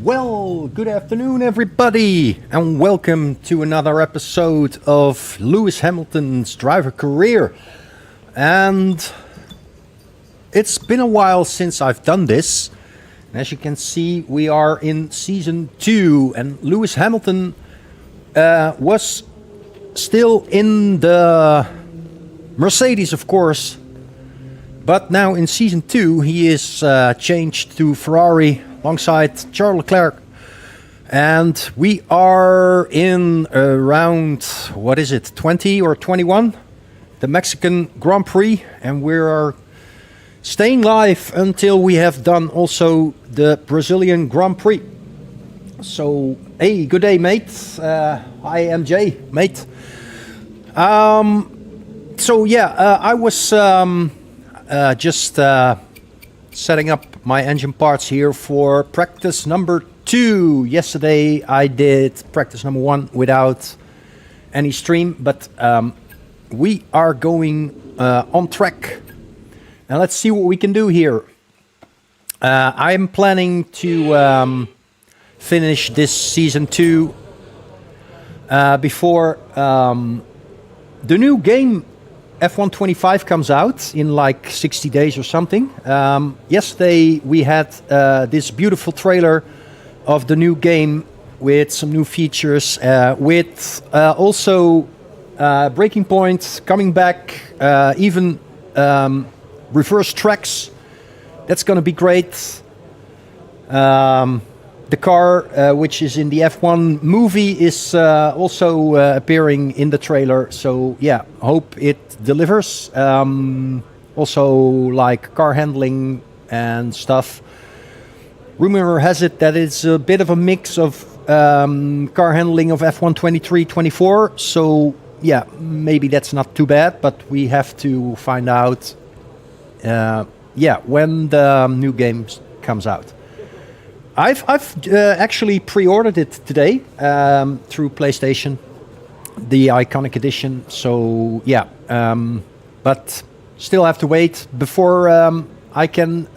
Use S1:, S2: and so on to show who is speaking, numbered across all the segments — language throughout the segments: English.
S1: Well, good afternoon, everybody, and welcome to another episode of Lewis Hamilton's driver career. And it's been a while since I've done this. As you can see, we are in season 2, and Lewis Hamilton was still in the Mercedes, of course, but now in season 2 he is changed to Ferrari alongside Charles Leclerc, and we are in around, what is it, 20 or 21, the Mexican Grand Prix, and we are staying live until we have done also the Brazilian Grand Prix. So, hey, good day, mate. Hi, MJ, mate. I was just setting up my engine parts here for practice number 2. Yesterday I did practice number 1 without any stream, but we are going on track. Now let's see what we can do here. I'm planning to finish this season 2 before the new game F125 comes out in like 60 days or something. Yesterday we had this beautiful trailer of the new game with some new features, with also braking points coming back, even reverse tracks. That's going to be great. The car, which is in the F1 movie, is also appearing in the trailer. So yeah, hope it delivers. Also like car handling and stuff. Rumor has it that it's a bit of a mix of car handling of F123, 24. So yeah, maybe that's not too bad, but we have to find out when the new game comes out. I've actually pre-ordered it today through PlayStation, the Iconic Edition. So yeah, but still have to wait before I can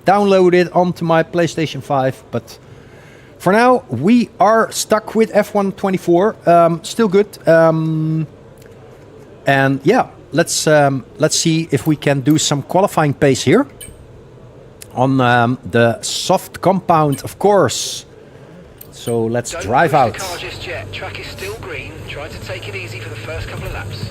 S1: download it onto my PlayStation 5. But for now, we are stuck with F124. Still good. And yeah, let's see if we can do some qualifying pace here. On the soft compound, of course. So let's drive out.
S2: Don't push the car just yet. Track is still green. Try to take it easy for the first couple of laps.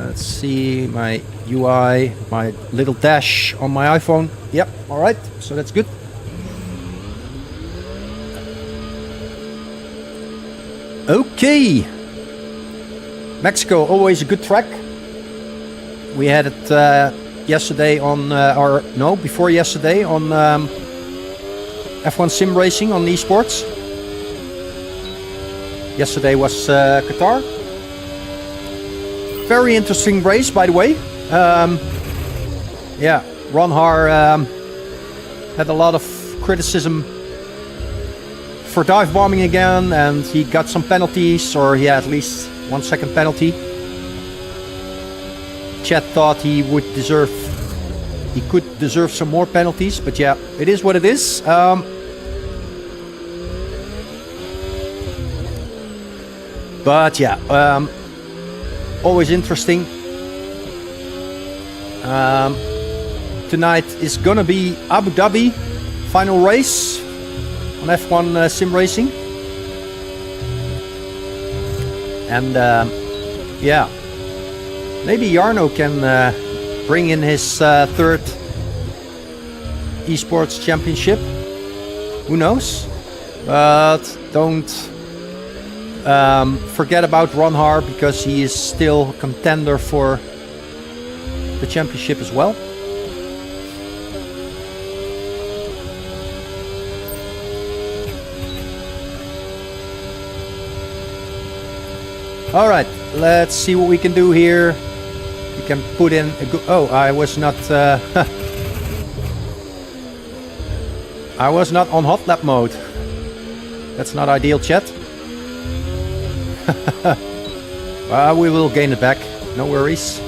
S1: Let's see my UI, my little dash on my iPhone. Yep, all right. So that's good. Okay. Mexico, always a good track. We had it yesterday on, before yesterday on F1 Sim Racing on esports. Yesterday was Qatar. Very interesting race, by the way. Ron Har had a lot of criticism for dive bombing again, and he got some penalties, or he had at least 1 second penalty. Chad thought he could deserve some more penalties, but yeah, it is what it is. But yeah, always interesting. Tonight is gonna be Abu Dhabi, final race on F1 Sim Racing, and yeah. Maybe Jarno can bring in his third esports championship. Who knows? But don't forget about Ron Har, because he is still a contender for the championship as well. All right, let's see what we can do here. We can put in a I was not I was not on hot lap mode. That's not ideal, chat. We will gain it back, no worries.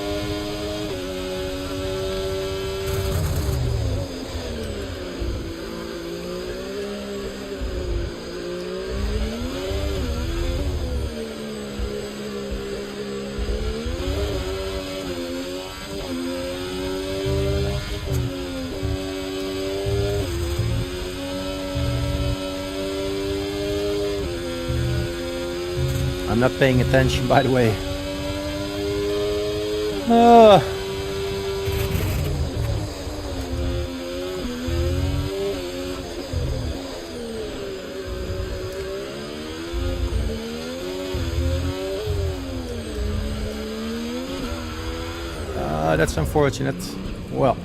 S1: I'm not paying attention, by the way. Uh, that's unfortunate. Well,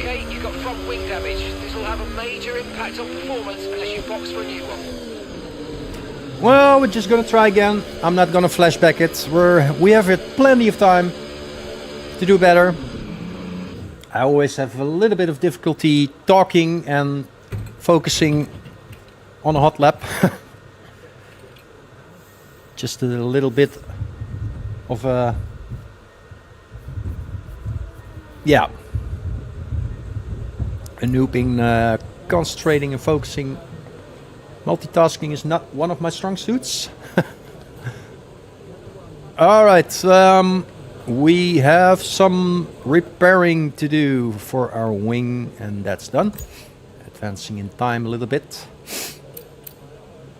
S2: Okay, you've got front wing damage. This will have a major impact on performance unless you box for a new one.
S1: well, we're just gonna try again. I'm not gonna flashback it. We have plenty of time to do better. I always have a little bit of difficulty talking and focusing on a hot lap. Just a little bit of a... yeah. A noob in concentrating and focusing. Multitasking is not one of my strong suits. Alright, we have some repairing to do for our wing, and that's done. Advancing in time a little bit.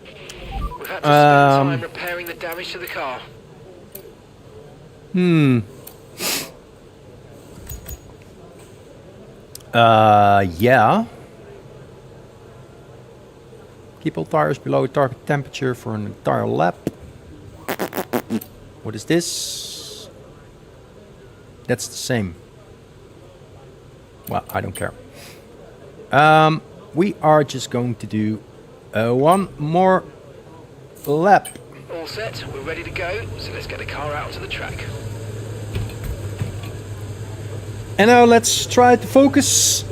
S2: We've had to spend time repairing the damage to the car.
S1: Yeah. Keep all tires below target temperature for an entire lap. What is this? That's the same. Well, I don't care. We are just going to do one more lap.
S2: All set, we're ready to go, so let's get the car out onto the track.
S1: And now let's try to focus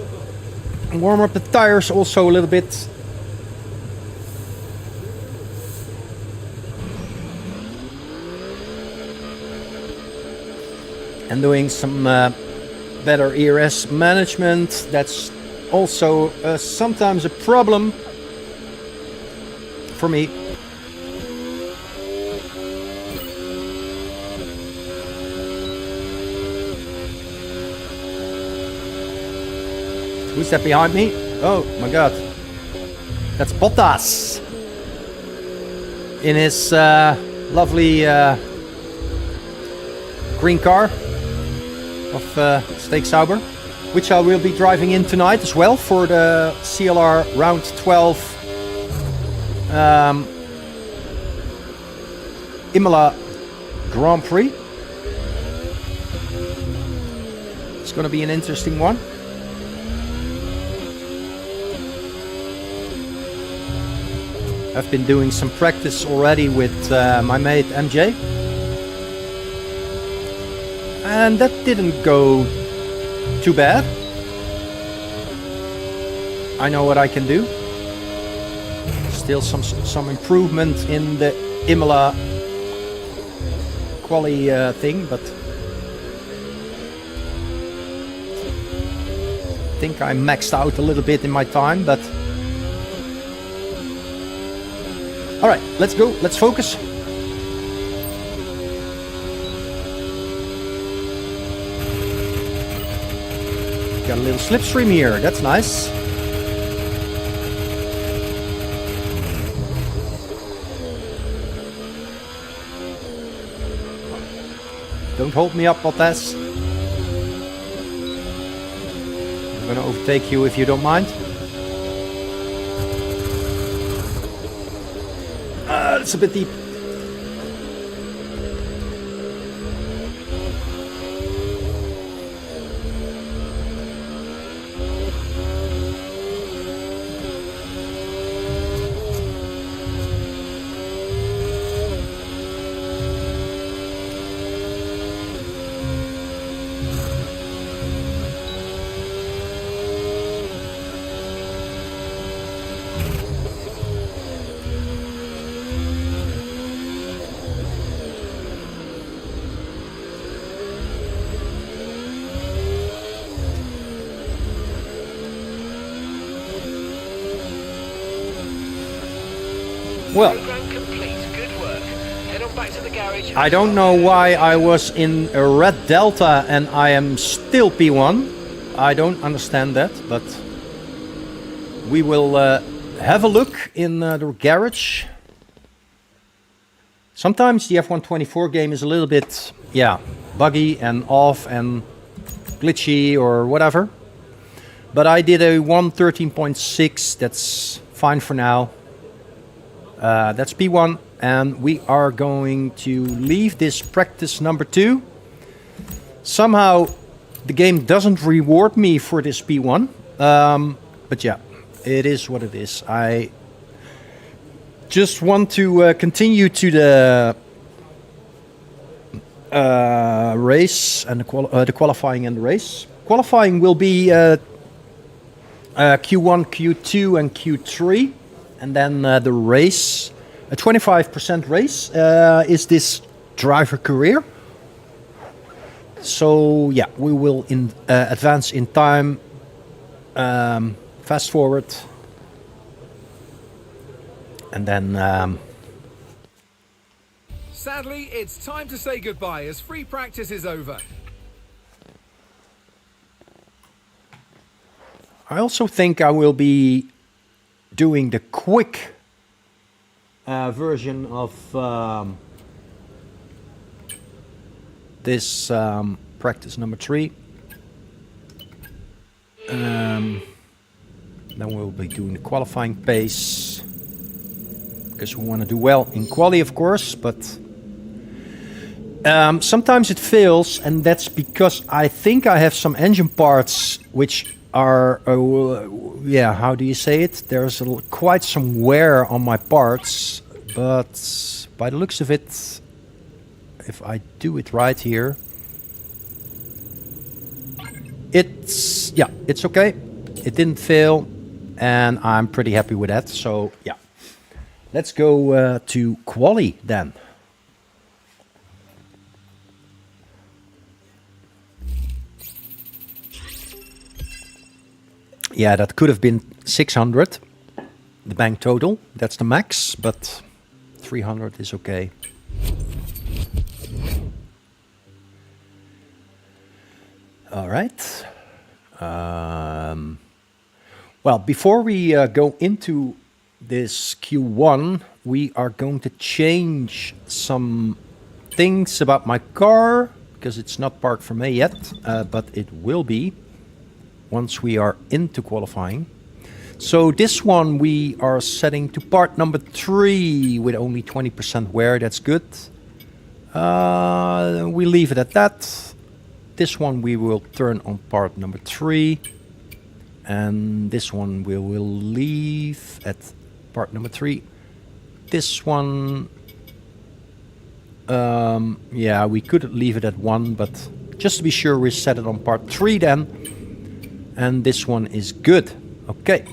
S1: and warm up the tires also a little bit. And doing some better ERS management. That's also sometimes a problem for me. Who's that behind me? Oh my god. That's Bottas. In his lovely green car of Steak Sauber, which I will be driving in tonight as well for the CLR Round 12 Imola Grand Prix. It's going to be an interesting one. I've been doing some practice already with my mate MJ. And that didn't go too bad. I know what I can do. Still some improvement in the Imola quali thing, but I think I maxed out a little bit in my time, but all right, let's go. Let's focus. Got a little slipstream here. That's nice. Don't hold me up, Bottas. I'm gonna overtake you if you don't mind. It's a bit deep. Well,
S2: Good work. Head on back to the garage.
S1: I don't know why I was in a red delta and I am still P1. I don't understand that, but we will have a look in the garage. Sometimes the F124 game is a little bit, yeah, buggy and off and glitchy or whatever. But I did a 1.13.6, that's fine for now. That's P1, and we are going to leave this practice number 2. Somehow the game doesn't reward me for this P1, but yeah, it is what it is. I just want to continue to the race and the qualifying and the race. Qualifying will be Q1, Q2 and Q3, and then the race, a 25% race, is this driver career. So yeah, we will advance in time, fast forward, and then
S3: Sadly, it's time to say goodbye as free practice is over.
S1: I also think I will be doing the quick version of this practice number 3. Then we'll be doing the qualifying pace, because we want to do well in quali, of course, but sometimes it fails, and that's because I think I have some engine parts which are, yeah, how do you say it? There's quite some wear on my parts, but by the looks of it, if I do it right here, it's okay. It didn't fail, and I'm pretty happy with that. So yeah, let's go to quali then. Yeah, that could have been 600, the bank total. That's the max, but 300 is okay. All right. Well, before we go into this Q1, we are going to change some things about my car, because it's not parked for me yet, but it will be once we are into qualifying. So this one we are setting to part number 3 with only 20% wear. That's good. We leave it at that. This one we will turn on part number 3, and this one we will leave at part number 3. This one, yeah, we could leave it at 1, but just to be sure, we set it on part 3 then. And this one is good. Okay.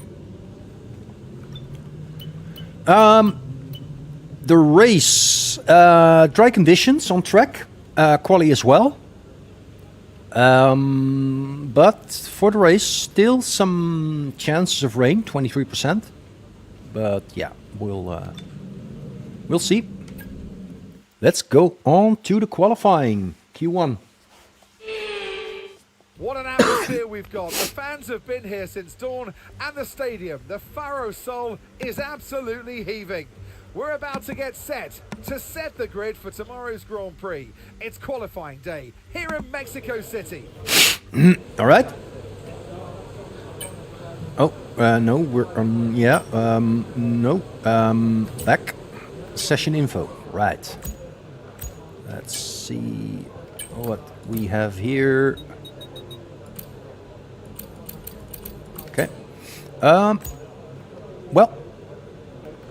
S1: The race, dry conditions on track, quali as well. But for the race, still some chances of rain, 23%. But yeah, we'll see. Let's go on to the qualifying Q1.
S3: What an atmosphere we've got. The fans have been here since dawn, and the stadium, the Faro Sol, is absolutely heaving. We're about to get set to set the grid for tomorrow's Grand Prix. It's qualifying day here in Mexico City.
S1: All right. Oh, no, we're yeah, no, back. Session info, right. Let's see what we have here. Okay. Well,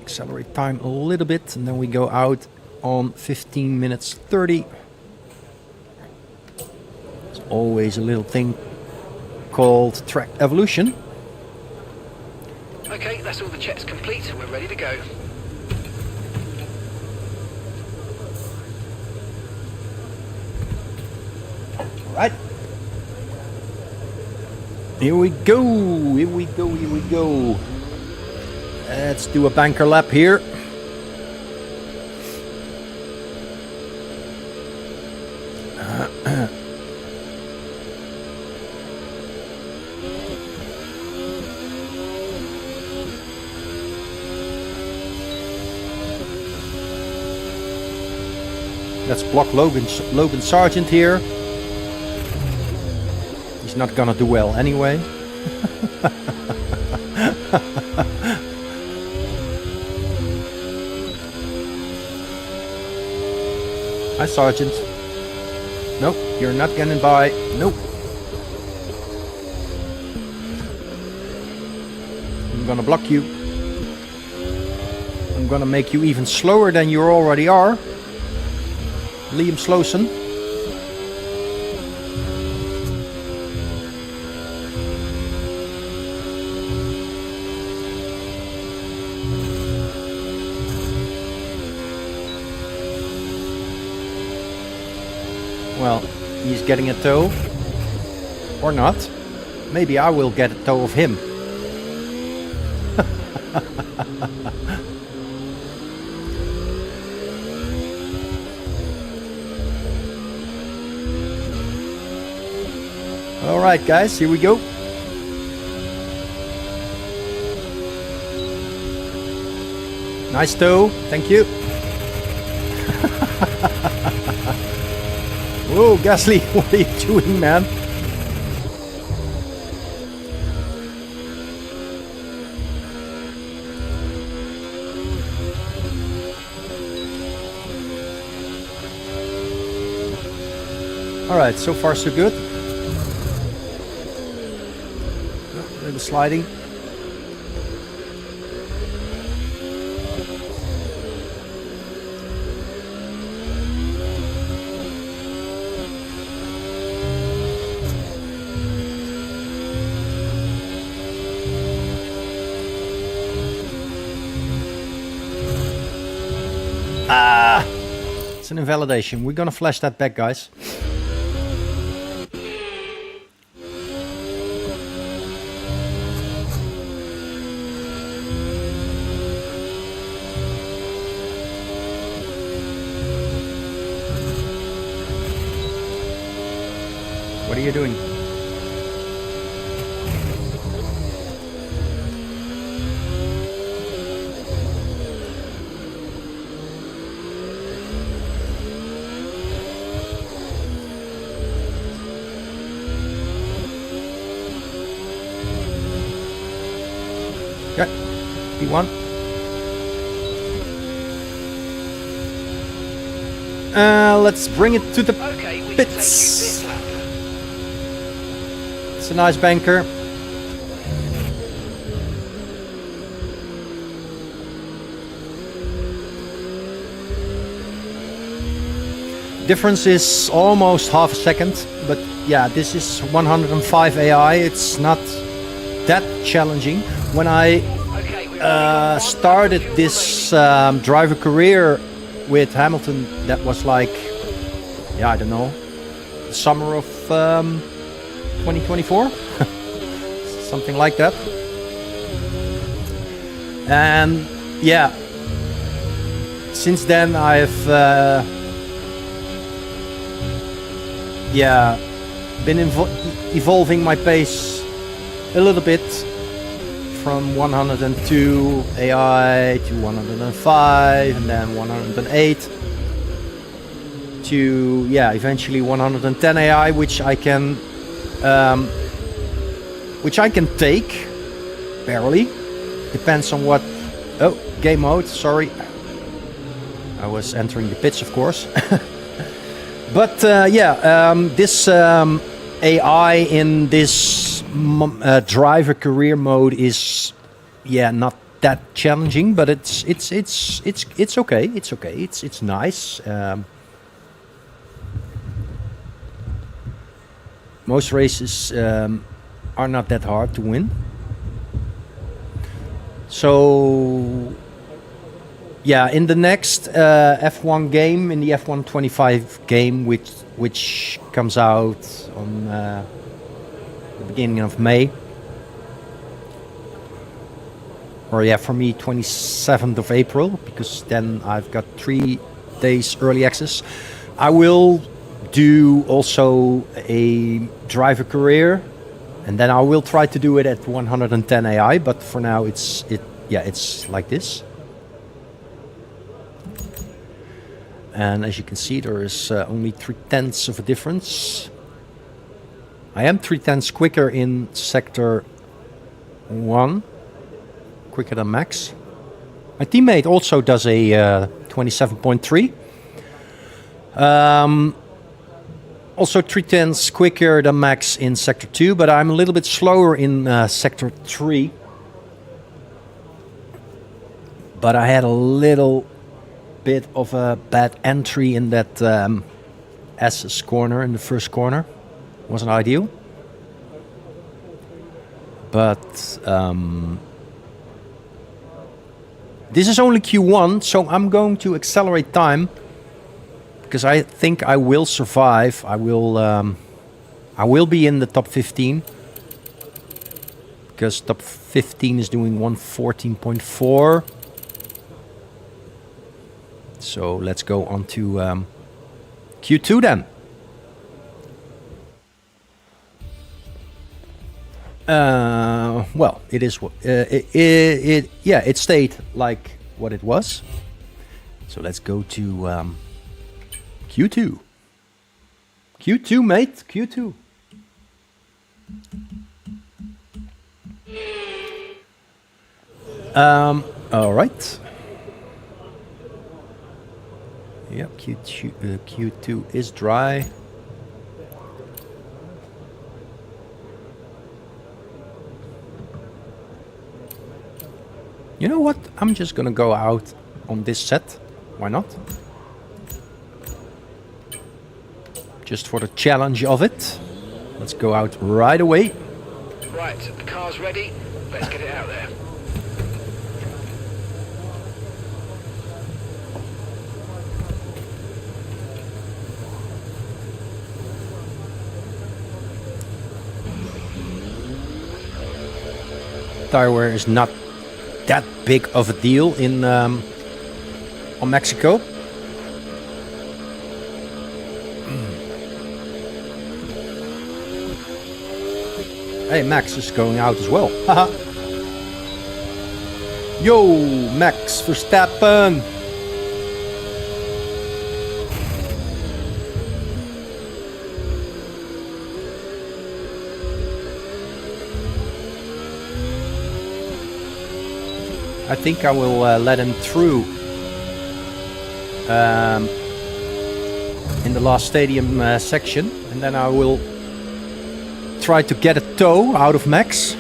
S1: accelerate time a little bit, and then we go out on 15 minutes 30. There's always a little thing called track evolution.
S2: Okay, that's all the checks complete. We're ready to go.
S1: All right. Here we go, here we go, here we go. Let's do a banker lap here. Let's block Logan Sargent here. He's not gonna do well anyway. Hi, Sergeant. Nope, you're not getting by. Nope. I'm gonna block you. I'm gonna make you even slower than you already are. Liam Slowson. Well, he's getting a tow. Or not. Maybe I will get a tow of him. Alright guys, here we go. Nice tow, thank you. Whoa, Gasly, what are you doing, man? Alright, so far so good. A little sliding. It's an invalidation. We're gonna flash that back, guys. What are you doing? Okay, P1. Let's bring it to the pits. It's a nice banker. Difference is almost half a second, but yeah, this is 105 AI. It's not that challenging. When I started this driver career with Hamilton, that was like, yeah, I don't know, the summer of 2024, something like that. And yeah, since then I've been evolving my pace a little bit from 102 AI to 105 and then 108 to eventually 110 AI, which I can take barely. Depends on what. Oh, game mode. Sorry, I was entering the pits, of course. But this AI in this driver career mode is not that challenging, but it's okay. It's okay. It's nice. Most races are not that hard to win. So in the next F1 game, in the F125 game, which comes out on the beginning of May, or for me 27th of April, because then I've got 3 days early access. I will do also a driver career, and then I will try to do it at 110 AI, but for now it's like this. And as you can see, there is only 3/10 of a difference. I am 3/10 quicker in sector 1, quicker than Max. My teammate also does a 27.3. Also 3/10 quicker than Max in sector 2, but I'm a little bit slower in sector 3. But I had a little bit of a bad entry in that S's corner, in the first corner. Wasn't ideal. But this is only Q1, so I'm going to accelerate time because I think I will survive. I will be in the top 15 because top 15 is doing 114.4. So let's go on to Q2 then. Well, it is what it stayed like what it was. So let's go to Q2. Q2, mate. Q2. All right. Yep, Q2 is dry. You know what? I'm just gonna go out on this set. Why not? Just for the challenge of it. Let's go out right away.
S2: Right, the car's ready. Let's get it out there.
S1: Tire wear is not that big of a deal in on Mexico. Hey, Max is going out as well. Haha. Yo, Max Verstappen. I think I will let him through in the last stadium section, and then I will try to get a tow out of Max.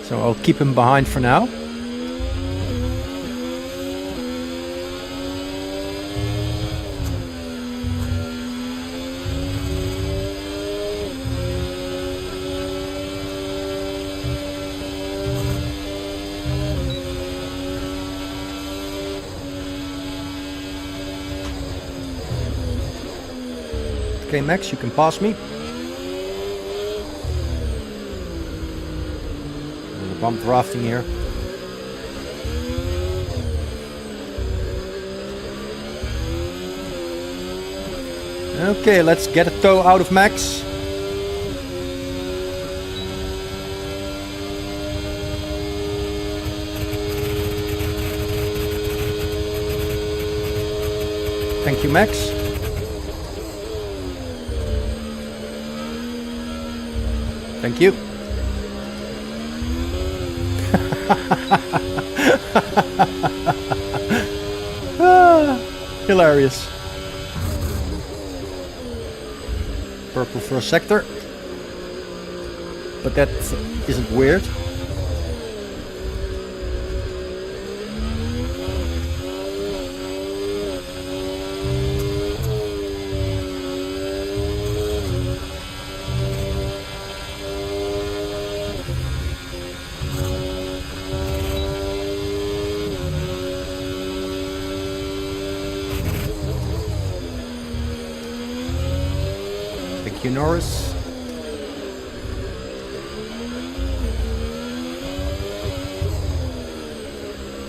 S1: So I'll keep him behind for now. Okay, Max, you can pass me. A little bump drafting here. Okay, let's get a tow out of Max. Thank you, Max. Thank you. Hilarious. Purple for a sector. But that isn't weird. Thank you, Norris.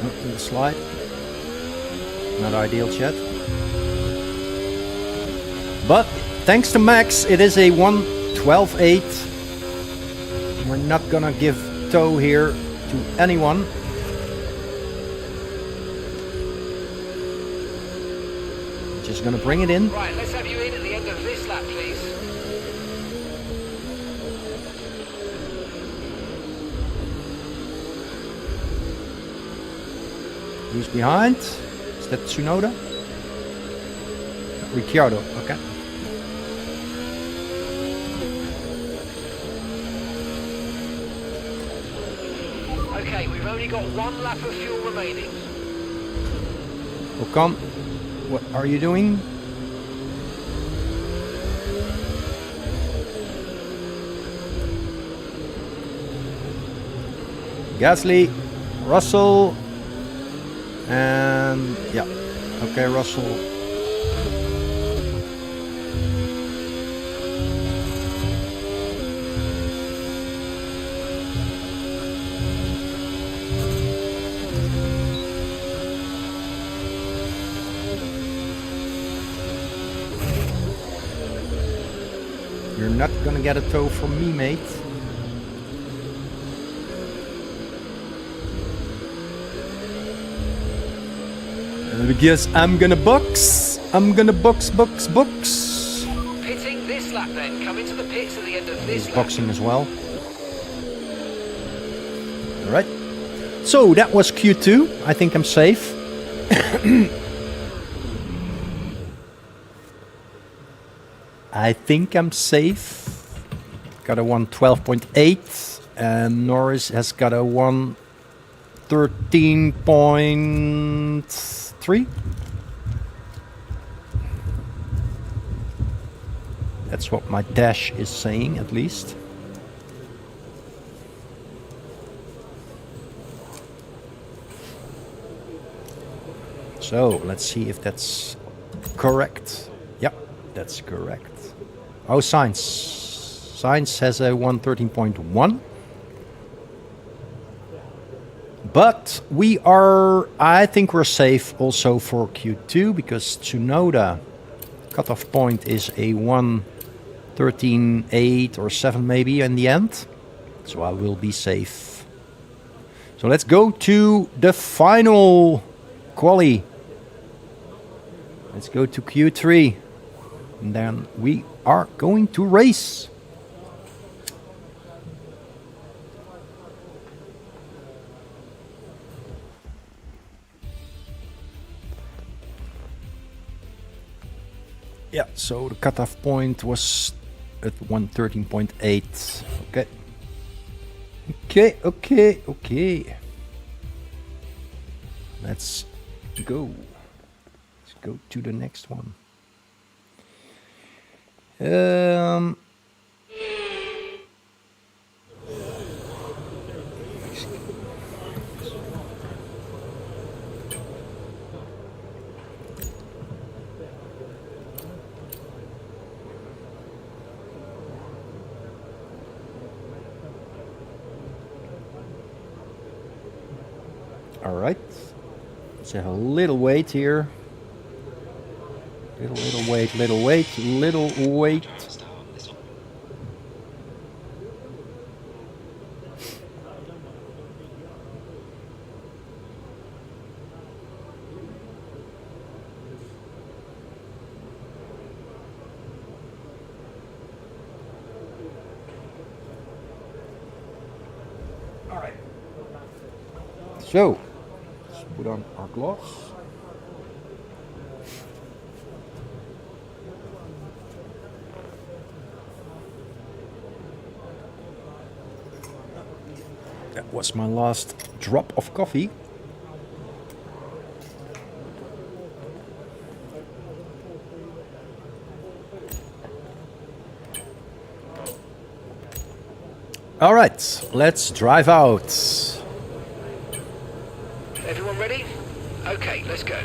S1: Oh, little slide. Not ideal, chat. But thanks to Max, it is a 1:12.8. We're not gonna give tow here to anyone. He's gonna bring it in.
S2: Right, let's have you in at the end of this lap, please.
S1: Who's behind? Is that Tsunoda? Ricciardo, okay.
S2: Okay, we've only got 1 lap of fuel remaining.
S1: Ocon, what are you doing? Gasly, Russell, and yeah, okay, Russell. You're not gonna get a tow from me, mate. Because I'm gonna box. I'm gonna box.
S2: Pitting this lap then. Come into the pits at the end of this
S1: He's
S2: lap.
S1: boxing as well. Alright. So that was Q2. I think I'm safe. I think I'm safe. Got a 112.8 and Norris has got a 113.3. That's what my dash is saying, at least. So let's see if that's correct. Yep, that's correct. Oh, Sainz. Sainz has a 113.1. But we are, I think we're safe also for Q2 because Tsunoda cutoff point is a 113.8 or 7 maybe in the end. So I will be safe. So let's go to the final quali. Let's go to Q3. And then we are going to race. Yeah, so the cutoff point was at 113.8. Okay. Okay. Let's go. Let's go to the next one. All right. Let's have a little wait here. Little wait. All right. So, let's put on our gloves. That was my last drop of coffee. All right, let's drive out.
S2: Everyone ready? Okay, let's go.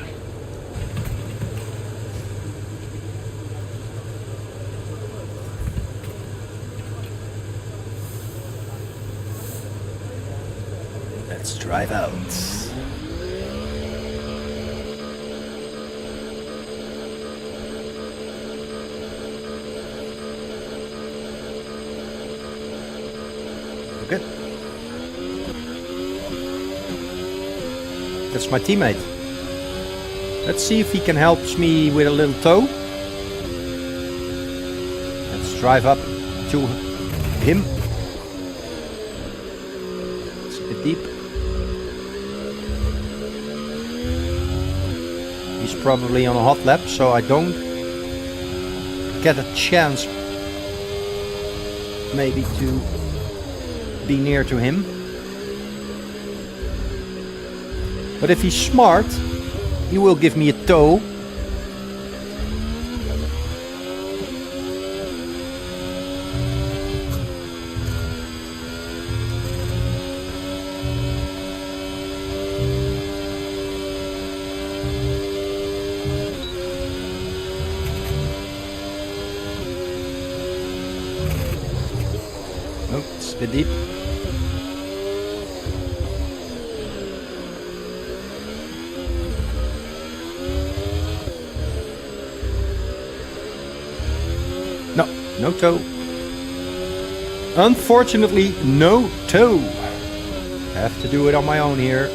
S1: Let's drive out. Okay. That's my teammate. Let's see if he can help me with a little tow. Let's drive up to him. It's a bit deep. He's probably on a hot lap, so I don't get a chance maybe to be near to him. But if he's smart, he will give me a tow. Oh, it's a bit deep. No tow. Unfortunately, no tow. Have to do it on my own here.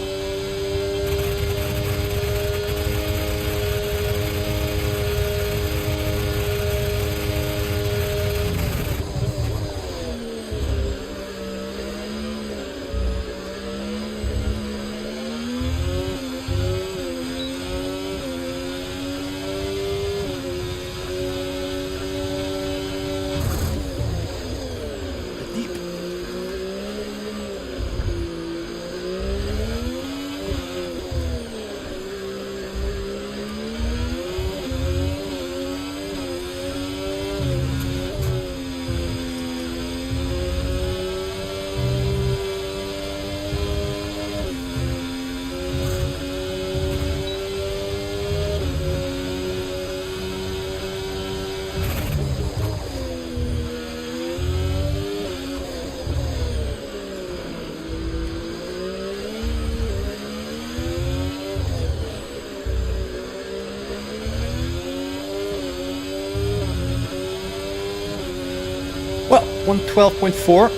S1: Well, 112.4.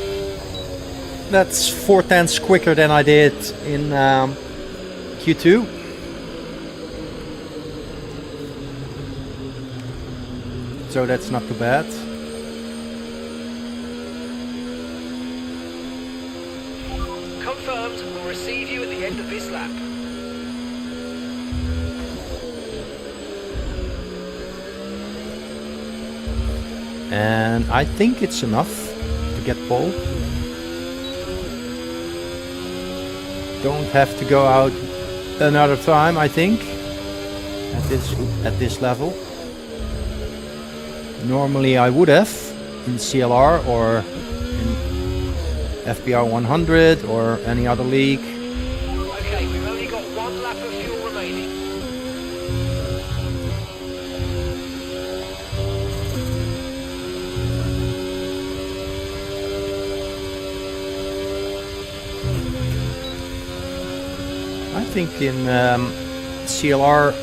S1: That's 4/10 quicker than I did in Q2. So that's not too bad.
S2: Confirmed. We'll receive you at the end of this lap.
S1: And I think it's enough to get pole. Don't have to go out another time, I think, at this level. Normally I would have in CLR or in FBR 100 or any other league.
S2: Okay, we've only got one lap of fuel remaining.
S1: I think in CLR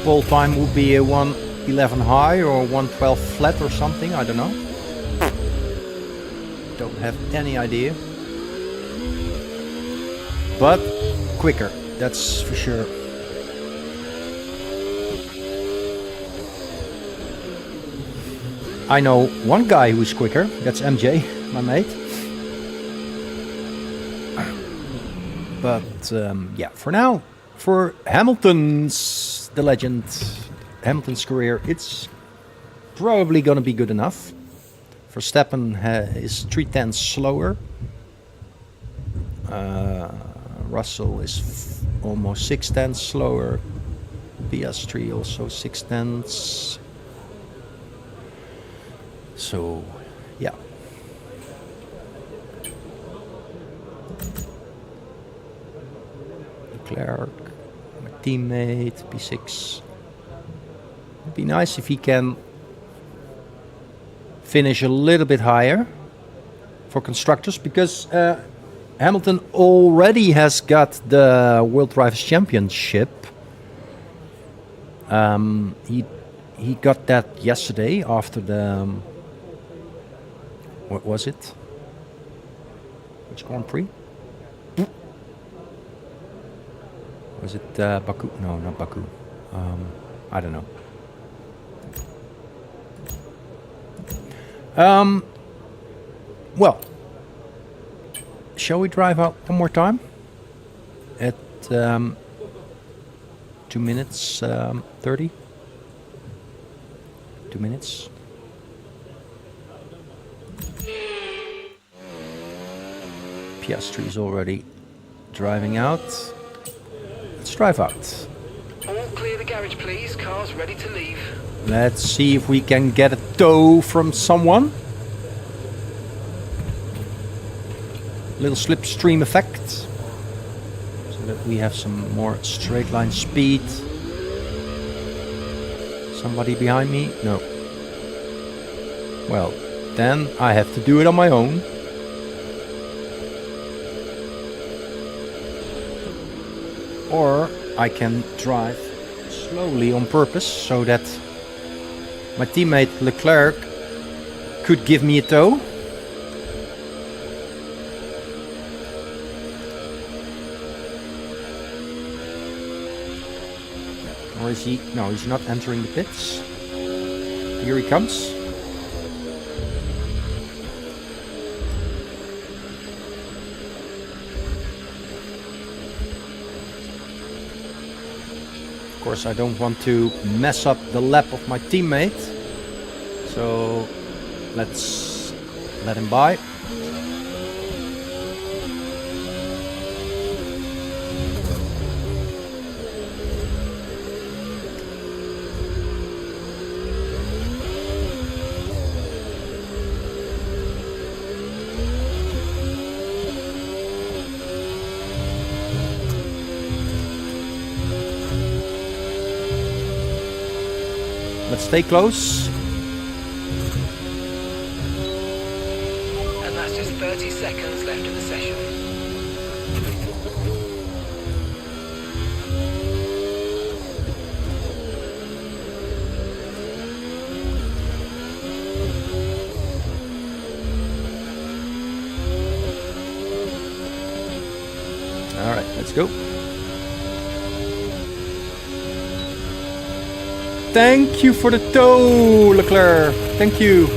S1: pole time would be a 111 high or 112 flat or something, I don't know. Don't have any idea. But quicker, that's for sure. I know one guy who's quicker, that's MJ, my mate. But yeah, for now, for Hamilton's, the legend, Hamilton's career, it's probably gonna be good enough. Verstappen is 3/10 slower. Russell is almost 6/10 slower. PS3 also 6/10. So, yeah. Leclerc, my teammate, P6. It'd be nice if he can finish a little bit higher for constructors, because Hamilton already has got the World Drivers' Championship. He got that yesterday after the what was it? Which Grand Prix? Was it Baku? No, not Baku. I don't know. Well, shall we drive out one more time? At 2 minutes 30? 2 minutes. Piastri is already driving out. Let's drive out.
S2: All clear the garage, please. Car's ready to leave.
S1: Let's see if we can get a tow from someone. Little slipstream effect. So that we have some more straight line speed. Somebody behind me? No. Well, then I have to do it on my own. Or I can drive slowly on purpose so that my teammate Leclerc could give me a tow. Or is he? No, he's not entering the pits. Here he comes. Of course, I don't want to mess up the lap of my teammate. So let's let him by. Let's stay close.
S2: And that's just 30 seconds left in the session.
S1: All right, let's go. Thank you for the tow, Leclerc. Thank you.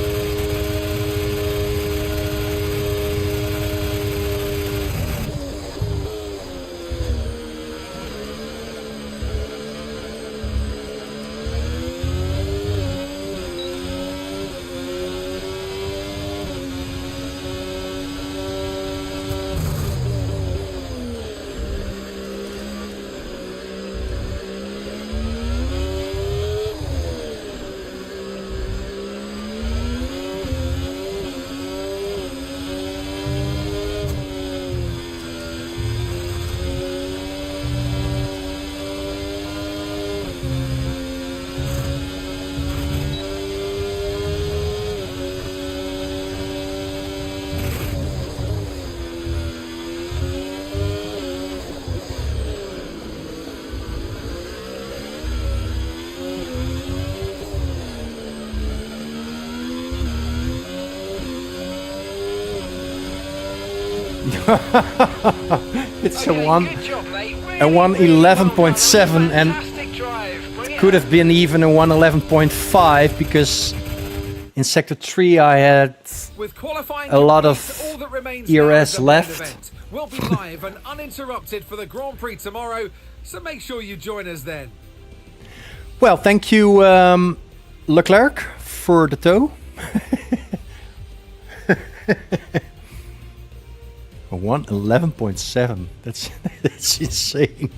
S1: It's
S2: Okay,
S1: a one,
S2: good job, mate.
S1: a 111.7, and
S2: Fantastic drive. Bring it
S1: could have been even a 111.5 because in sector 3 I had
S3: With qualifying
S1: a lot of
S3: complete, all that remains
S1: ERS
S3: now is the main
S1: left.
S3: event. We'll be live and uninterrupted for the Grand Prix tomorrow, so make sure you join us then.
S1: Well, thank you, Leclerc, for the tow. A 111.7. That's that's insane.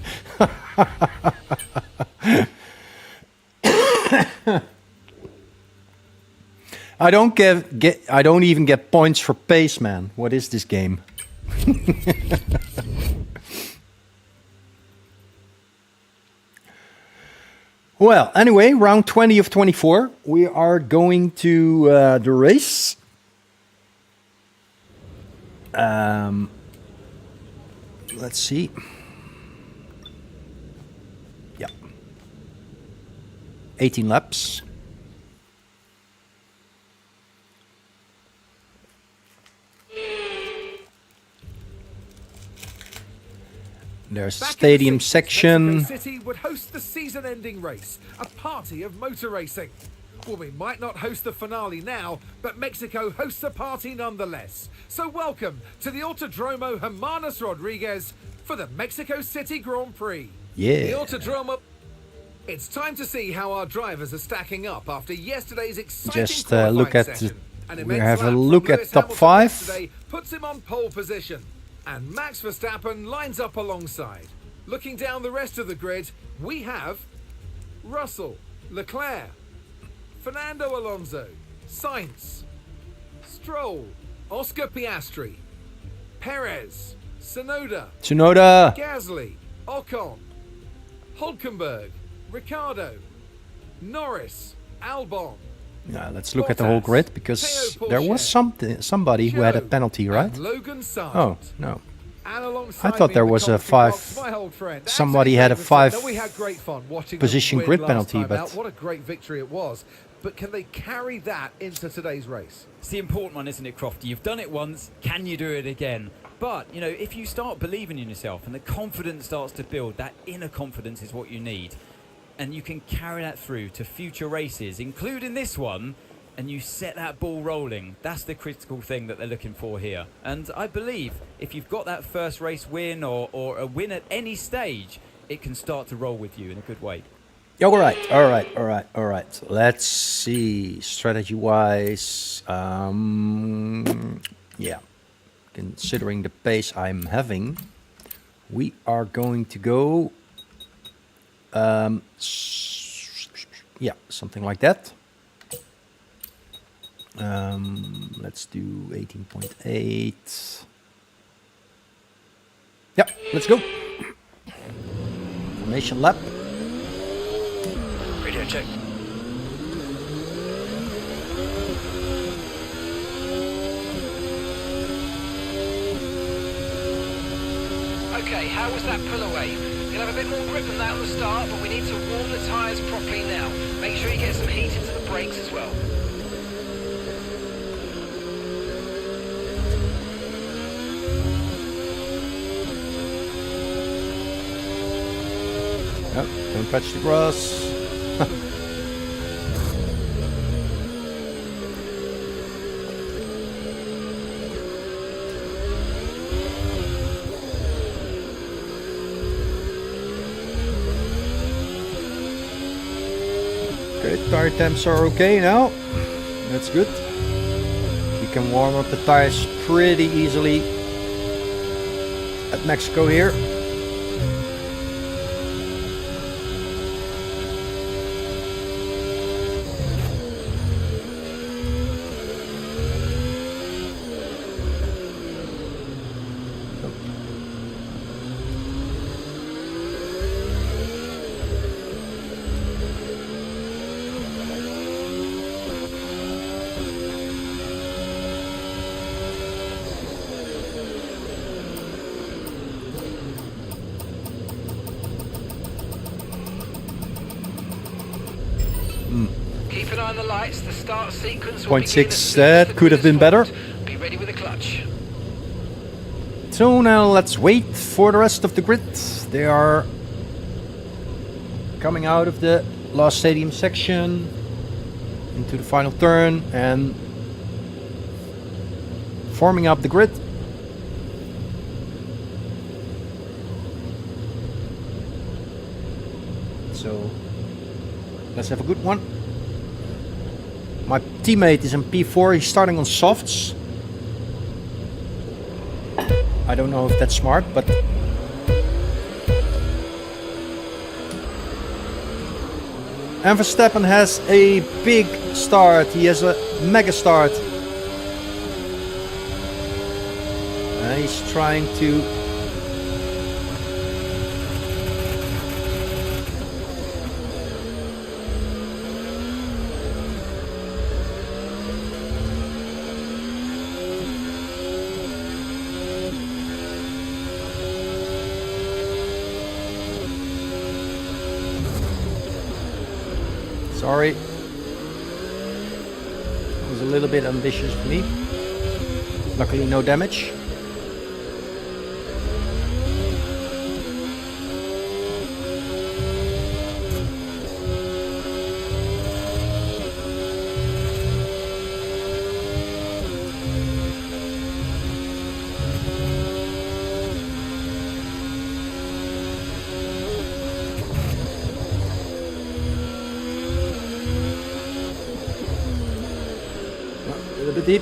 S1: I don't even get points for pace, man. What is this game? Well, anyway, round 20 of 24. We are going to the race. Let's see. Yeah. 18 laps. There's the
S3: Back in the
S1: stadium
S3: 60s,
S1: section.
S3: Mexico City would host the season-ending race, a party of motor racing. Well, we might not host the finale now, but Mexico hosts a party nonetheless. So welcome to the Autodromo Hermanos Rodriguez for the Mexico City Grand Prix. The
S1: Yeah.
S3: Autodromo... It's time to see how our drivers are stacking up after yesterday's exciting
S1: Just
S3: qualifying
S1: look at
S3: session. An
S1: we
S3: immense
S1: have a
S3: lap from
S1: look at
S3: Lewis
S1: top
S3: Hamilton
S1: 5.
S3: yesterday puts him on pole position. And Max Verstappen lines up alongside. Looking down the rest of the grid, we have Russell, Leclerc, Fernando Alonso, Sainz, Stroll, Oscar Piastri, Perez,
S1: Tsunoda.
S3: Gasly, Ocon, Hulkenberg, Ricciardo, Norris, Albon.
S1: Yeah, let's look at the whole grid because there was somebody who had a penalty, right?
S3: And Logan Sargent.
S1: Oh, no.
S3: And alongside
S1: I thought
S3: me
S1: there
S3: in the
S1: was a
S3: commentary
S1: 5
S3: box, my old friend,
S1: somebody
S3: Anthony
S1: had a
S3: Davidson.
S1: 5
S3: Now, we had great fun watching
S1: position
S3: them win
S1: grid
S3: last
S1: penalty,
S3: time
S1: but-
S3: out. What a great victory it was. But can they carry that into today's race?
S4: It's the important one, isn't it, Crofty? You've done it once, can you do it again? But, you know, if you start believing in yourself and the confidence starts to build, that inner confidence is what you need. And you can carry that through to future races, including this one, and you set that ball rolling. That's the critical thing that they're looking for here. And I believe if you've got that first race win or a win at any stage, it can start to roll with you in a good way.
S1: All right. Let's see. Strategy-wise, yeah. Considering the pace I'm having, we are going to go, yeah, something like that. Let's do 18.8. Yeah, let's go. Formation lap.
S4: Radio check.
S2: Okay, how was that pull away? You'll have a bit more grip than that on the start, but we need to warm the tyres properly now. Make sure you get some heat into the brakes as well.
S1: Yep, don't touch the grass. Okay, tire temps are okay now. That's good. We can warm up the tires pretty easily at Mexico here.
S2: Keep an eye on the lights. The start sequence will begin
S1: 0.6,
S2: as soon as
S1: that
S2: the
S1: could have
S2: grid
S1: been
S2: is
S1: better.
S2: formed. Be ready with the clutch.
S1: So now let's wait for the rest of the grid. They are coming out of the last stadium section into the final turn and forming up the grid. So let's have a good one. My teammate is in P4, he's starting on softs. I don't know if that's smart, but and Verstappen has a big start. He has a mega start. And he's trying to sorry. It was a little bit ambitious for me. Luckily no damage. bit deep.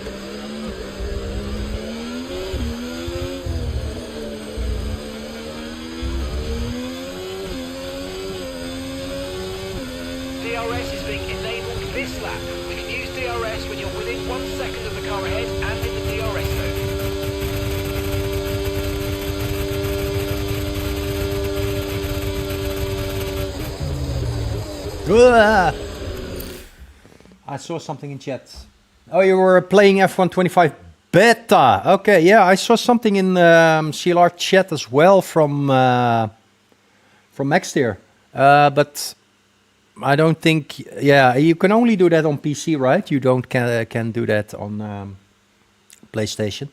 S2: DRS is being enabled this lap. We can use DRS when you're within 1 second of the car ahead and in the DRS mode.
S1: I saw something in chat. Oh, you were playing F125 beta. Okay, yeah, I saw something in CLR chat as well from Exter. But I don't think. Yeah, you can only do that on PC, right? You don't can do that on PlayStation.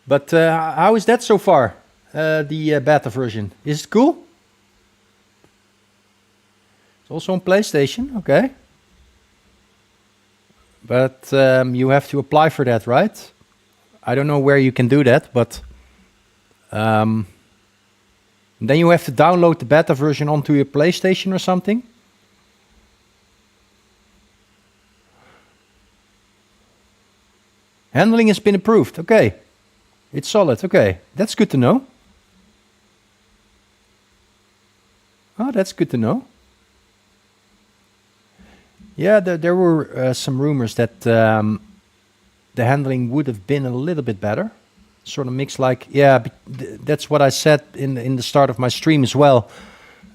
S1: But how is that so far? The beta version, is it cool? It's also on PlayStation, okay. But you have to apply for that, right? I don't know where you can do that, but then you have to download the beta version onto your PlayStation or something. Handling has been approved, okay. It's solid, okay. That's good to know. Oh, that's good to know. Yeah, there were some rumors that the handling would have been a little bit better. Sort of mixed like, yeah, that's what I said in the start of my stream as well.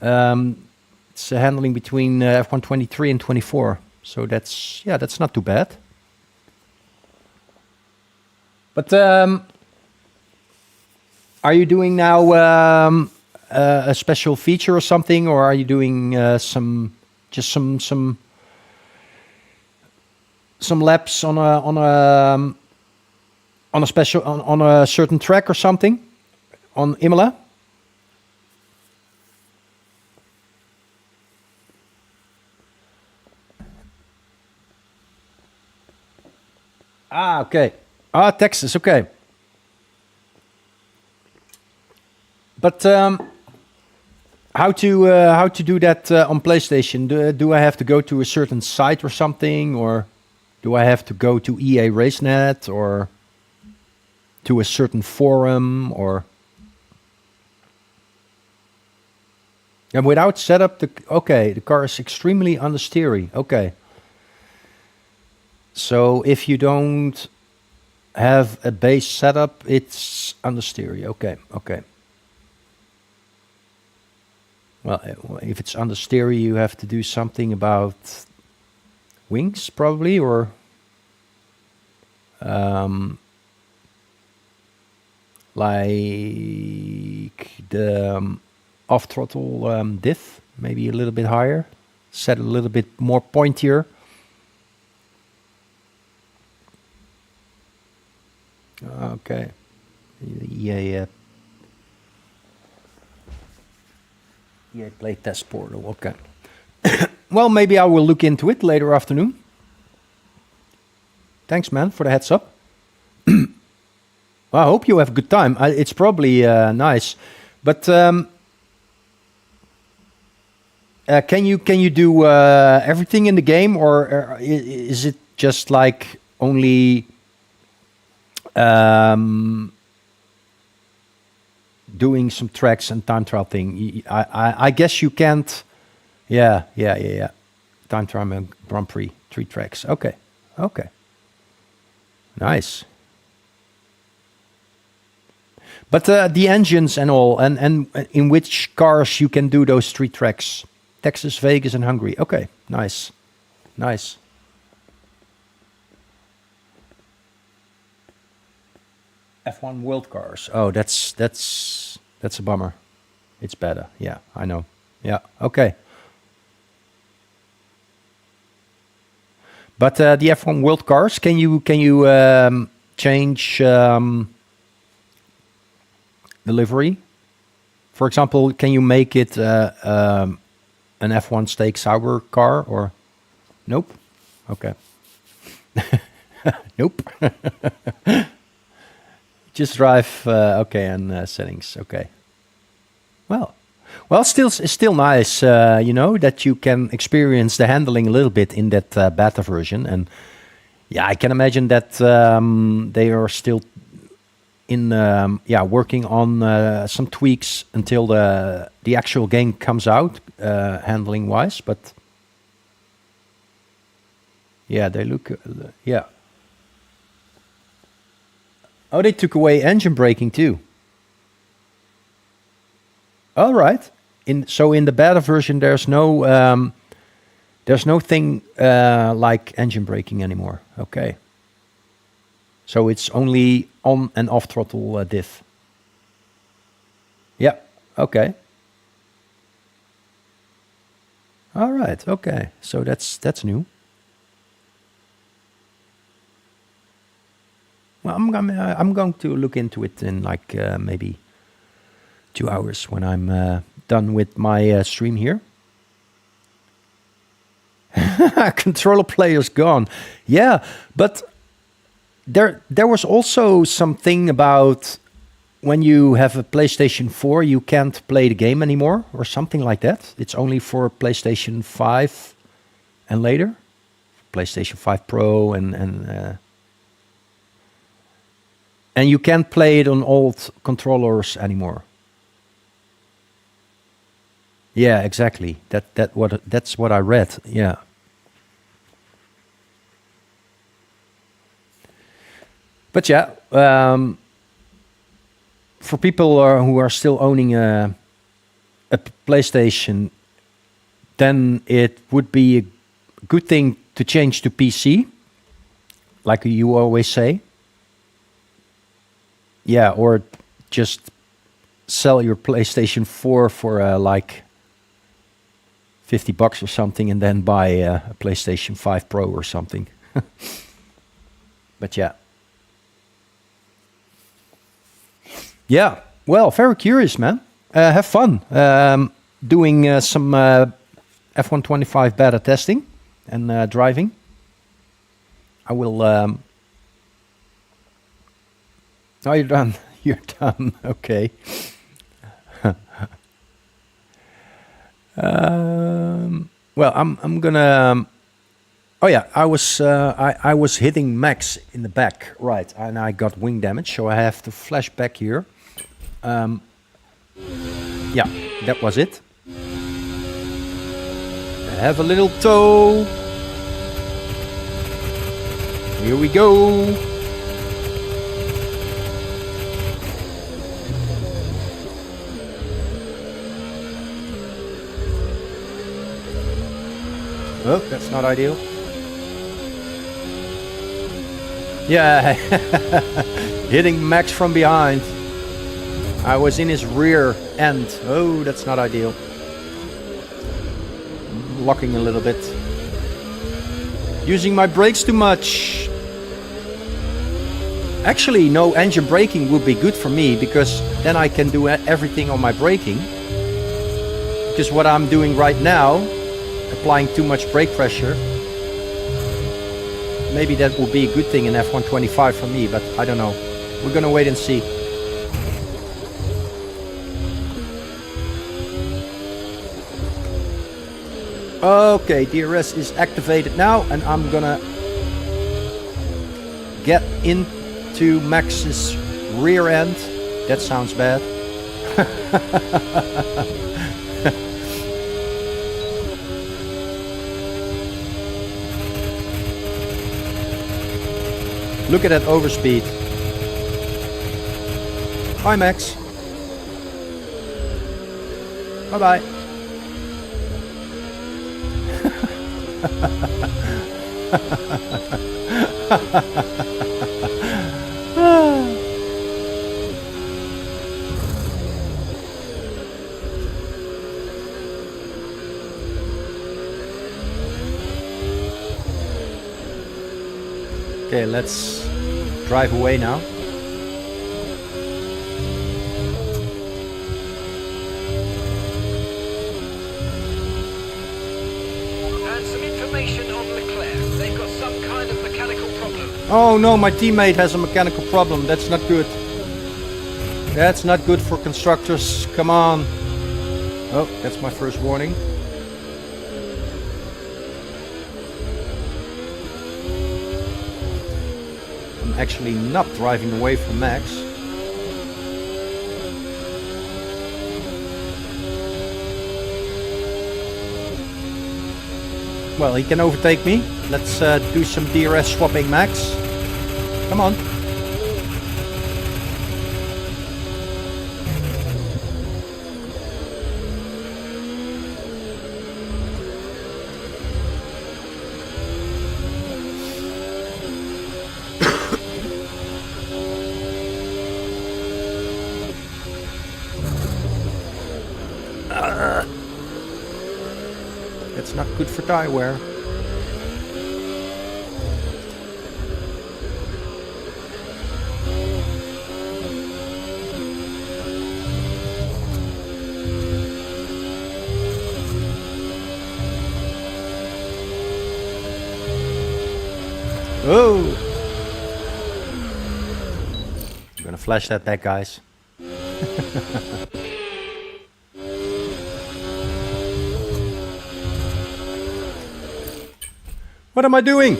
S1: It's a handling between F123 and 24. So that's not too bad. But are you doing now a special feature or something, or are you doing some laps on a special on a certain track or something on Imola? Ah, okay. Ah, Texas, okay. But how to do that on PlayStation? Do I have to go to a certain site or something, or do I have to go to EA RaceNet or to a certain forum, or? And without setup, the car is extremely understeery. Okay. So if you don't have a base setup, it's understeery. Okay. Well, if it's understeery, you have to do something about wings, probably, or like the off throttle diff, maybe a little bit higher, set a little bit more pointier. Okay, EA Play Test Portal. Okay. Well, maybe I will look into it later afternoon. Thanks, man, for the heads up. Well, I hope you have a good time. It's probably nice, but can you do everything in the game, or is it just like only doing some tracks and time trial thing? I guess you can't. Yeah. Time trial and Grand Prix, 3 tracks. Okay. Nice. But the engines and all, and in which cars you can do those 3 tracks? Texas, Vegas, and Hungary. Okay, nice. F1 World Cars. Oh, that's a bummer. It's better. Yeah, I know. Yeah. Okay. But the F1 World Cars, can you change the livery? For example, can you make it an F1 Stake Sauber car, or nope? Okay. Nope. Just drive. Okay, and settings. Okay. Well, still nice, that you can experience the handling a little bit in that beta version, and Yeah, I can imagine that they are still in working on some tweaks until the actual game comes out, handling wise. But yeah, they look yeah. Oh, they took away engine braking too. All right. In the beta version, there's no thing like engine braking anymore. Okay. So it's only on and off throttle diff. Yeah. Okay. All right. Okay. So that's new. Well, I'm going to look into it in like maybe 2 hours when I'm done with my stream here. Controller player's gone. Yeah, but there was also something about when you have a PlayStation 4, you can't play the game anymore, or something like that. It's only for PlayStation 5 and later, PlayStation 5 Pro, and you can't play it on old controllers anymore. Yeah, exactly. That's what I read. Yeah. But yeah, for people who are still owning a PlayStation, then it would be a good thing to change to PC, like you always say. Yeah, or just sell your PlayStation 4 for like $50 or something, and then buy a PlayStation 5 Pro or something. But yeah. Yeah, well, very curious, man. Have fun doing some F125 beta testing and driving. I will... Oh, you're done. You're done. Okay. Well, I'm gonna. Oh yeah, I was hitting Max in the back, right, and I got wing damage, so I have to flash back here. Yeah, that was it. Have a little tow. Here we go. Oh, that's not ideal. Yeah, hitting Max from behind. I was in his rear end. Oh, that's not ideal. Locking a little bit. Using my brakes too much. Actually, no engine braking would be good for me, because then I can do everything on my braking. Because what I'm doing right now, applying too much brake pressure, maybe that would be a good thing in F125 for me, but I don't know. We're gonna wait and see. Okay, DRS is activated now, and I'm gonna get into Max's rear end. That sounds bad. Look at that overspeed. Bye, Max. Bye-bye. Okay, let's drive away now.
S2: And some information on Leclerc. They've got some kind of mechanical problem.
S1: Oh no, my teammate has a mechanical problem. That's not good. That's not good for constructors. Come on. Oh, that's my first warning. actually not driving away from Max. Well, he can overtake me. Let's do some DRS swapping, Max. Come on. That's not good for tire wear. Oh! I'm gonna flash that back, guys. What am I doing?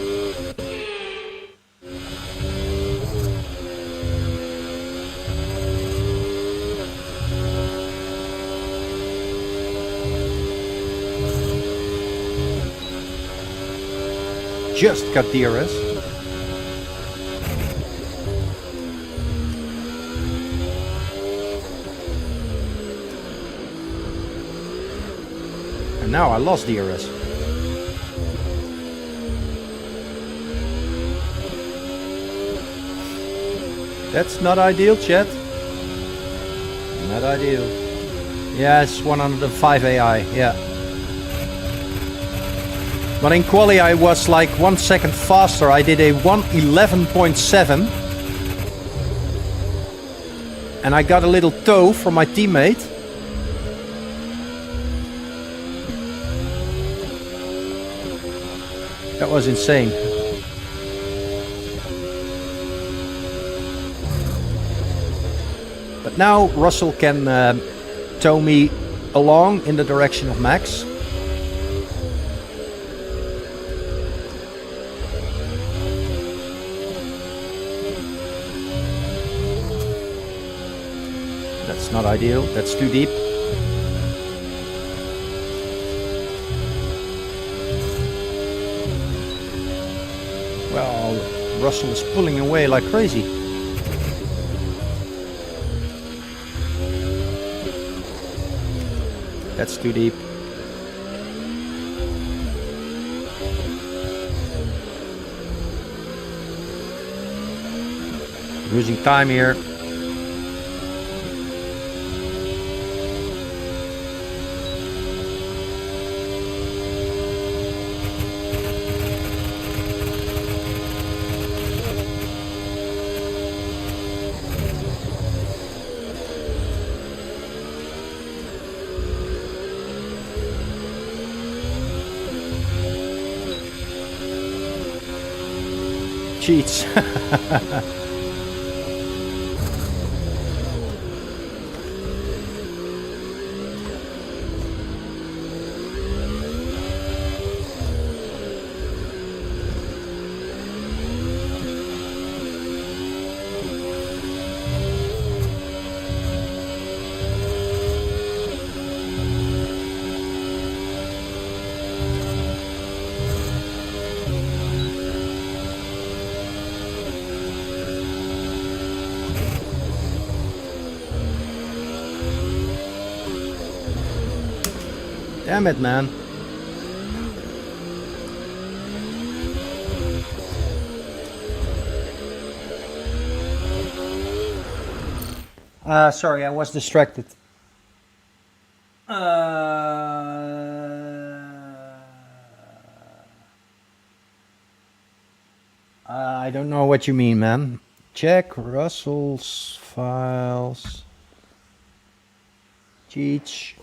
S1: Just got DRS. And now I lost DRS. That's not ideal, chat. Not ideal. Yeah, it's 105 AI, yeah. But in quali I was like 1 second faster. I did a 111.7. And I got a little tow from my teammate. That was insane. But now Russell can tow me along in the direction of Max. That's not ideal, that's too deep. Well, Russell is pulling away like crazy. That's too deep. Losing time here. Cheats. Damn it, man. Sorry, I was distracted. I don't know what you mean, man. Check Russell's files. Cheats,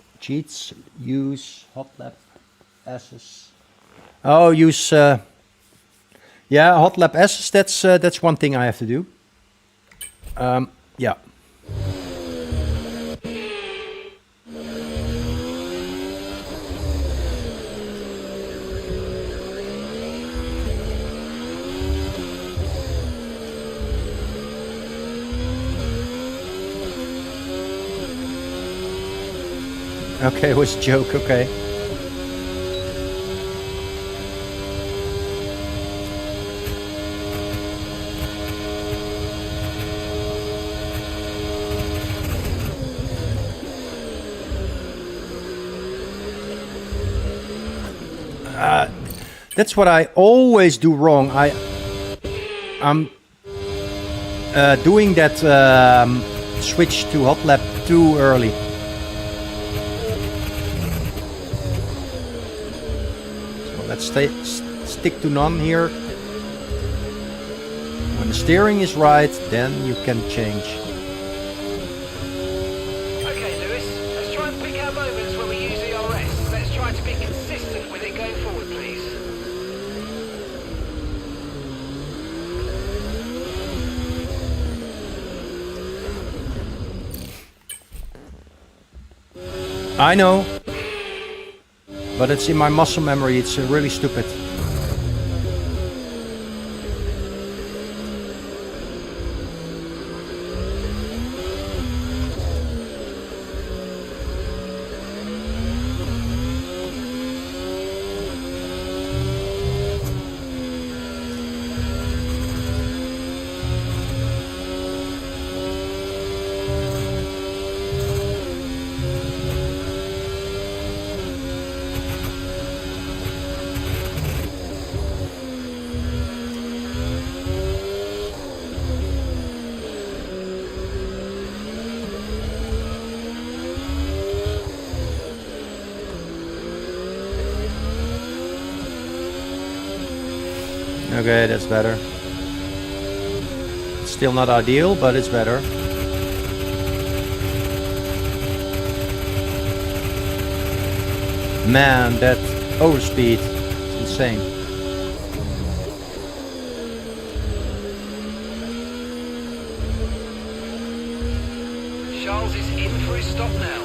S1: use hotlap SS. Oh, use yeah, hotlap SS. That's one thing I have to do. Yeah. Okay, it was a joke, okay. That's what I always do wrong. I'm doing that switch to hot lap too early. So let's stick to none here. When the steering is right, then you can change.
S2: Okay, Lewis, let's try and pick our moments when we use ERS. Let's try to be consistent with it going forward, please.
S1: I know, but it's in my muscle memory. It's really stupid. Okay, that's better. Still not ideal, but it's better. Man, that overspeed is insane.
S2: Charles is in for his stop now.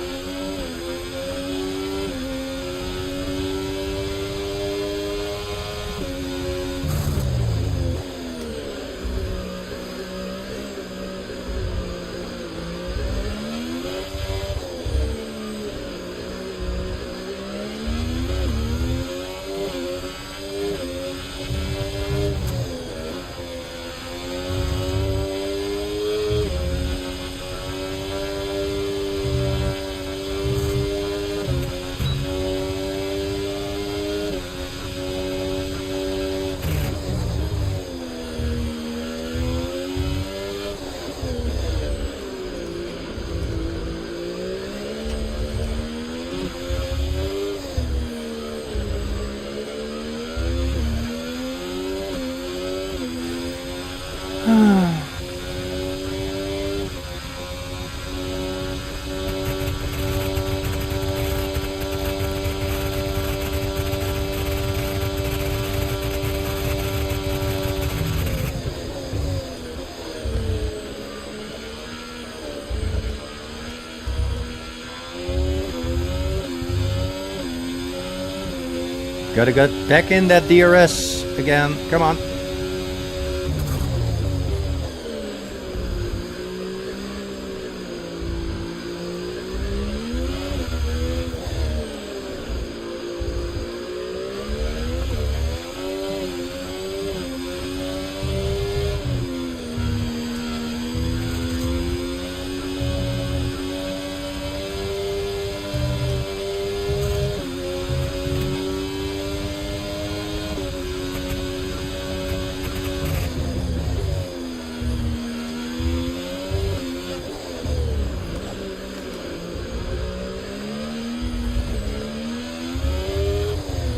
S1: Gotta get back in that DRS again. Come on.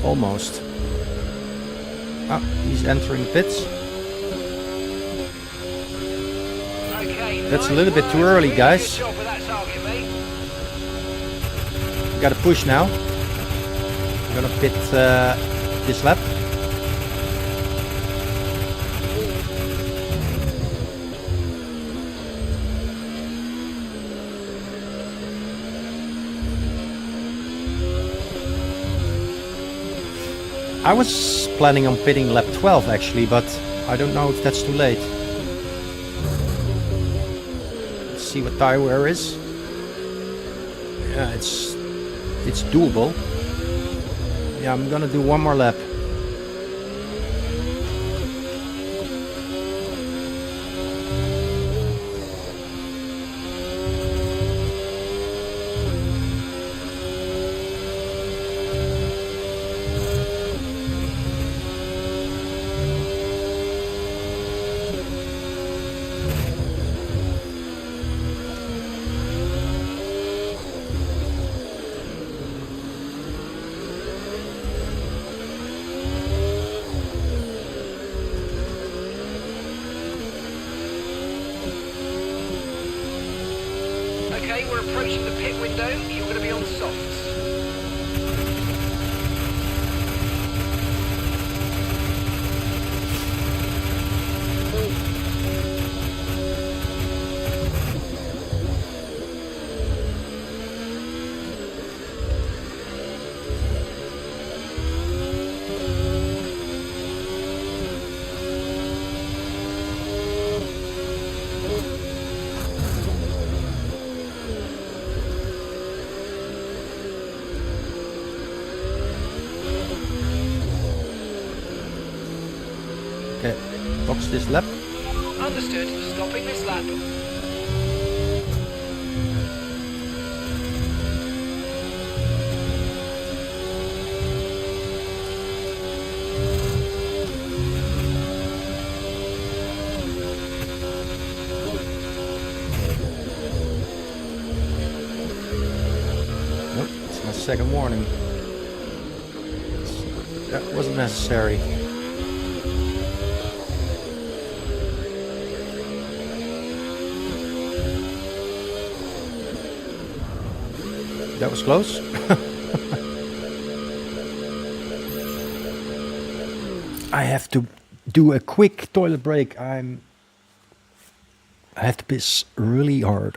S1: Almost. Ah, he's entering pits.
S2: Okay,
S1: That's a little bit too early, guys.
S2: Good job with that target, mate.
S1: Gotta push now. I'm gonna pit this lap. I was planning on pitting lap 12 actually, but I don't know if that's too late. Let's see what tire wear is. Yeah, it's It's doable. Yeah, I'm gonna do one more lap.
S2: Okay, we're approaching the pit window. You're going to be on softs.
S1: Okay, box this lap.
S2: Understood. Stopping this lap.
S1: Nope, it's my second warning. That wasn't necessary. That was close. I have to do a quick toilet break. I have to piss really hard.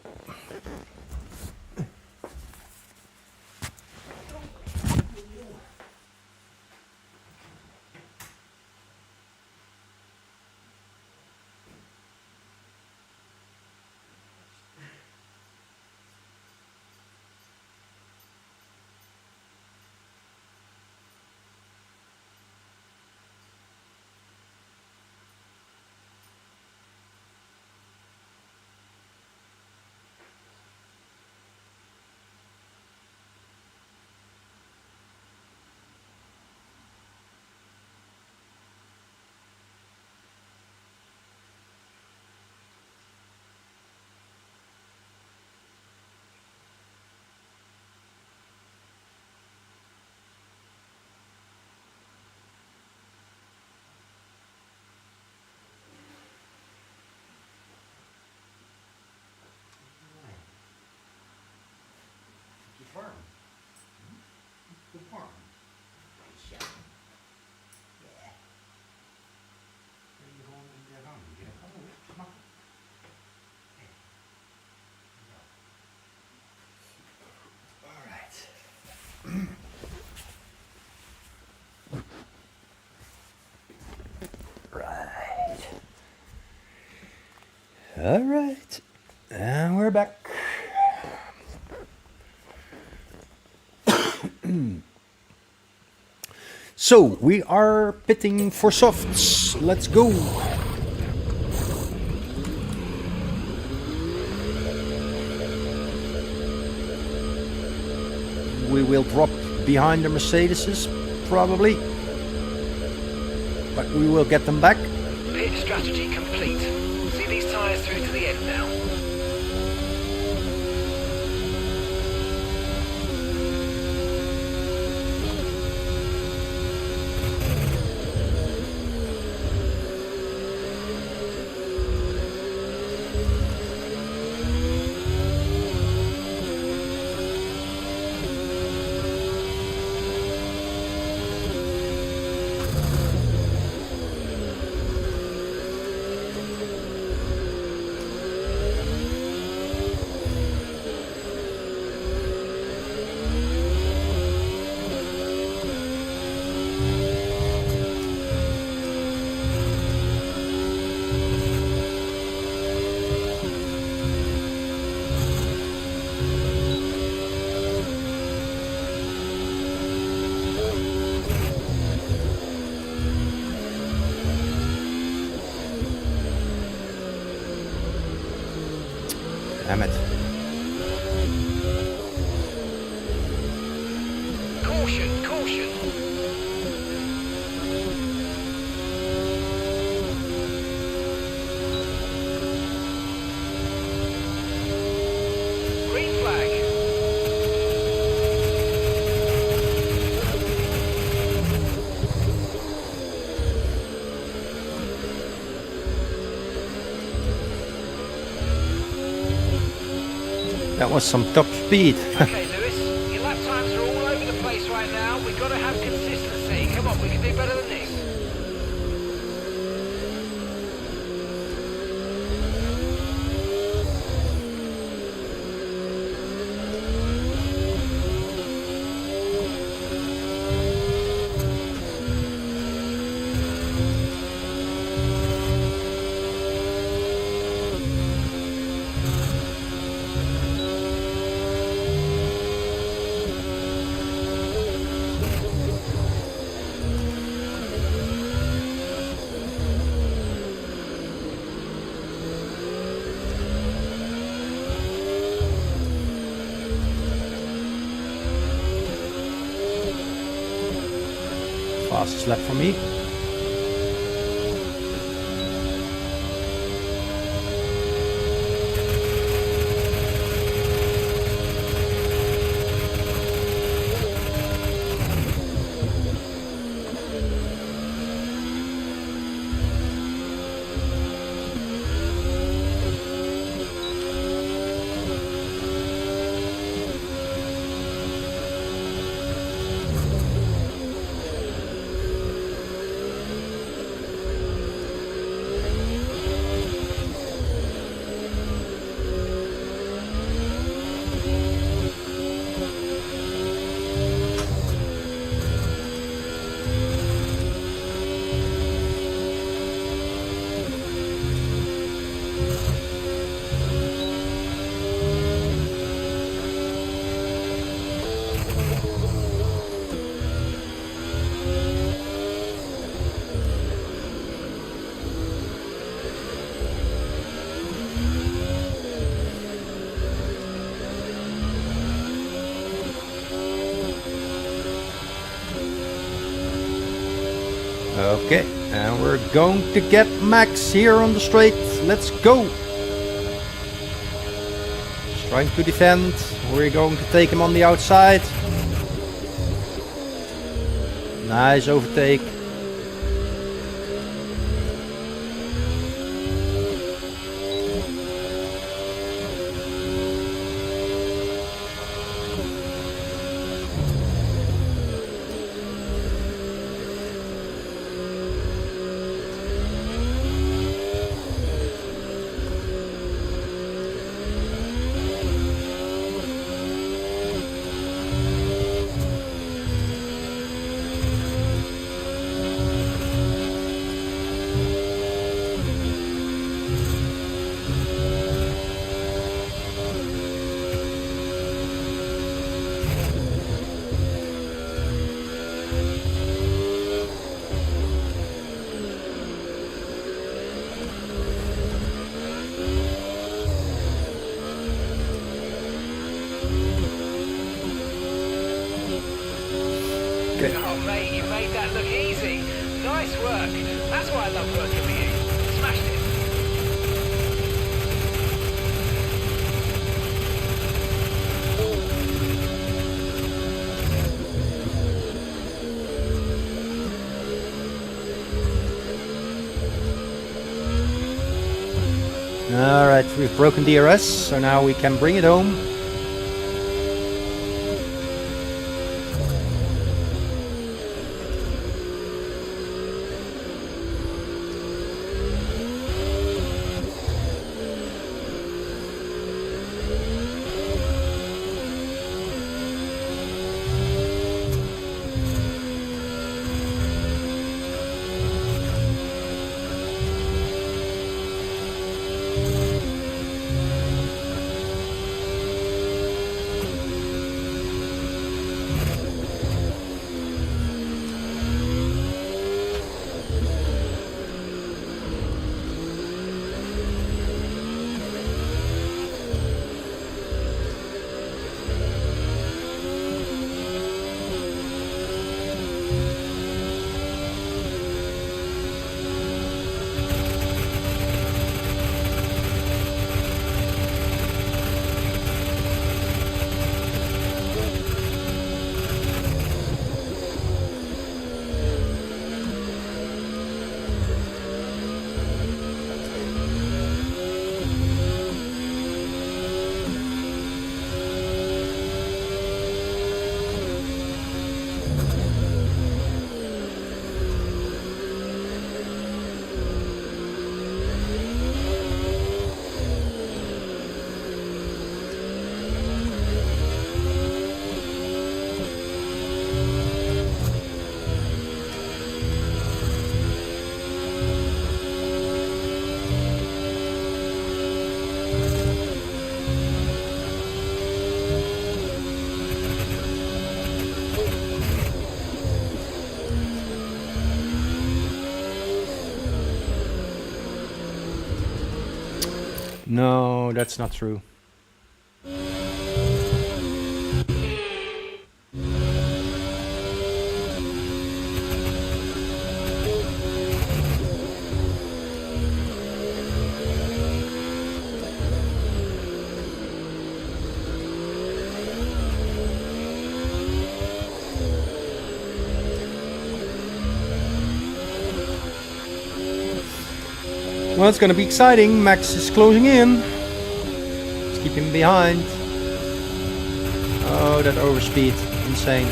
S1: All right, and we're back. So we are pitting for softs. Let's go. We will drop behind the Mercedeses, probably, but we will get them back.
S2: Pit strategy complete. See these tyres through to the end now.
S1: damn it.
S2: Caution, caution. Green flag.
S1: That was some top speed.
S2: Okay, Lewis, your lap times are all over the place right now. We've got to have consistency. Come on, we can do better than this.
S1: Fastest lap for me. Okay, and we're going to get Max here on the straight. Let's go. He's trying to defend. We're going to take him on the outside. Nice overtake.
S2: Oh, mate, you made that look easy. Nice work. That's why I love working with you. Smashed it.
S1: Alright, we've broken DRS, so now we can bring it home. No, that's not true. Well, it's gonna be exciting. Max is closing in. Let's keep him behind. Oh, that overspeed. Insane.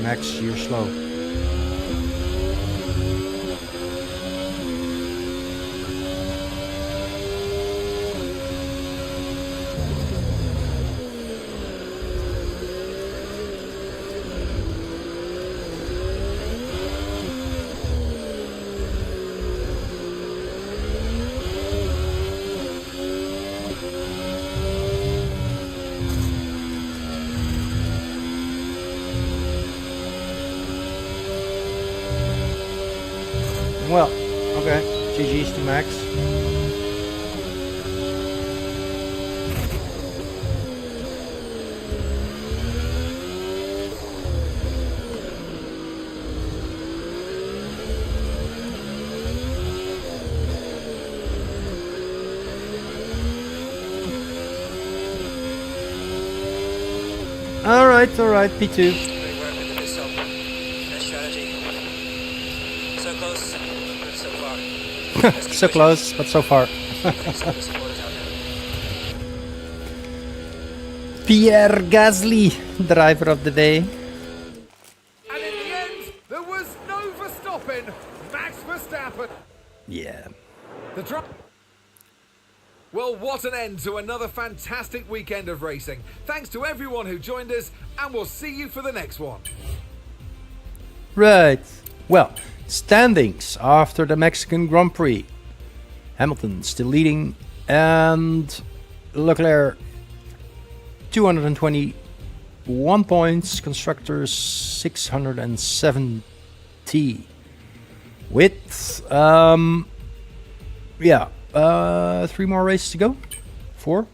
S1: Max, you're slow. Well, okay. GG's to Max. All right, P2.
S2: Great work with the pistol. Nice strategy. So close, but so far. Let's keep
S1: So
S2: pushing.
S1: close, but so far.
S2: Thanks to the supporters out there.
S1: Pierre Gasly, driver of the day.
S3: And in the end, there was no Verstappen. Max Verstappen.
S1: Yeah.
S3: The drop. Well, what an end to another fantastic weekend of racing. Thanks to everyone who joined us, and we'll see you for the next one.
S1: Right. Well, standings after the Mexican Grand Prix. Hamilton still leading, and Leclerc 221 points, constructors 670. With 3 more races to go. 4.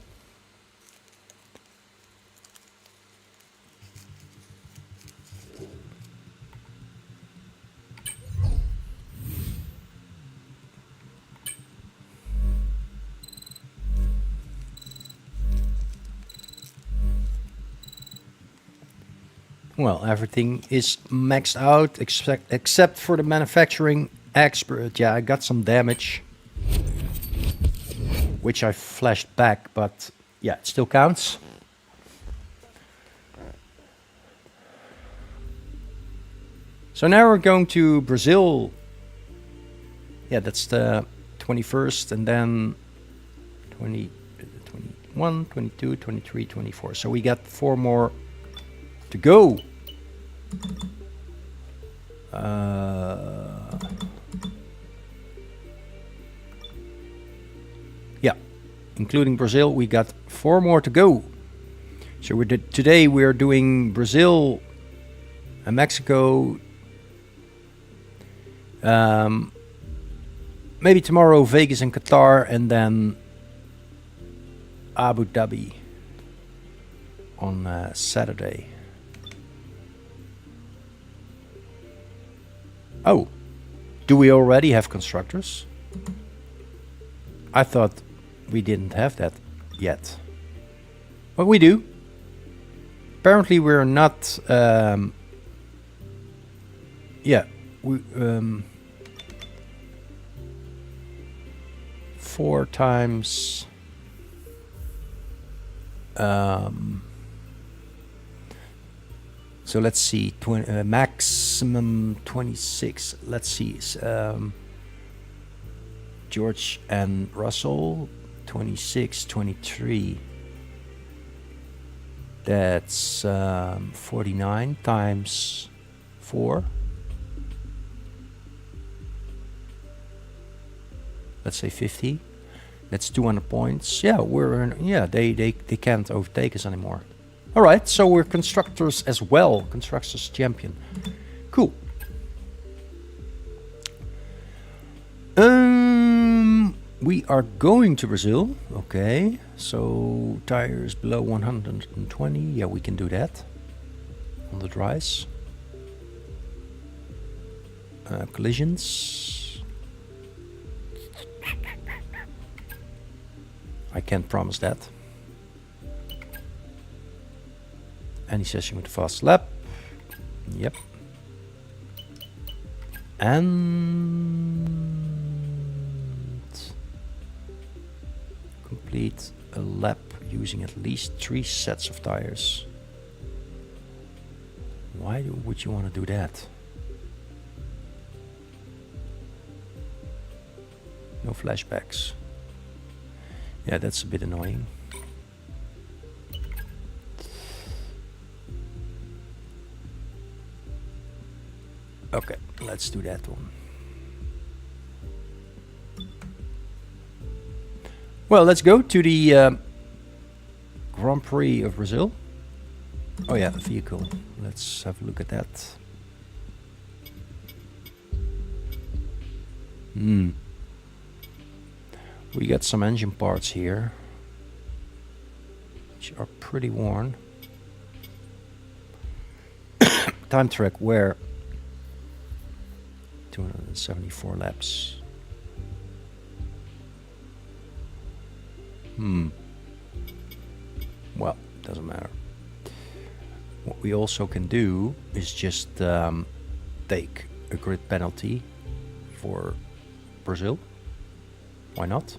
S1: Well, everything is maxed out except for the manufacturing expert. Yeah, I got some damage, which I flashed back, but yeah, it still counts. So now we're going to Brazil. Yeah, that's the 21st, and then 20, 21, 22, 23, 24. So we got 4 more to go. Yeah, including Brazil, we got 4 more to go. So today we're doing Brazil and Mexico. Maybe tomorrow Vegas and Qatar, and then Abu Dhabi on Saturday. Oh, do we already have constructors? I thought we didn't have that yet. But we do. Apparently we're not... we 4 times... So let's see, maximum 26. Let's see, George and Russell, 26, 23. That's 49 times 4. Let's say 50. That's 200 points. Yeah, they can't overtake us anymore. All right, so we're constructors as well. Constructors champion. Cool. We are going to Brazil. Okay, so tires below 120. Yeah, we can do that on the dries. Collisions. I can't promise that. Any session with fast lap. Yep. And complete a lap using at least 3 sets of tires. Why would you want to do that? No flashbacks. Yeah, that's a bit annoying. Okay, let's do that one. Well, let's go to the Grand Prix of Brazil. Oh yeah, vehicle. Let's have a look at that. We got some engine parts here, which are pretty worn. Time track wear 274 laps. Well, doesn't matter. What we also can do is just take a grid penalty for Brazil. Why not?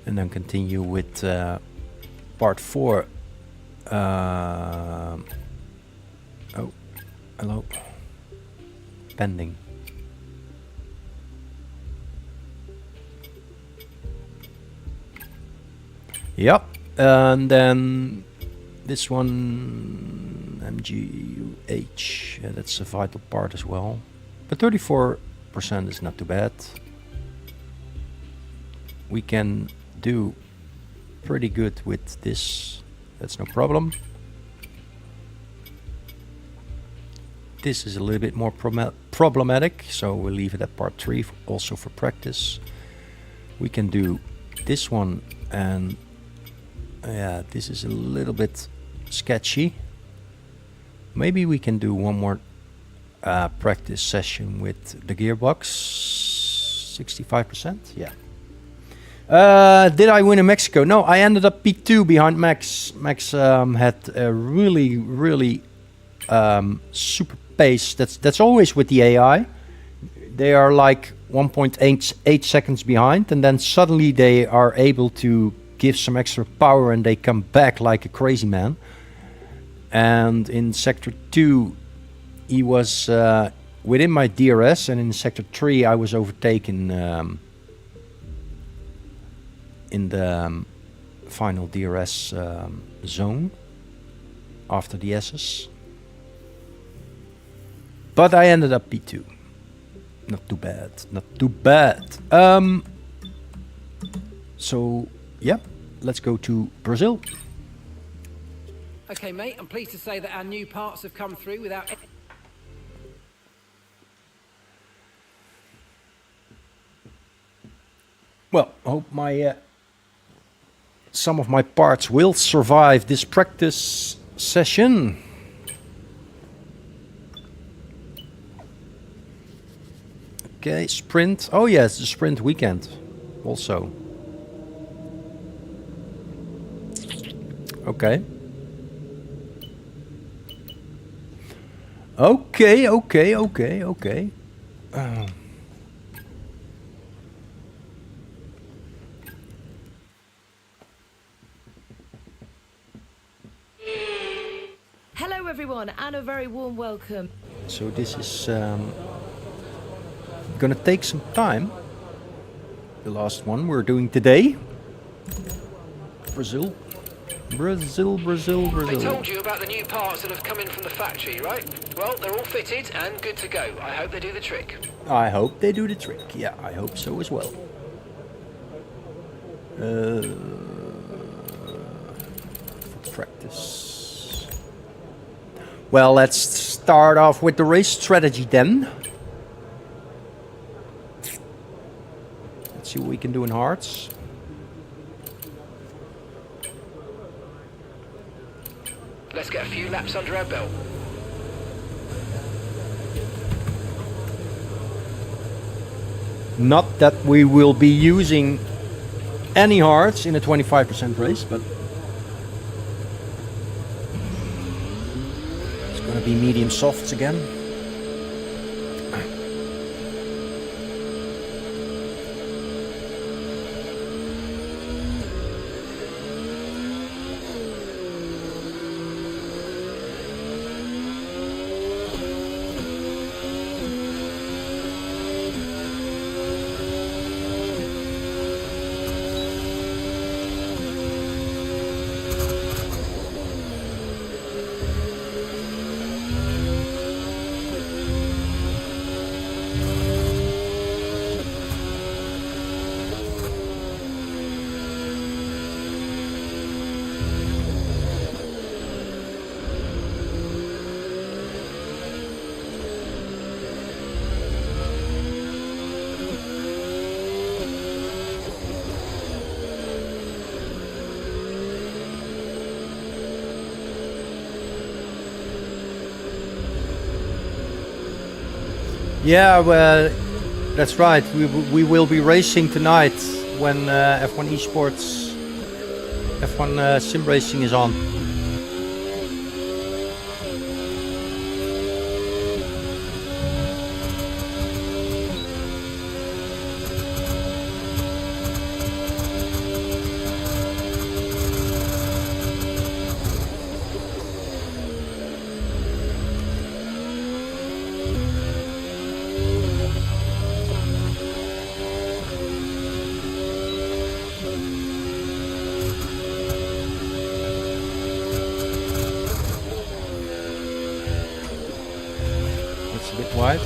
S1: And then continue with part 4. Oh, hello. Pending. Yep. And then this one, MGUH. Yeah, that's a vital part as well. But 34% is not too bad. We can do pretty good with this. That's no problem. This is a little bit more problematic, so we'll leave it at part 3 also for practice. We can do this one, and yeah, this is a little bit sketchy. Maybe we can do one more practice session with the gearbox. 65%, yeah. Did I win in Mexico? No, I ended up P2 behind Max. Max had a really super pace. That's always with the AI. They are like 1.8 seconds behind, and then suddenly they are able to give some extra power and they come back like a crazy man. And in sector 2 he was within my DRS, and in sector 3 I was overtaken in the final DRS zone after the S's. But I ended up P2. Not too bad, not too bad. So, yeah, let's go to Brazil.
S2: Okay, mate, I'm pleased to say that our new parts have come through without...
S1: Well, I hope my some of my parts will survive this practice session. Okay, sprint. Oh yeah, it's the sprint weekend also. Okay. Okay.
S5: Hello everyone, and a very warm welcome.
S1: So this is gonna take some time. The last one we're doing today. Brazil.
S2: I told you about the new parts that have come in from the factory, right? Well, they're all fitted and good to go. I hope they do the trick.
S1: I hope they do the trick. Yeah, I hope so as well. practice. Well, let's start off with the race strategy then. Let's see what we can do in hards.
S2: Let's get a few laps under our belt.
S1: Not that we will be using any hards in a 25% race, but it's going to be medium softs again. Yeah, well, that's right. We will be racing tonight when F1 Esports, F1 Sim Racing is on. It's a bit wide.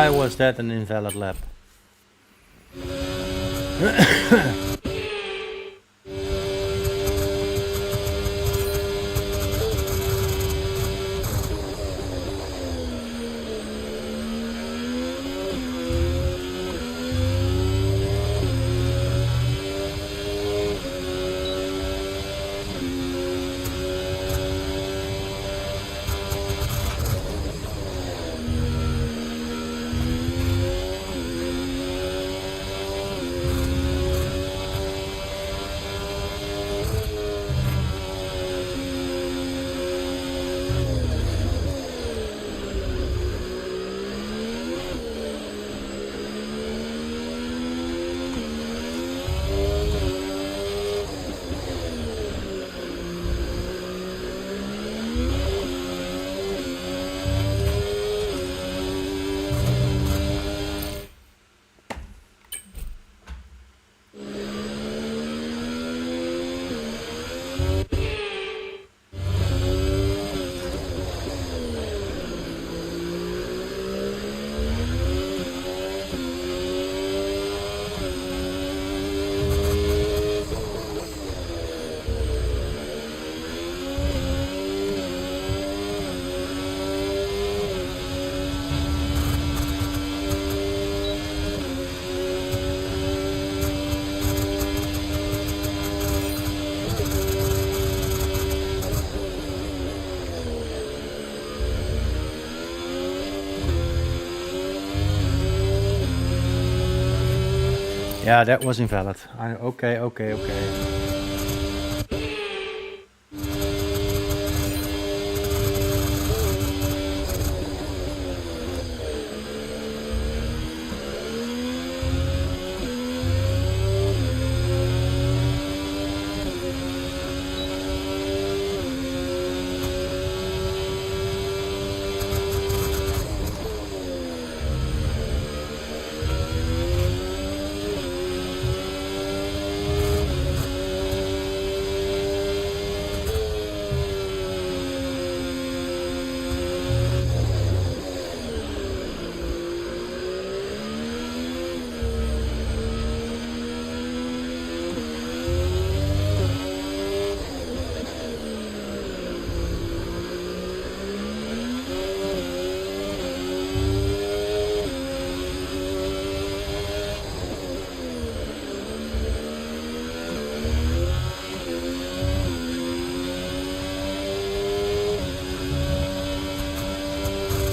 S1: Why was that an invalid lap? Yeah, that was invalid. Okay.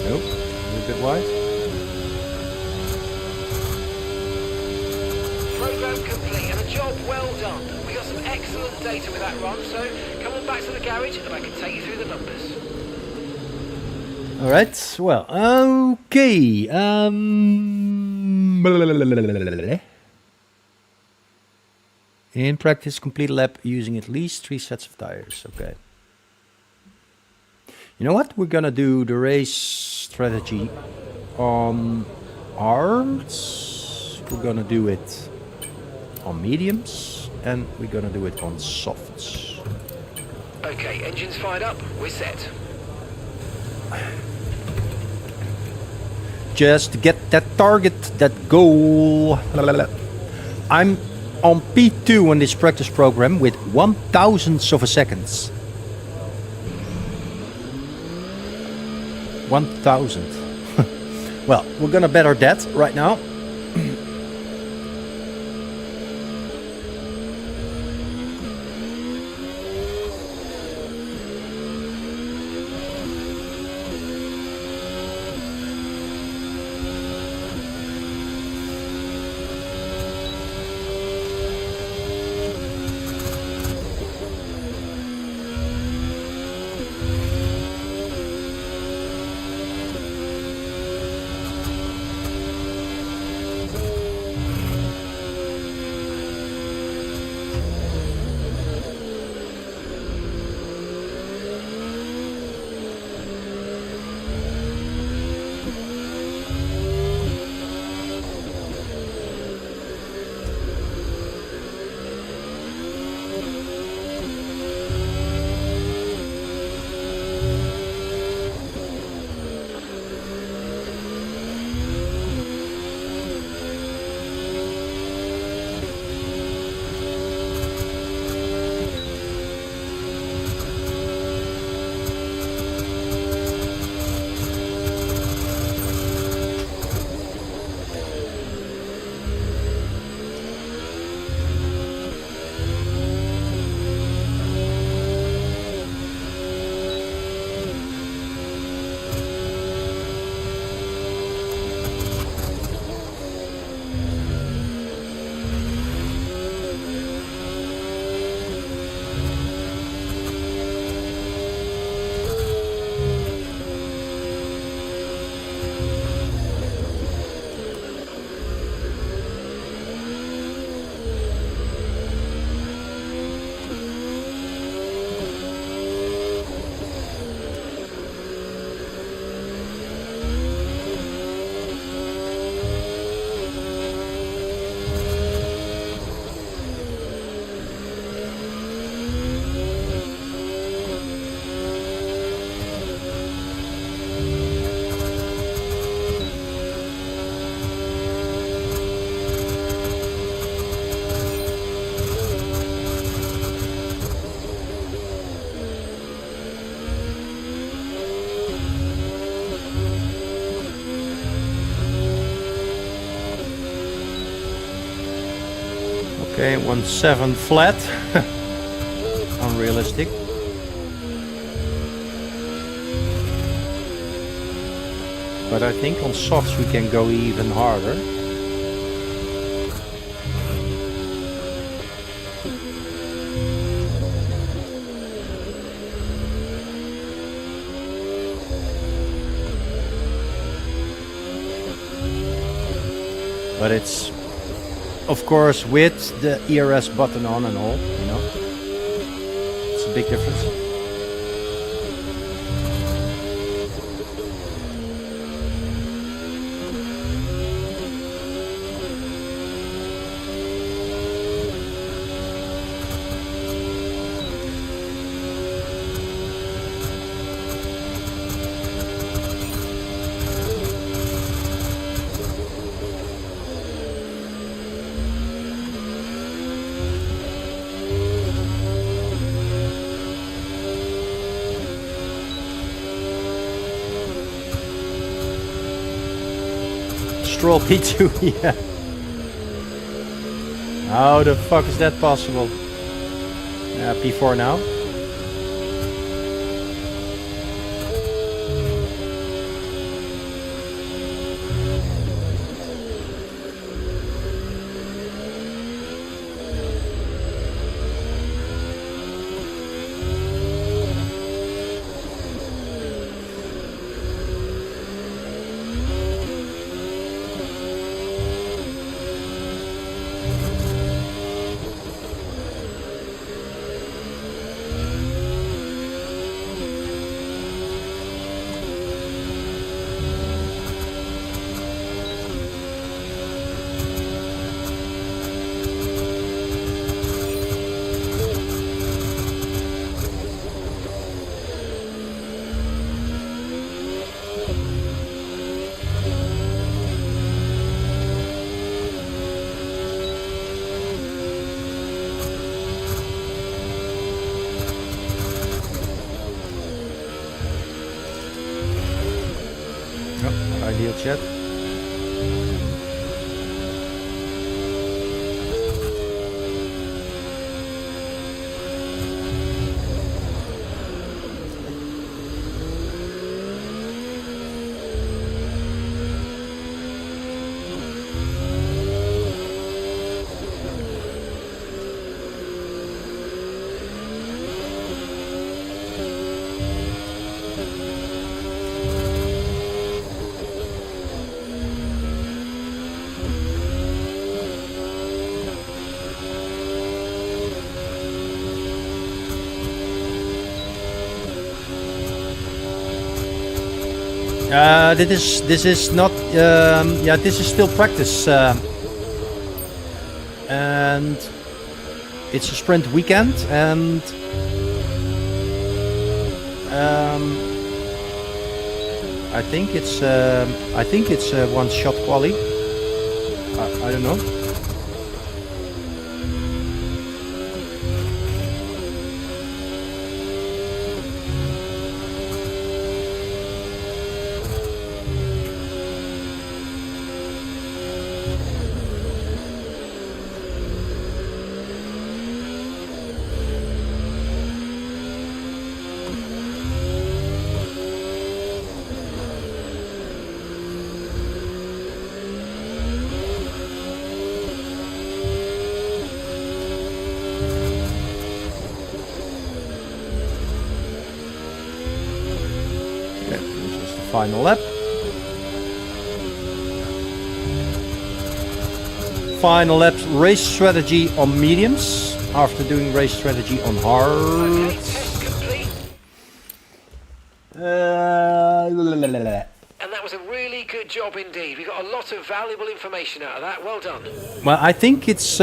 S1: Nope, a little bit wide.
S2: Program complete and a job well done. We got some excellent data with that run, so come on back to the garage and I can take you through the numbers.
S1: All right. Well, okay. In practice, complete a lap using at least 3 sets of tires. Okay. You know what? We're gonna do the race strategy on hards. We're gonna do it on mediums, and we're gonna do it on softs.
S2: Okay, engines fired up, we're set.
S1: Just to get that target, that goal. I'm on P2 on this practice program with 1,000ths of a second. 1,000. Well, we're gonna better that right now. Okay, 1.7 flat. Unrealistic. But I think on softs we can go even harder. But it's, of course, with the ERS button on and all, you know. It's a big difference. Stroll P2, yeah. How the fuck is that possible? Yeah, P4 now. Ideal chat. This is not yeah, this is still practice and it's a sprint weekend, and I think it's one shot quali. I don't know. Final lap. Final lap race strategy on mediums after doing race strategy on
S2: Okay,
S1: hards.
S2: test complete. And that was a really good job indeed. We got a lot of valuable information out of that. Well done.
S1: Well, I think it's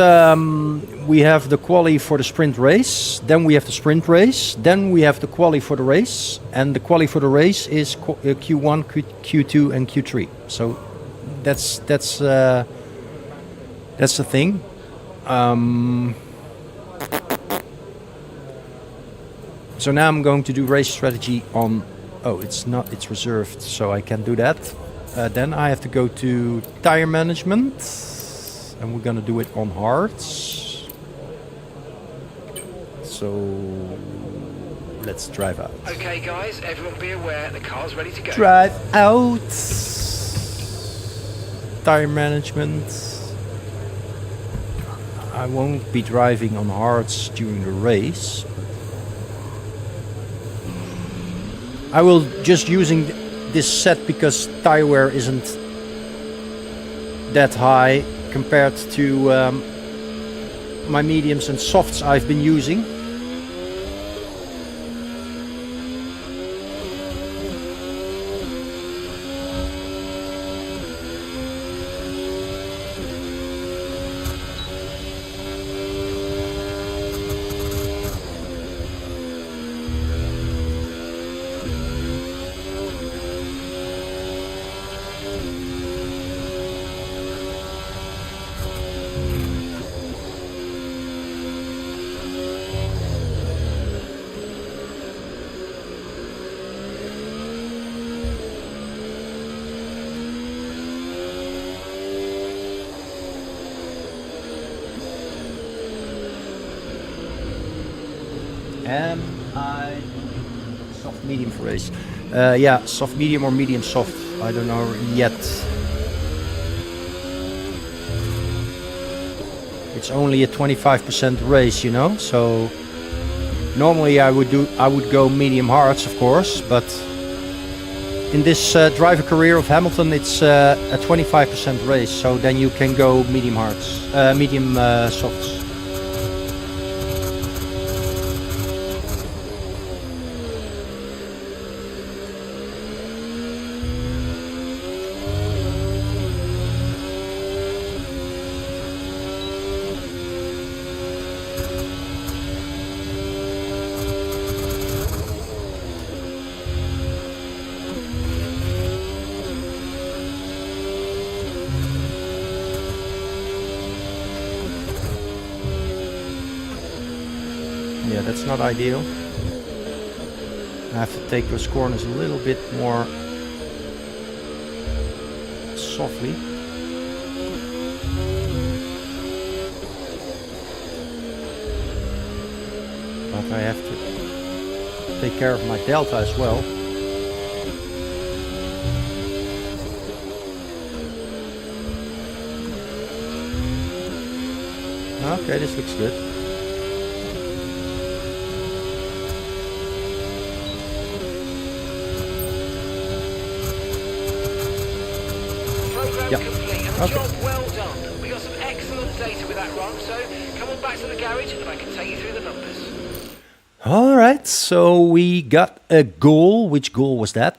S1: we have the quali for the sprint race, then we have the sprint race, then we have the quali for the race, and the quali for the race is Q1, Q2, and Q3. So that's the thing. So now I'm going to do race strategy on. Oh, it's not. It's reserved, so I can't do that. Then I have to go to tire management, and we're gonna do it on hards. So let's drive out.
S2: Okay, guys, everyone be aware the car's ready to go.
S1: Drive out. Tire management. I won't be driving on hards during the race. I will just using this set because tire wear isn't that high compared to my mediums and softs I've been using. Am I soft medium for race? Yeah, soft medium or medium soft. I don't know yet. It's only a 25% race, you know. So normally I would go medium hards, of course, but in this driver career of Hamilton, it's a 25% race. So then you can go medium hards, medium softs. Yeah, that's not ideal. I have to take those corners a little bit more softly. But I have to take care of my delta as well. Okay, this looks good.
S2: Program complete, and the
S1: Okay.
S2: job well done. We got some excellent data with that run, so come on back to the garage and I can take you through the numbers.
S1: All right, so we got a goal. Which goal was that?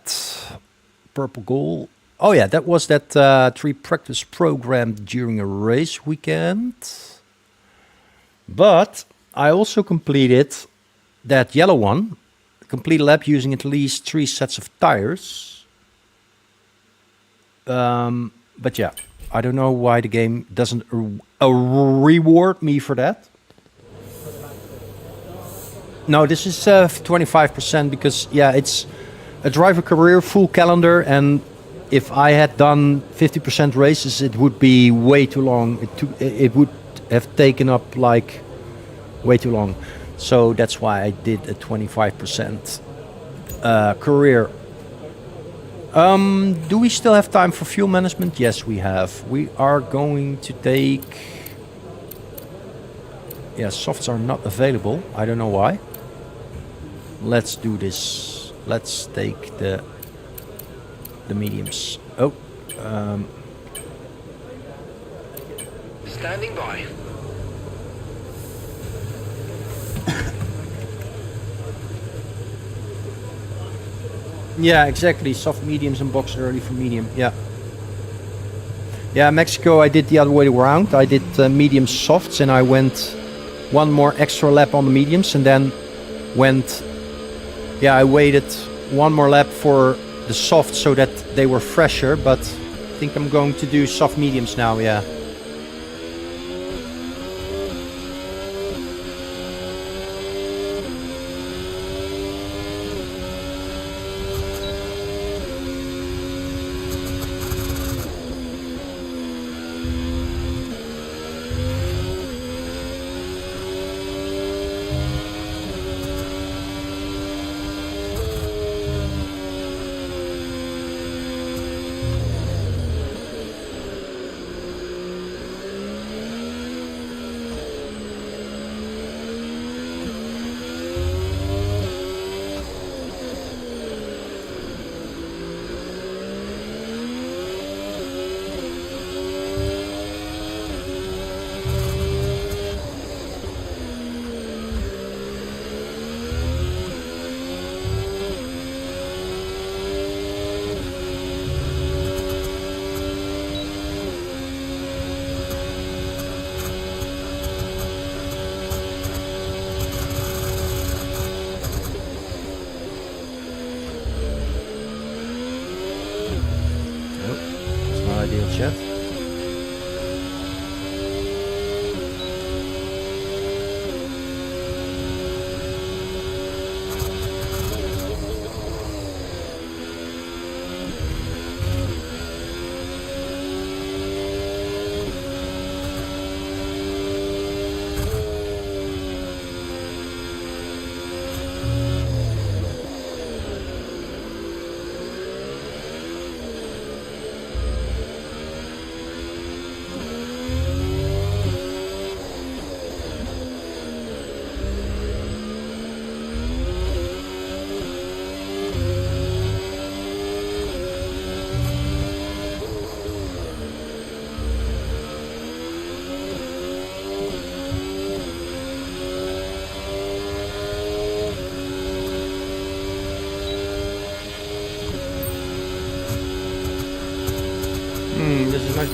S1: Purple goal. Oh yeah, that was that 3 practice program during a race weekend. But I also completed that yellow one, complete lap using at least 3 sets of tires. But yeah, I don't know why the game doesn't reward me for that. No, this is 25% because, yeah, it's a driver career, full calendar, and if I had done 50% races, it would be way too long. It would have taken up like way too long. So that's why I did a 25% career. Do we still have time for fuel management? Yes, we have. We are going to take... Yeah, softs are not available. I don't know why. Let's do this. Let's take the mediums. Oh.
S2: Standing by.
S1: Yeah, exactly. Soft mediums and box early for medium. Yeah. Yeah, Mexico, I did the other way around. I did medium softs and I went one more extra lap on the mediums and then went... Yeah, I waited one more lap for the soft so that they were fresher, but I think I'm going to do soft mediums now, yeah.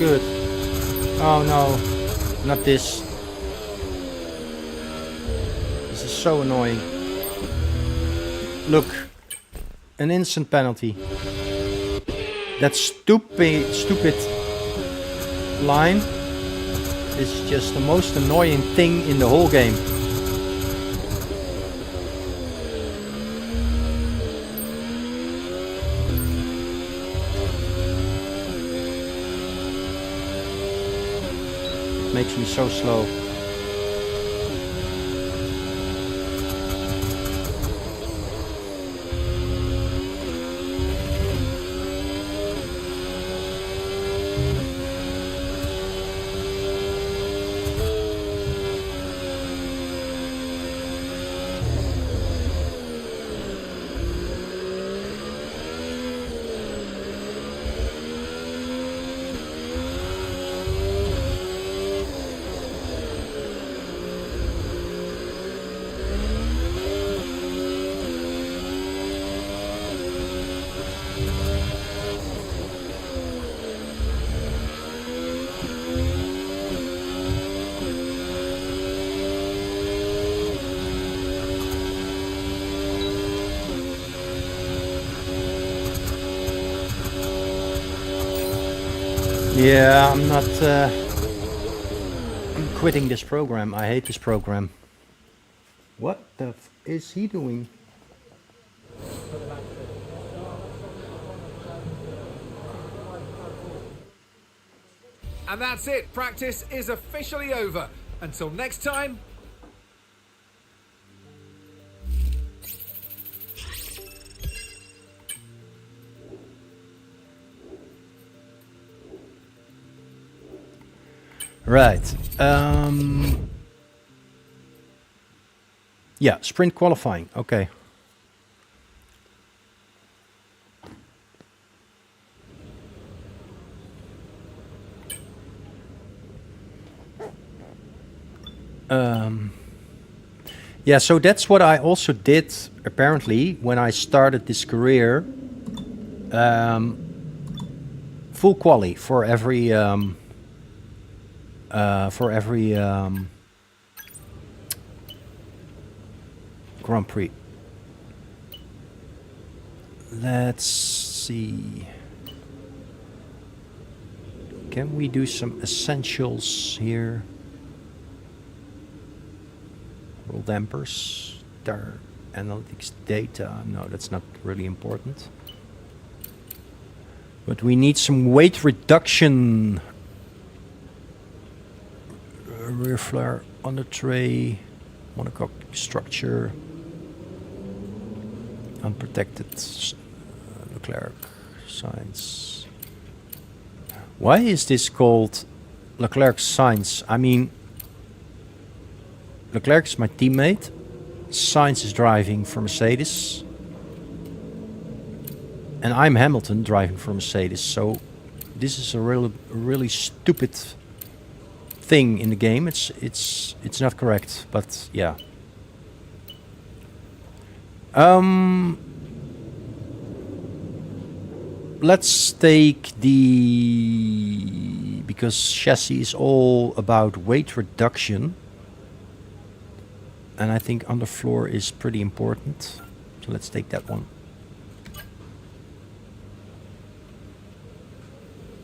S1: good. Oh no, not this. This is so annoying. Look, an instant penalty. That stupid line is just the most annoying thing in the whole game. Makes me so slow. Yeah, I'm not. I'm quitting this program. I hate this program. What the f is he doing?
S3: And that's it. Practice is officially over. Until next time.
S1: Right. Yeah, sprint qualifying. Okay. Yeah, so that's what I also did apparently when I started this career. Full quali for every Grand Prix. Let's see. Can we do some essentials here? Roll dampers, star analytics data. No, that's not really important. But we need some weight reduction. Rear flare on the tray, monocoque structure, unprotected Leclerc signs. Why is this called Leclerc signs? I mean, Leclerc is my teammate. Sainz is driving for Mercedes. And I'm Hamilton driving for Mercedes. So this is a really stupid thing in the game. It's not correct, but yeah. Let's take the, because chassis is all about weight reduction, and I think underfloor is pretty important. So let's take that one.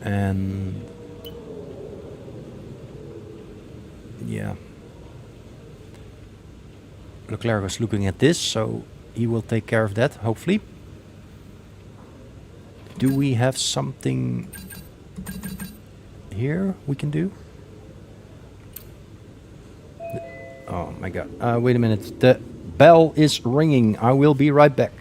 S1: And yeah, Leclerc was looking at this, so he will take care of that, hopefully. Do we have something here we can do? Oh my god. Wait a minute. The bell is ringing. I will be right back.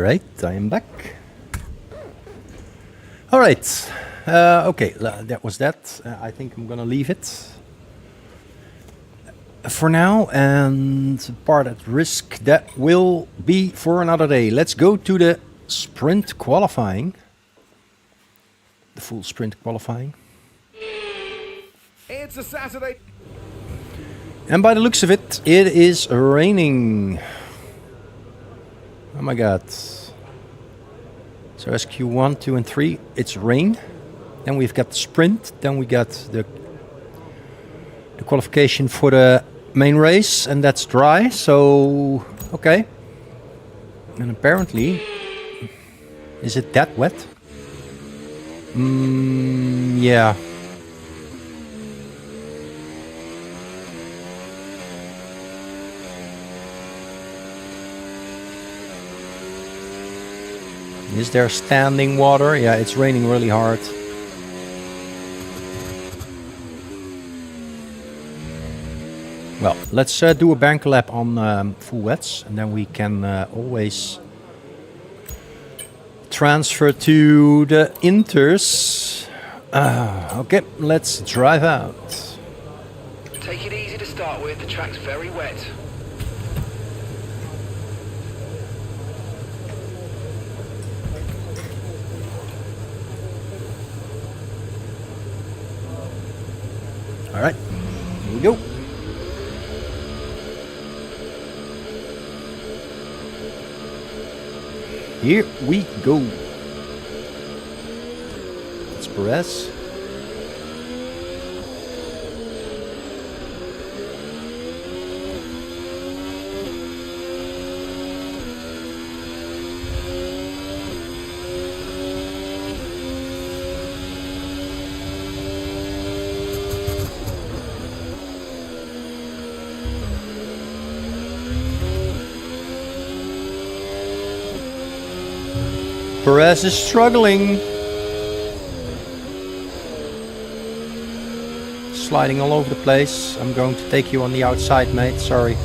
S1: Alright, I am back. Alright, okay, that was that. I think I'm gonna leave it for now, and part at risk that will be for another day. Let's go to the sprint qualifying. The full sprint qualifying.
S3: It's a Saturday.
S1: And by the looks of it, it is raining. Oh my god. So SQ1, 2 and 3, it's rain. Then we've got the sprint. Then we got the qualification for the main race, and that's dry. So, okay. And apparently, is it that wet? Yeah. Is there standing water? Yeah, it's raining really hard. Well, let's do a bank lap on full wets, and then we can always transfer to the inters. Okay, let's drive out.
S2: Take it easy to start with, the track's very wet.
S1: All right, here we go. Here we go. It's Perez. Perez is struggling. Sliding all over the place. I'm going to take you on the outside, mate. Sorry.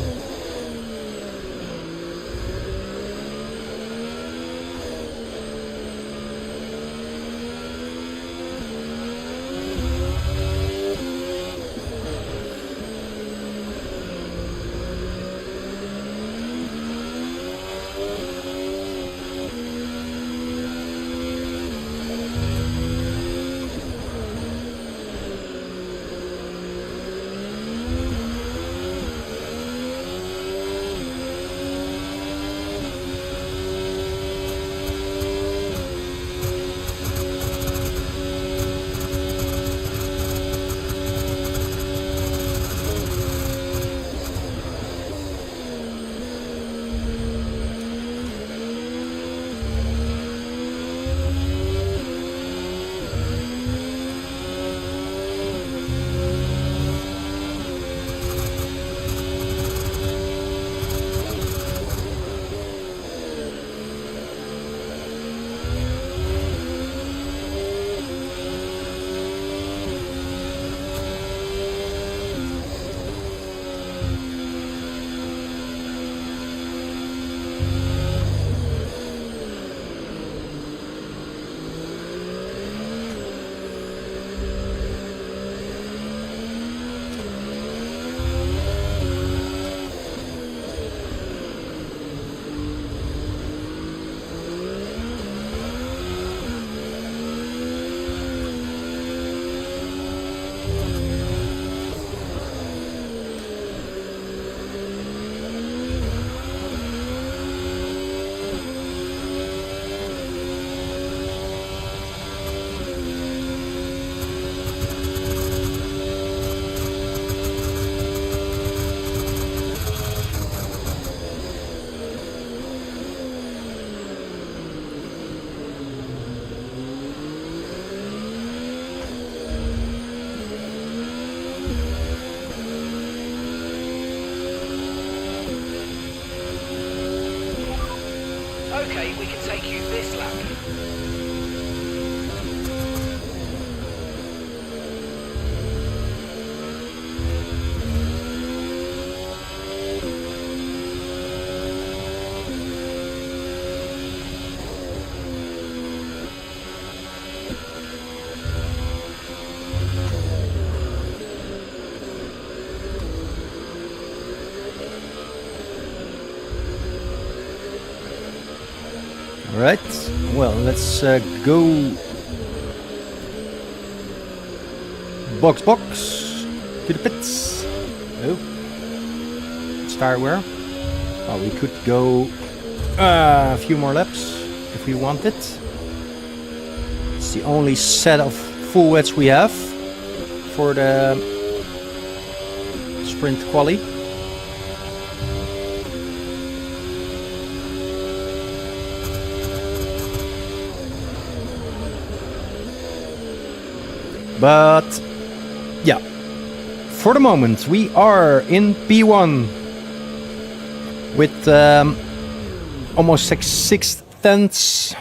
S2: Okay, we can take you this lap.
S1: Right. Well, let's go. Box to the pits. Oh. Start where? Oh, we could go a few more laps if we wanted. It's the only set of full wets we have for the sprint quali. But yeah, for the moment we are in P1 with almost 6/10.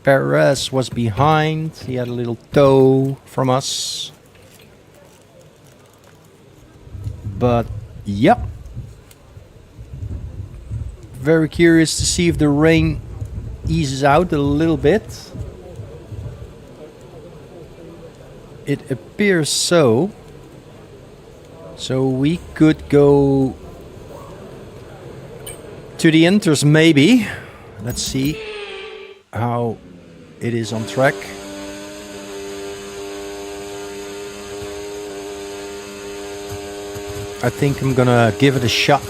S1: Perez was behind. He had a little tow from us. But yeah, very curious to see if the rain eases out a little bit. It appears so. So we could go to the Inters maybe. Let's see how it is on track. I think I'm gonna give it a shot.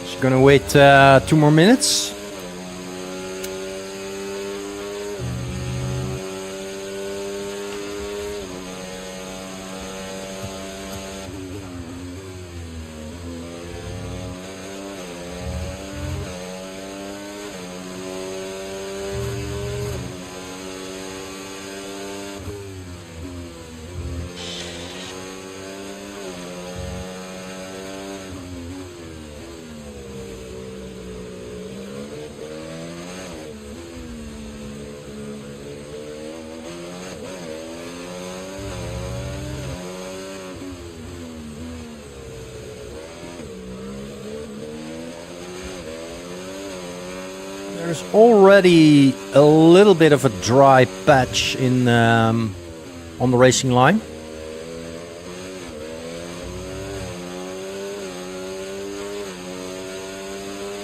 S1: Just gonna wait 2 more minutes. There's already a little bit of a dry patch in on the racing line.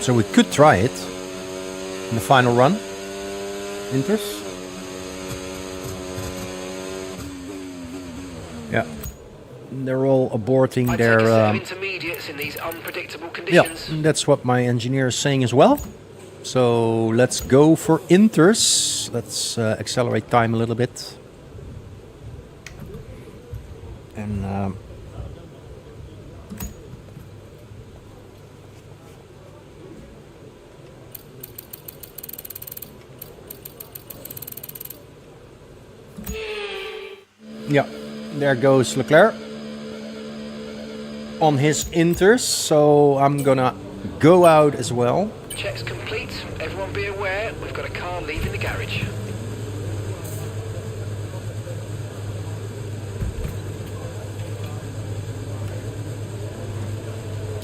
S1: So we could try it in the final run. Inters. Yeah. They're all aborting their...
S2: intermediates in these unpredictable
S1: yeah,
S2: conditions.
S1: that's what my engineer is saying as well. So let's go for Inters. Let's accelerate time a little bit. And yeah, there goes Leclerc on his Inters. So I'm gonna go out as well.
S2: Checks complete. Everyone be aware, we've got a car leaving the garage.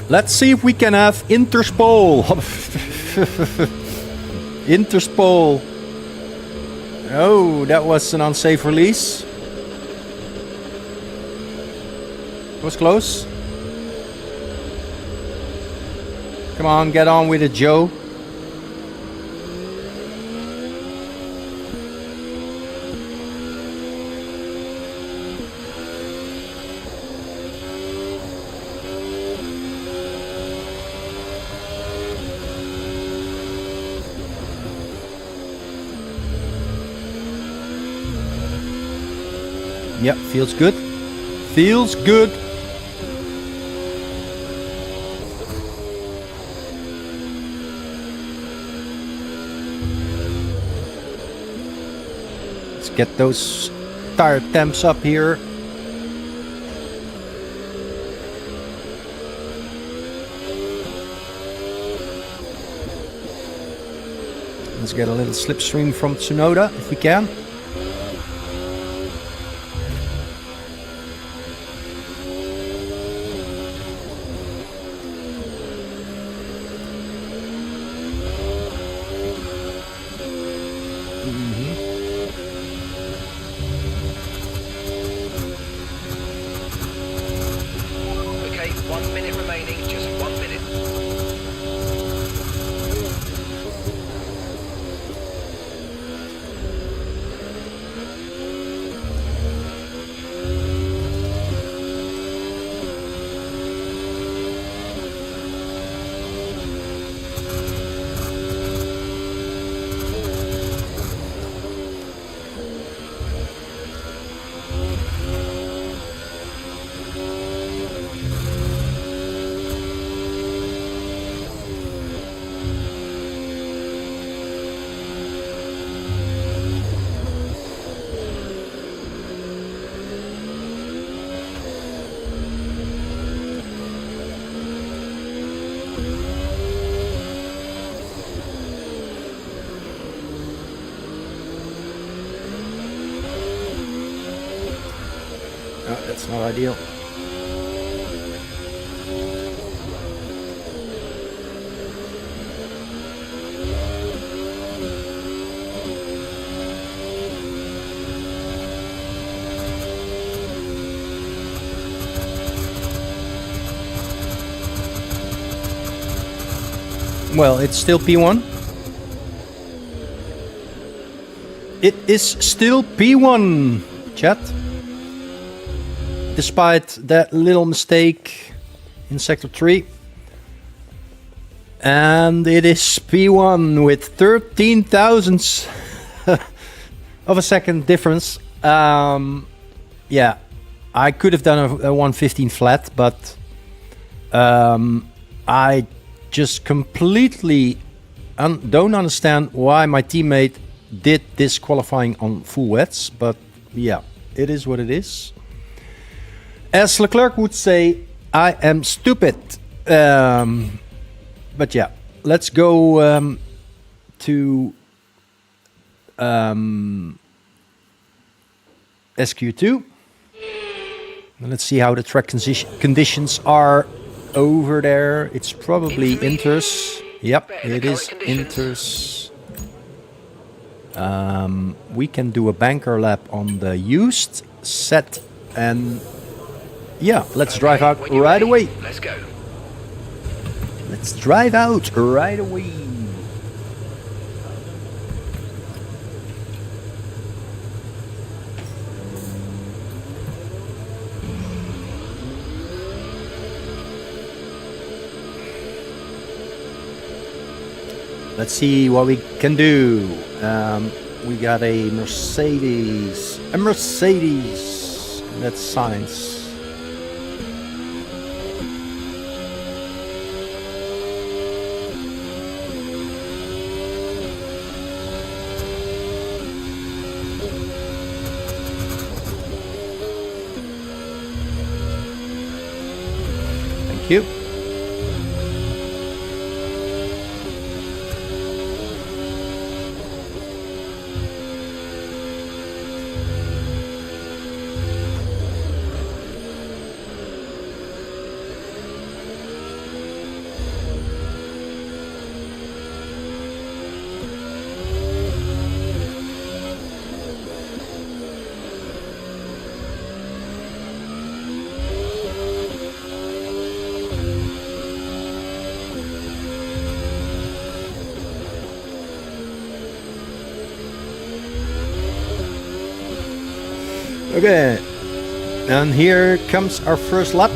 S1: Let's see if we can have Interspole. Interspole. Oh, that was an unsafe release. It was close. Come on, get on with it, Joe. Yep, feels good. Feels good. Get those tire temps up here. Let's get a little slipstream from Tsunoda if we can. That's not ideal. Well, it's still P1. It is still P1, chat. Despite that little mistake in Sector 3. And it is P1 with 13 thousandths of a second difference. Yeah, I could have done a 115 flat, but I just completely don't understand why my teammate did this qualifying on full wets. But yeah, it is what it is. As Leclerc would say, I am stupid. But yeah, let's go to SQ2. And let's see how the track conditions are over there. It's probably Inters. Yep, it is Inters. We can do a banker lap on the used set, and yeah, let's drive out right away.
S2: Let's go.
S1: Let's drive out right away. Let's see what we can do. We got a Mercedes. A Mercedes. That's science. Thank you. Okay, and here comes our first lap. A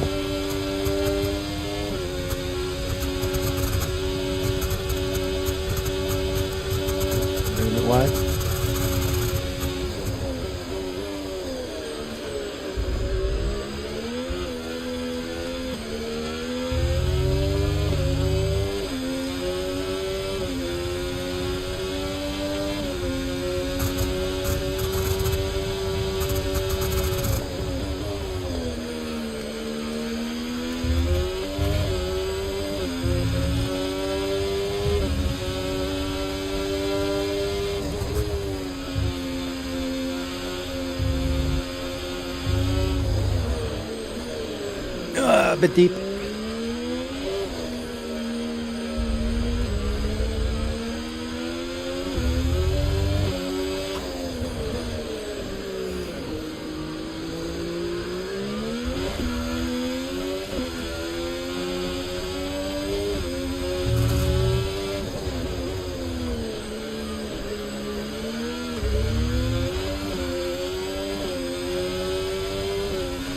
S1: little bit wide. A bit deep.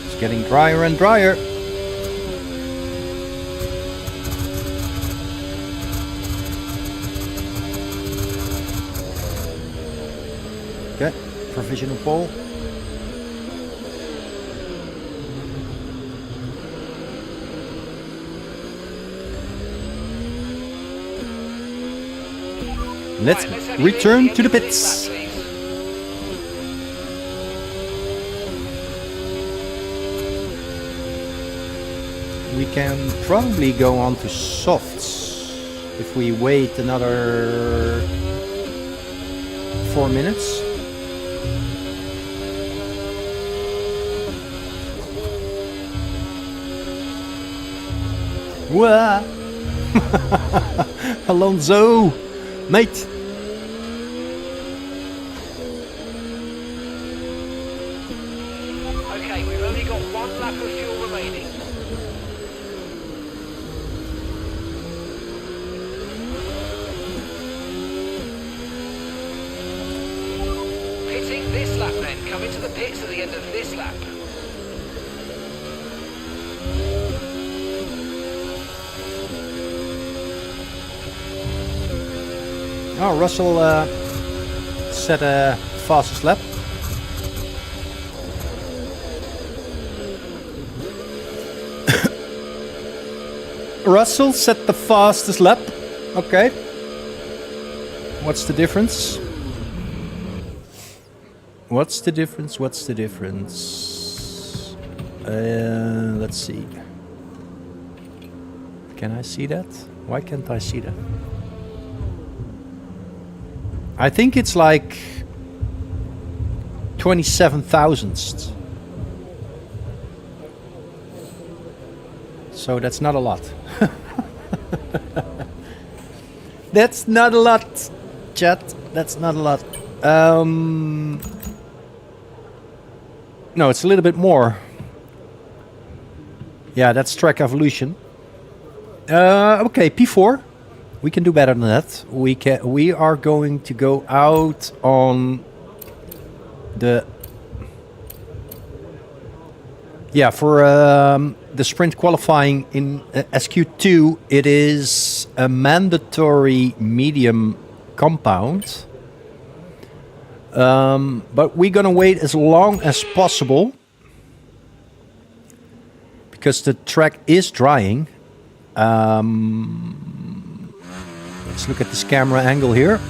S1: It's getting drier and drier. Okay, provisional pole. Let's return to the pits. We can probably go on to softs if we wait another 4 minutes. Wah. Alonso, mate.
S2: Okay, we've only got one lap of fuel remaining. Pitting this lap then. Come into the pits at the end of this lap.
S1: Oh, Russell set a fastest lap. Russell set the fastest lap. Okay. What's the difference? What's the difference? What's the difference? Let's see. Can I see that? Why can't I see that? I think it's like 27 thousandths. So that's not a lot. That's not a lot, chat. That's not a lot. No, it's a little bit more. Yeah, that's track evolution. Okay, P4. We can do better than that. We are going to go out on the... Yeah, for the sprint qualifying in SQ2, it is a mandatory medium compound. But we're gonna wait as long as possible because the track is drying. Let's look at this camera angle here.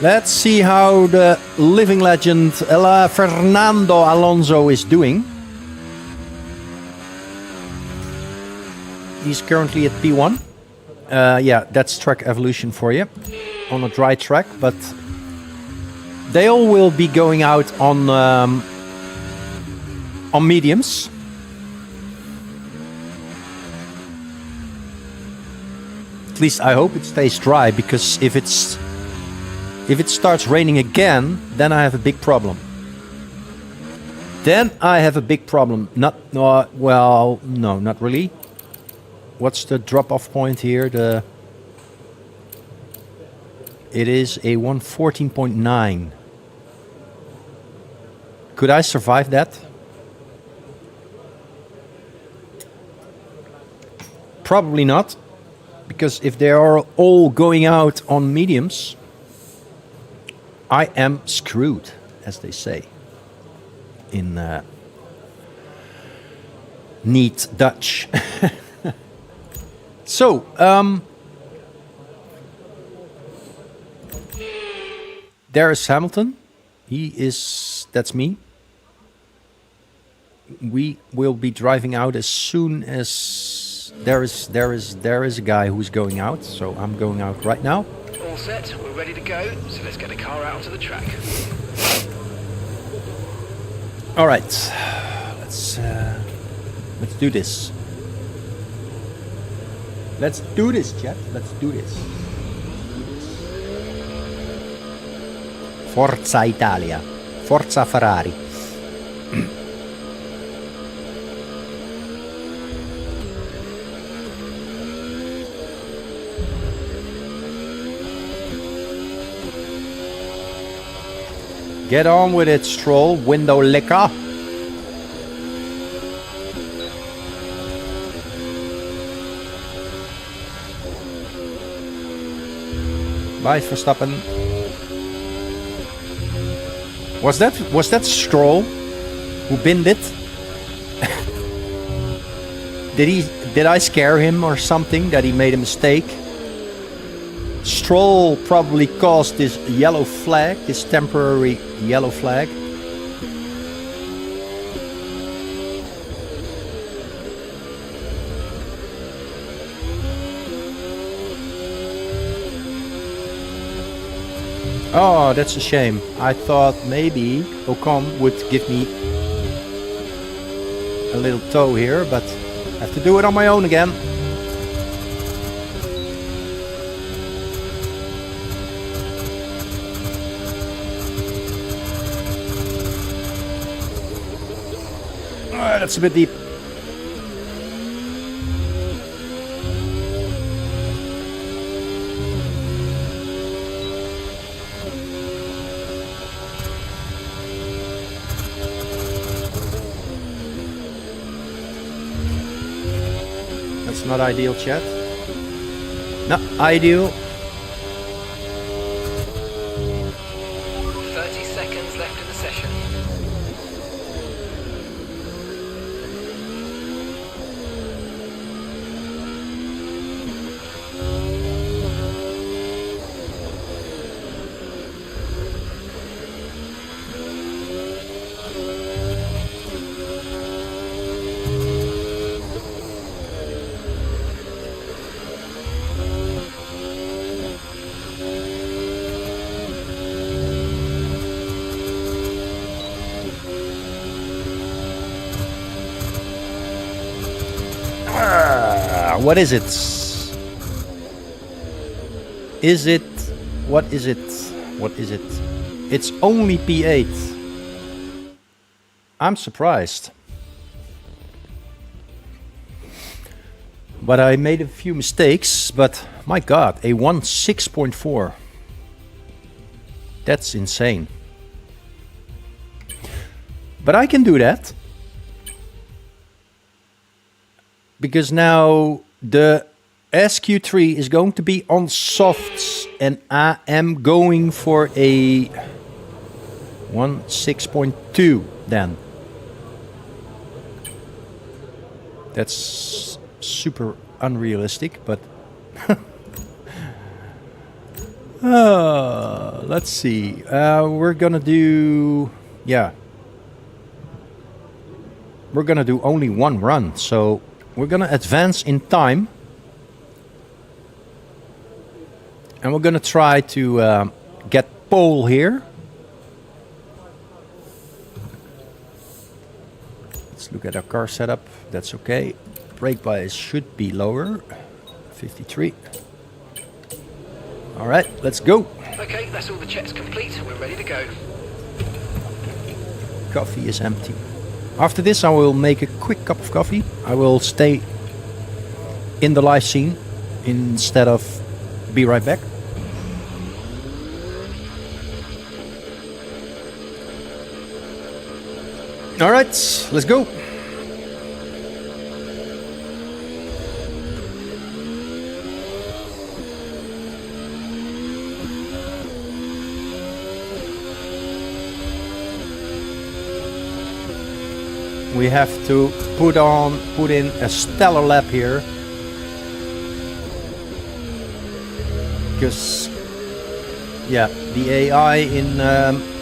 S1: Let's see how the living legend Fernando Alonso is doing. He's currently at P1. Yeah, that's track evolution for you. On a dry track, but they all will be going out on mediums. At least I hope it stays dry, because if it starts raining again, then I have a big problem. Well, no, not really. What's the drop-off point here? It is a 114.9. Could I survive that? Probably not, because if they are all going out on mediums, I am screwed, as they say in neat Dutch. So, there is Hamilton. That's me. We will be driving out as soon as there is a guy who's going out. So I'm going out right now.
S2: All set, we're ready to go, so let's get the car out onto the track.
S1: All right, let's do this. Let's do this, chat. Let's do this. Forza Italia. Forza Ferrari. Get on with it, Stroll. Window licker. Bye, Verstappen. Was that Stroll who binned it? Did I scare him or something that he made a mistake? Stroll probably caused this yellow flag, this temporary yellow flag. Oh, that's a shame. I thought maybe Ocon would give me a little tow here, but I have to do it on my own again. That's a bit deep. That's not ideal, chat. Not ideal.
S2: 30 seconds left in the session.
S1: What is it? Is it? What is it? What is it? It's only P8. I'm surprised. But I made a few mistakes, but my god, a 1.6.4. That's insane. But I can do that. Because now the SQ3 is going to be on softs and I am going for a 1.6.2 then. That's super unrealistic, but let's see. We're gonna do, yeah. We're gonna do only one run, so we're gonna advance in time. And we're gonna try to get pole here. Let's look at our car setup. That's okay. Brake bias should be lower. 53. All right, let's go.
S2: Okay, that's all the checks complete. We're ready to go.
S1: Coffee is empty. After this, I will make a quick cup of coffee. I will stay in the live scene instead of be right back. All right, let's go. We have to put in a stellar lap here. Because, yeah, the AI in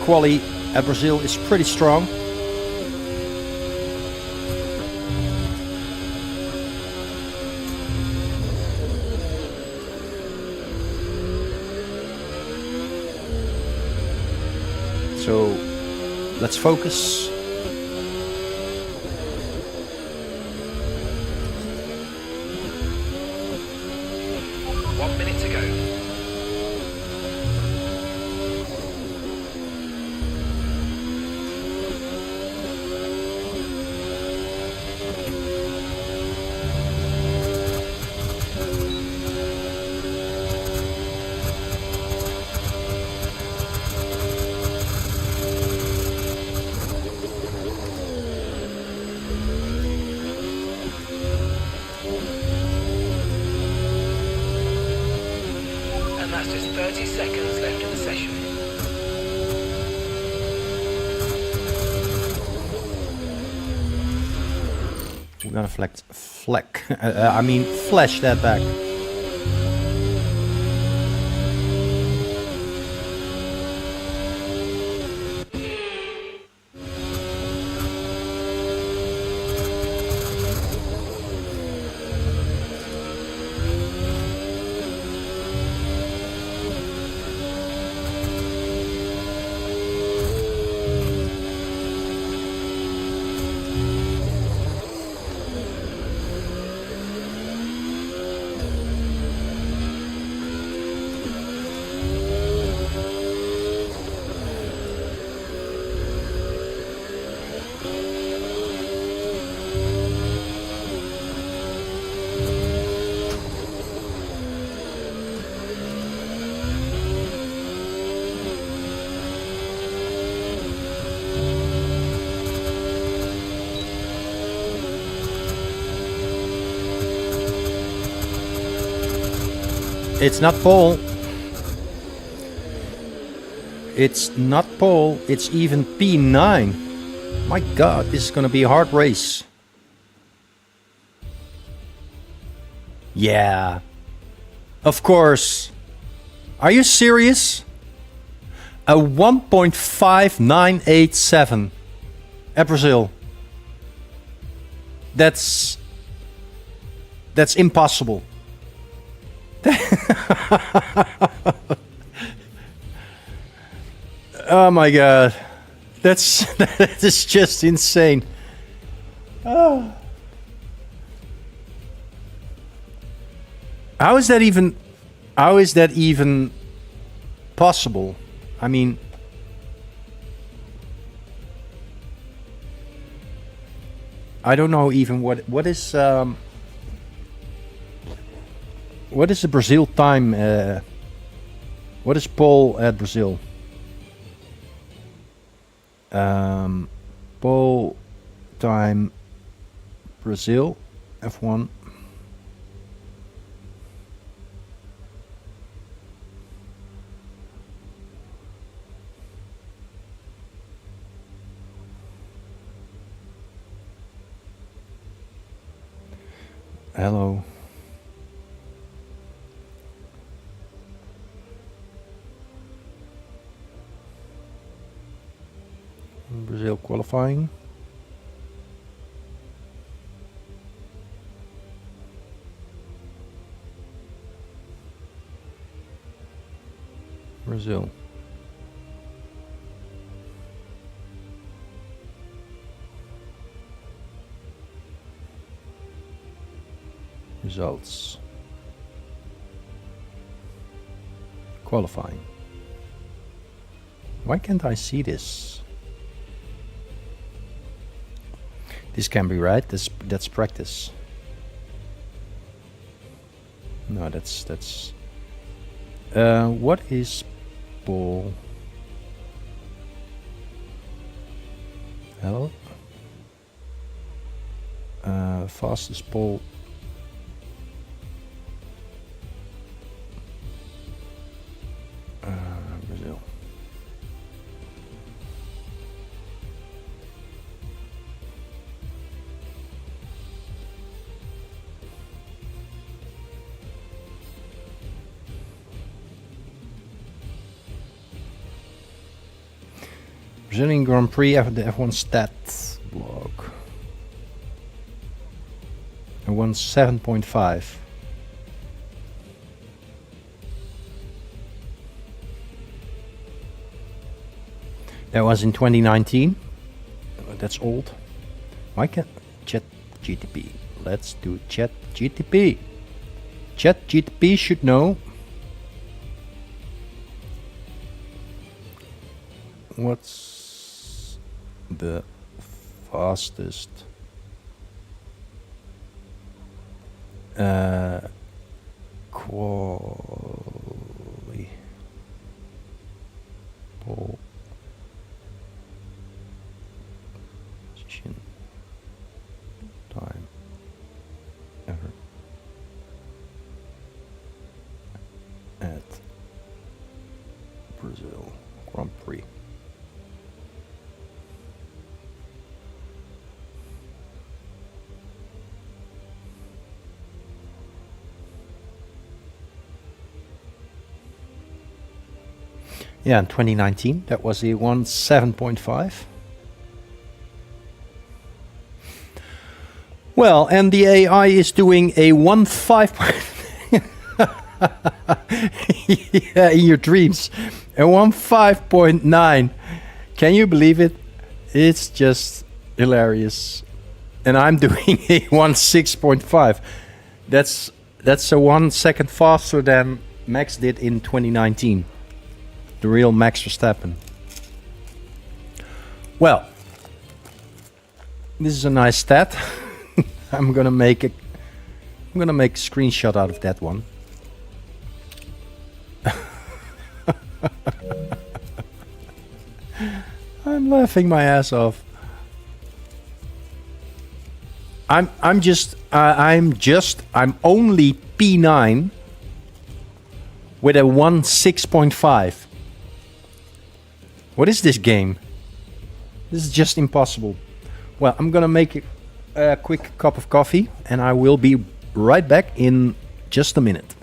S1: quali at Brazil is pretty strong. So, let's focus.
S2: That's just 30 seconds left in the session.
S1: We're gonna flash that back. It's not pole. It's not pole. It's even P9. My God, this is gonna be a hard race. Yeah. Of course. Are you serious? A 1.5987 at Brazil. That's impossible. Oh my God. That is just insane. Oh. How is that even possible? I mean, I don't know even what is the Brazil time? What is pole at Brazil? Pole time Brazil F1. Hello. Brazil qualifying. Brazil. Results. Qualifying. Why can't I see this? This can be right. That's practice. No, that's. What is ball? Hello. Fastest ball. Brazil. Brazilian Grand Prix, the F1 stats blog. I won 7.5. That was in 2019. That's old. Why can't Chat GTP? Let's do Chat GTP. Chat GTP should know. What's the fastest quali pole position time ever at Brazil Grand Prix? Yeah, in 2019, that was a 1.7.5. Well, and the AI is doing a 1.5. Yeah, in your dreams. A 1.5.9. Can you believe it? It's just hilarious. And I'm doing a 1.6.5. That's a 1 second faster than Max did in 2019. The real Max Verstappen. Well, this is a nice stat. I'm gonna make a screenshot out of that one. I'm laughing my ass off. I'm only P9. with a 1.6.5. What is this game? This is just impossible. Well, I'm gonna make a quick cup of coffee and I will be right back in just a minute.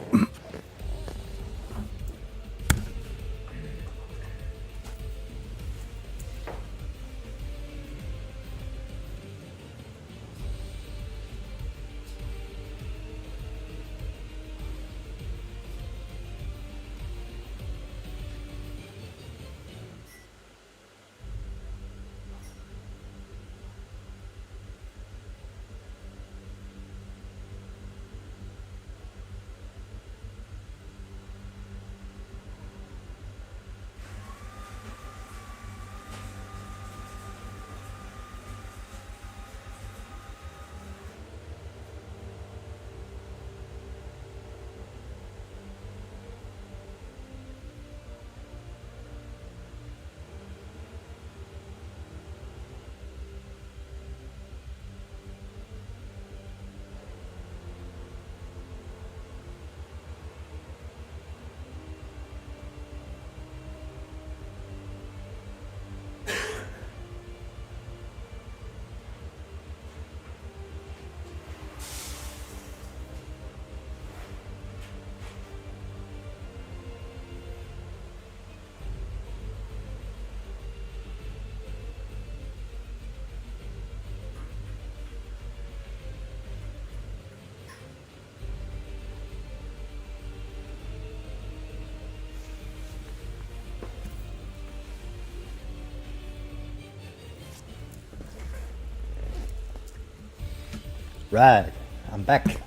S1: Right, I'm back.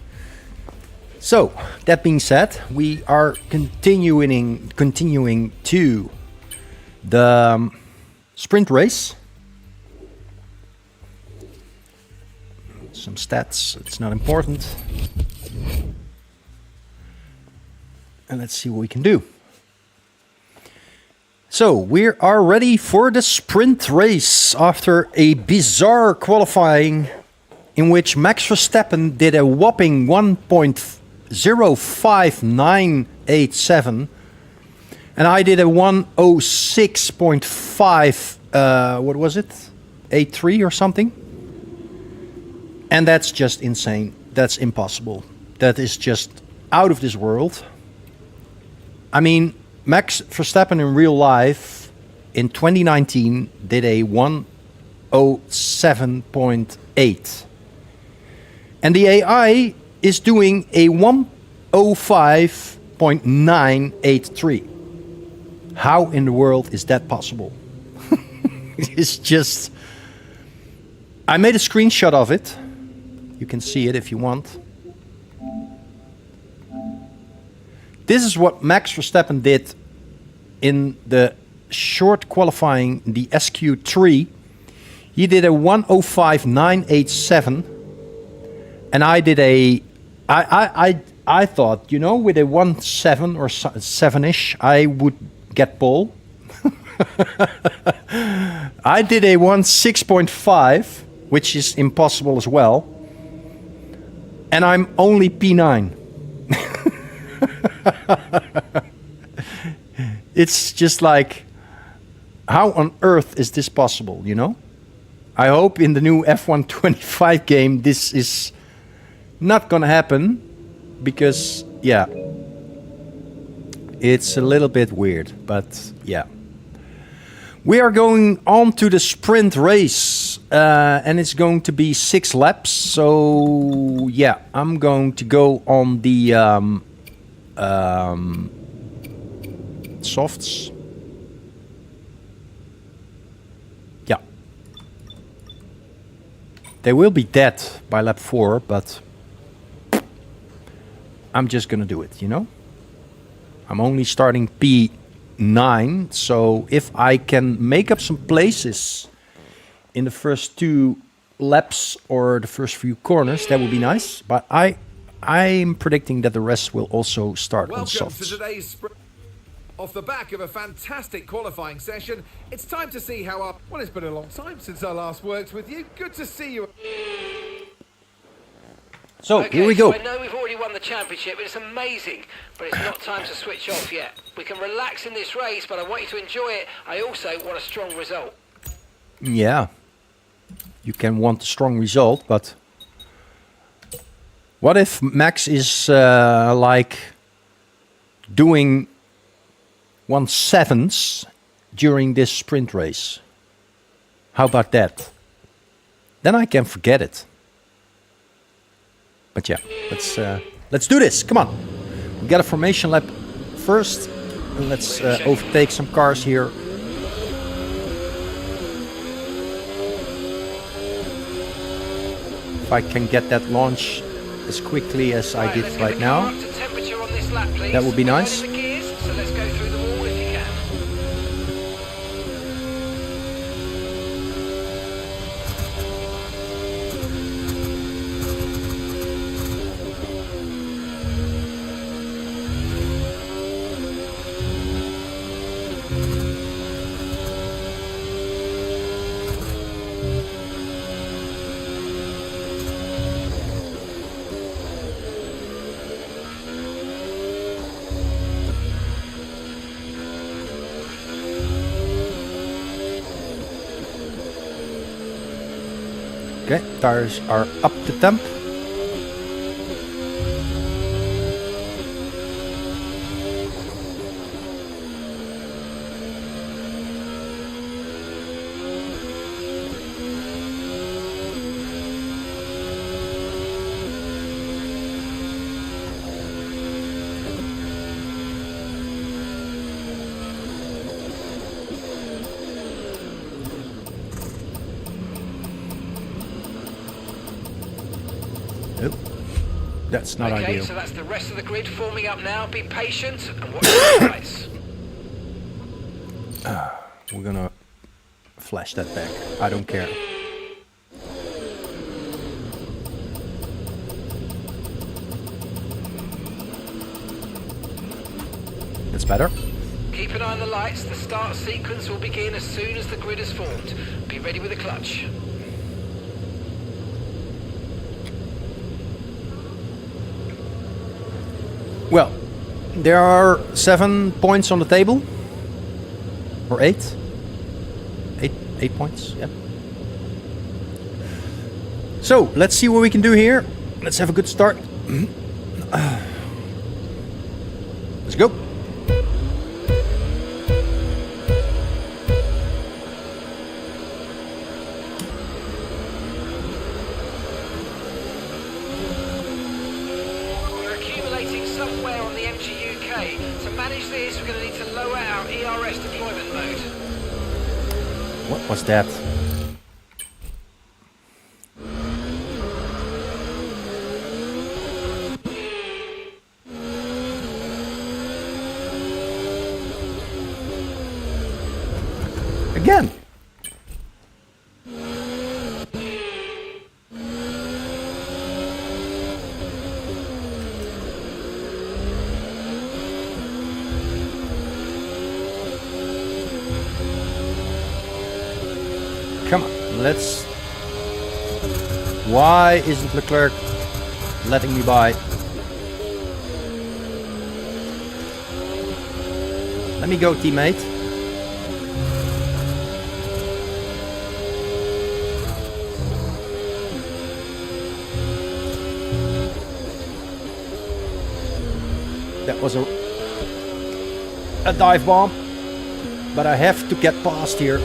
S1: So, that being said, we are continuing to the sprint race. Some stats, it's not important. And let's see what we can do. So, we are ready for the sprint race after a bizarre qualifying in which Max Verstappen did a whopping 1.05987 and I did a 106.5 what was it? 83 or something? And that's just insane. That's impossible. That is just out of this world. I mean, Max Verstappen in real life in 2019 did a 107.8. And the AI is doing a 105.983. How in the world is that possible? It's just... I made a screenshot of it. You can see it if you want. This is what Max Verstappen did in the short qualifying, the SQ3. He did a 105.987. And I did a, I thought, you know, with a 1.7 or 7-ish, I would get pole. I did a 1.6.5, which is impossible as well. And I'm only P9. It's just like, how on earth is this possible, you know? I hope in the new F125 game this is not gonna happen, because yeah, it's a little bit weird, but yeah. We are going on to the sprint race, and it's going to be 6 laps. So yeah, I'm going to go on the softs. Yeah, they will be dead by lap 4, but I'm just gonna do it, you know? I'm only starting P9, so if I can make up some places in the first 2 laps or the first few corners, that would be nice. But I'm predicting that the rest will also start on
S3: Welcome
S1: softs.
S3: to today's sprint. Off the back of a fantastic qualifying session, it's time to see how our... Well, it's been a long time since I last worked with you. Good to see you.
S1: So,
S2: Okay,
S1: here we go.
S2: so I know we've already won the championship, but it's amazing. But it's not time to switch off yet. We can relax in this race, but I want you to enjoy it. I also want a strong result.
S1: Yeah. You can want a strong result, but... What if Max is like doing 1/7 during this sprint race? How about that? Then I can forget it. But yeah, let's do this. Come on. We got a formation lap first. And let's overtake some cars here. If I can get that launch as quickly as I did right now, that would be nice.
S2: So let's go through them all if you can.
S1: Okay, tires are up to temp. That's not
S2: Okay,
S1: ideal.
S2: so that's the rest of the grid forming up now. Be patient and watch the race.
S1: We're gonna flash that back. I don't care. That's better.
S2: Keep an eye on the lights. The start sequence will begin as soon as the grid is formed. Be ready with the clutch.
S1: Well, there are 7 points on the table. Or 8. 8 points, yeah. So, let's see what we can do here. Let's have a good start. Let's go.
S2: Somewhere on the MGUK. To manage this, we're going to need to lower our ERS deployment mode.
S1: What was that? Again. Come on, let's... Why isn't Leclerc letting me by? Let me go, teammate. That was a dive bomb, but I have to get past here.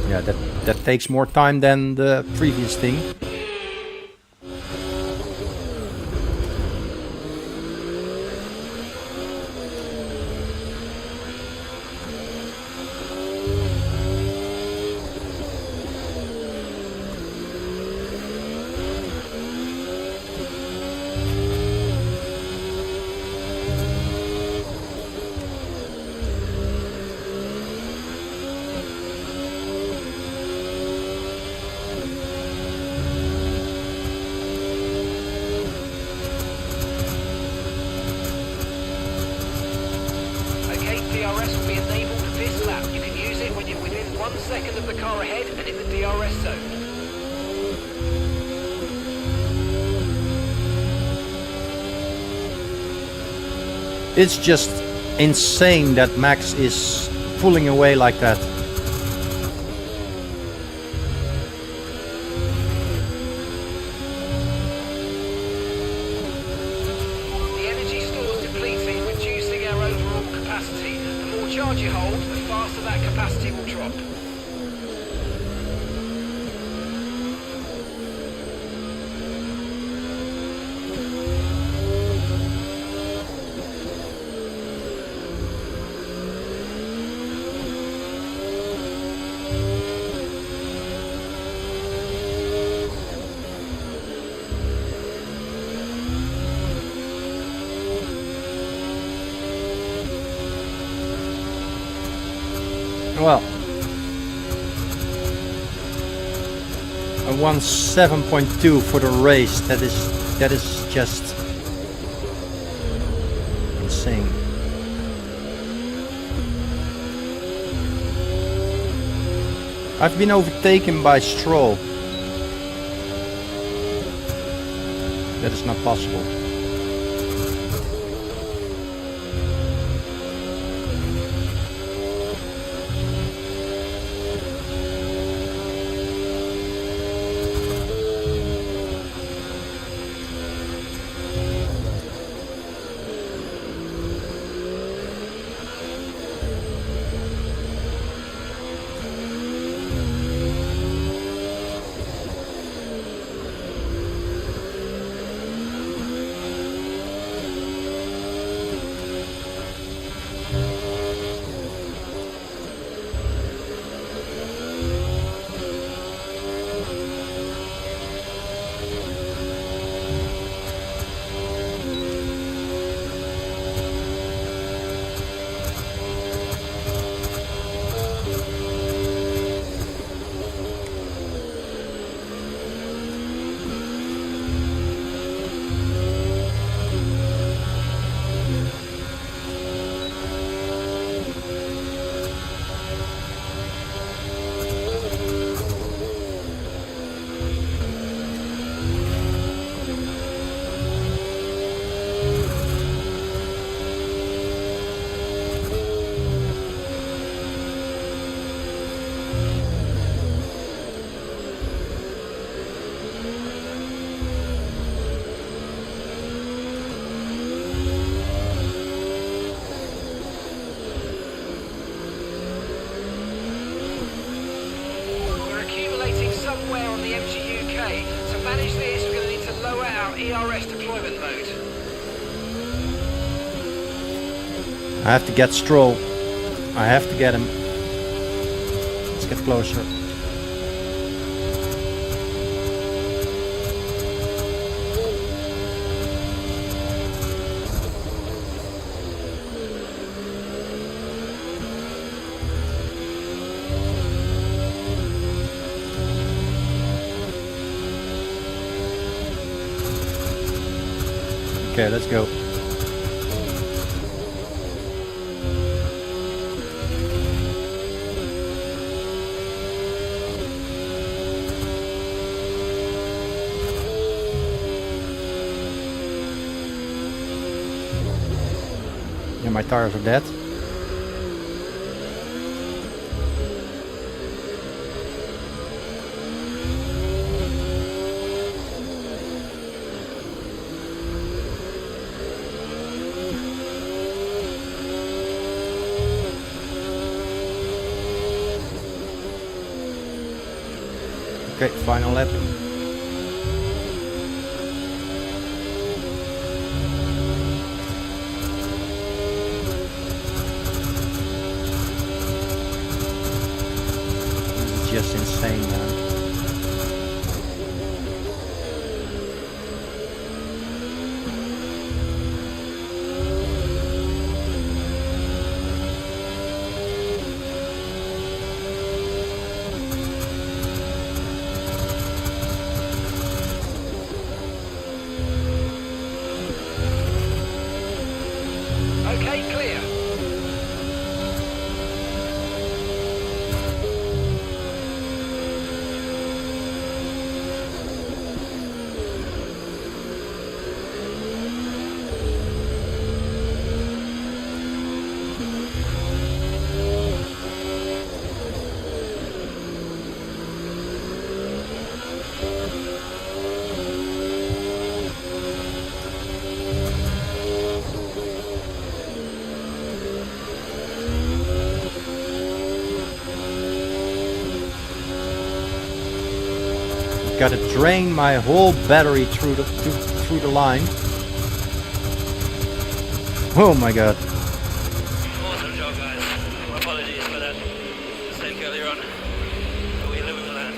S1: Yeah, that takes more time than the previous thing.
S2: of the car ahead and in the DRS zone.
S1: It's just insane that Max is pulling away like that.
S2: The energy store's depleting, reducing our overall capacity. The more charge you hold, the faster that capacity will drop.
S1: Well, I won 7.2 for the race. That is just insane. I've been overtaken by Stroll. That is not possible.
S2: Somewhere on the MGUK. To manage this, we're going to need to lower our ERS deployment mode.
S1: I have to get Stroll. I have to get him. Let's get closer. Okay, let's go. Yeah, my tires are dead. Okay, final lap. This is just insane, man. gotta drain my whole battery through the line. Oh my god.
S6: Awesome job, guys. Apologies for that mistake earlier on. But we live with that.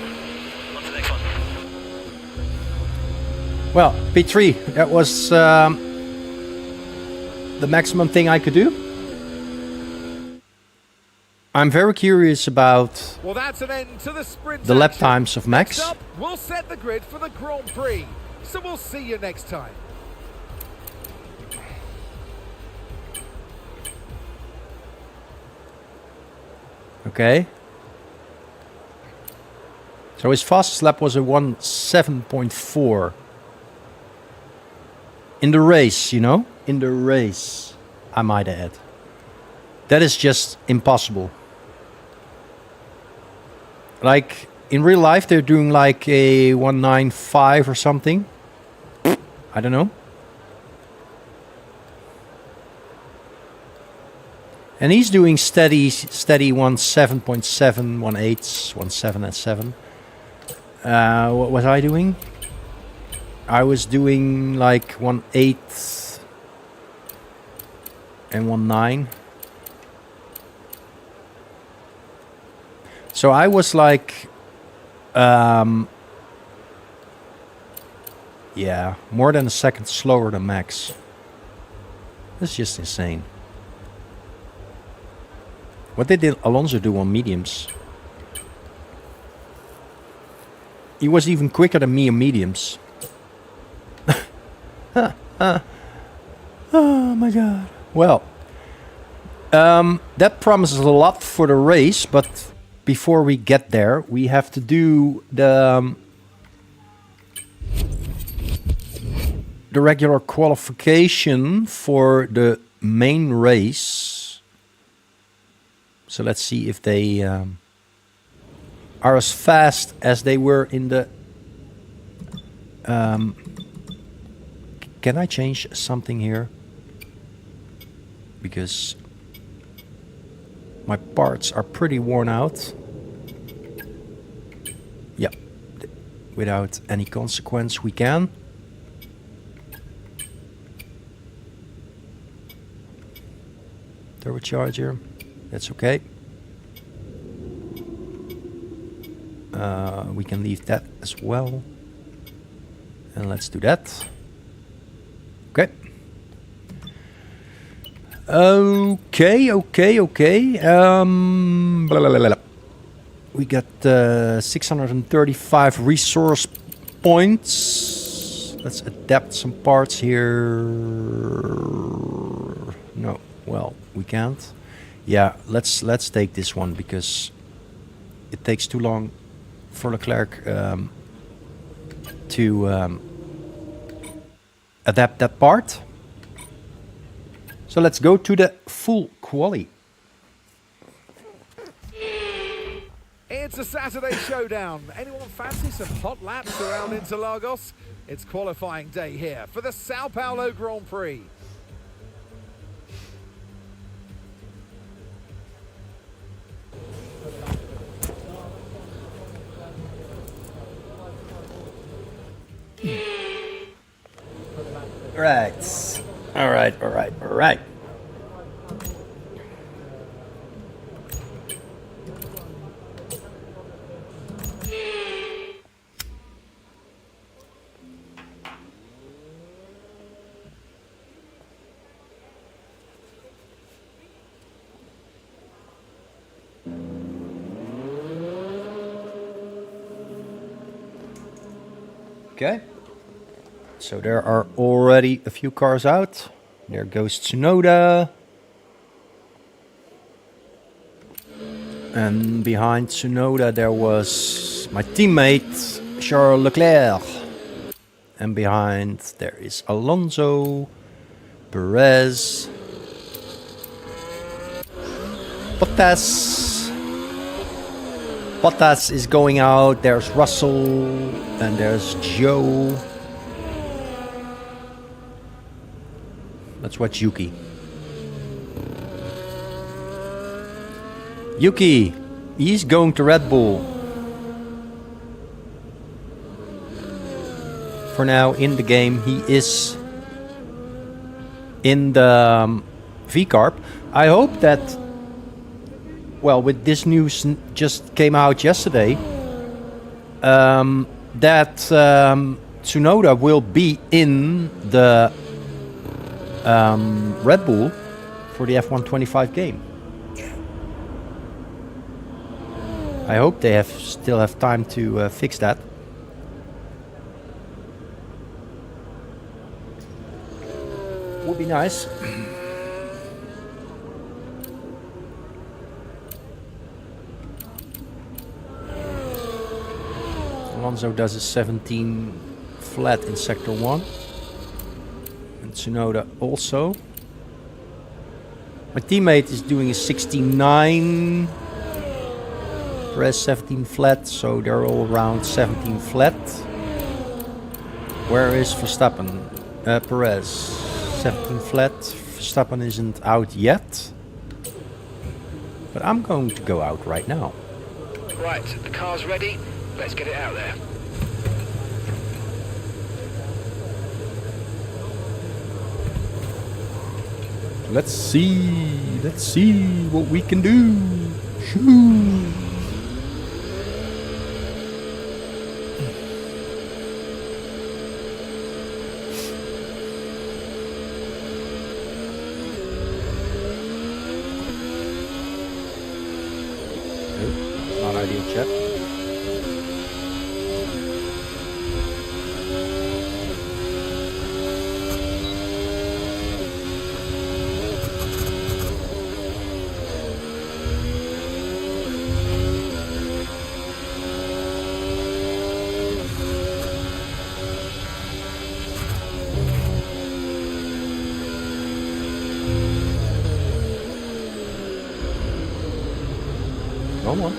S6: On to the next one.
S1: Well, P3, that was the maximum thing I could do. I'm very curious about
S3: Well, that's an end to the sprint.
S1: the lap
S3: action.
S1: times of Max.
S3: Next up, we'll set the grid for the Grand Prix. So we'll see you next time.
S1: Okay. So his fastest lap was a 1:07.4. In the race, you know? In the race, I might add. That is just impossible. Like, in real life, they're doing like a 1:95 or something. I don't know. And he's doing steady 17.7, 18, 17 and 7. What was I doing? I was doing like 1:8 and 1:9. So I was like, yeah, more than a second slower than Max. That's just insane. What did Alonso do on mediums? He was even quicker than me on mediums. Oh my god. Well, that promises a lot for the race, but before we get there, we have to do the regular qualification for the main race. So let's see if they are as fast as they were in the... can I change something here? Because my parts are pretty worn out. Yeah, without any consequence we can. Turbocharger, that's okay. We can leave that as well. And let's do that. Okay. Okay. Blah, blah, blah, blah. We got 635 resource points. Let's adapt some parts here. No, well, we can't. Yeah, let's take this one because it takes too long for Leclerc to adapt that part. So let's go to the full quali.
S3: It's a Saturday showdown. Anyone fancy some hot laps around Interlagos? It's qualifying day here for the Sao Paulo Grand Prix.
S1: Right. All right. Okay. So there are already a few cars out. There goes Tsunoda. And behind Tsunoda there was my teammate Charles Leclerc. And behind there is Alonso, Perez, Bottas is going out. There's Russell and there's Joe. Let's watch Yuki. Yuki, he's going to Red Bull. for now in the game. He is in the V-Carb. I hope that, well, with this news just came out yesterday, that Tsunoda will be in the Red Bull for the F125 game. I hope they still have time to fix that. Would be nice. Alonso does a 17 flat in sector 1. And Tsunoda also. My teammate is doing a 69. Perez 17 flat, so they're all around 17 flat. Where is Verstappen? Perez 17 flat. Verstappen isn't out yet. But I'm going to go out right now.
S2: Right, the car's ready. Let's get it out there.
S1: Let's see what we can do. Shoo. Not ideal, chat. Come on.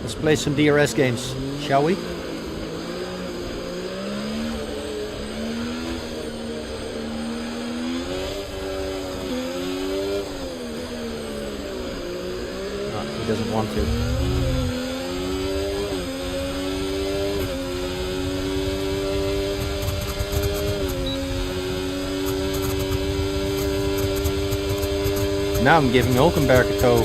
S1: Let's play some DRS games, shall we? No, he doesn't want to. Now I'm giving Hulkenberg a tow.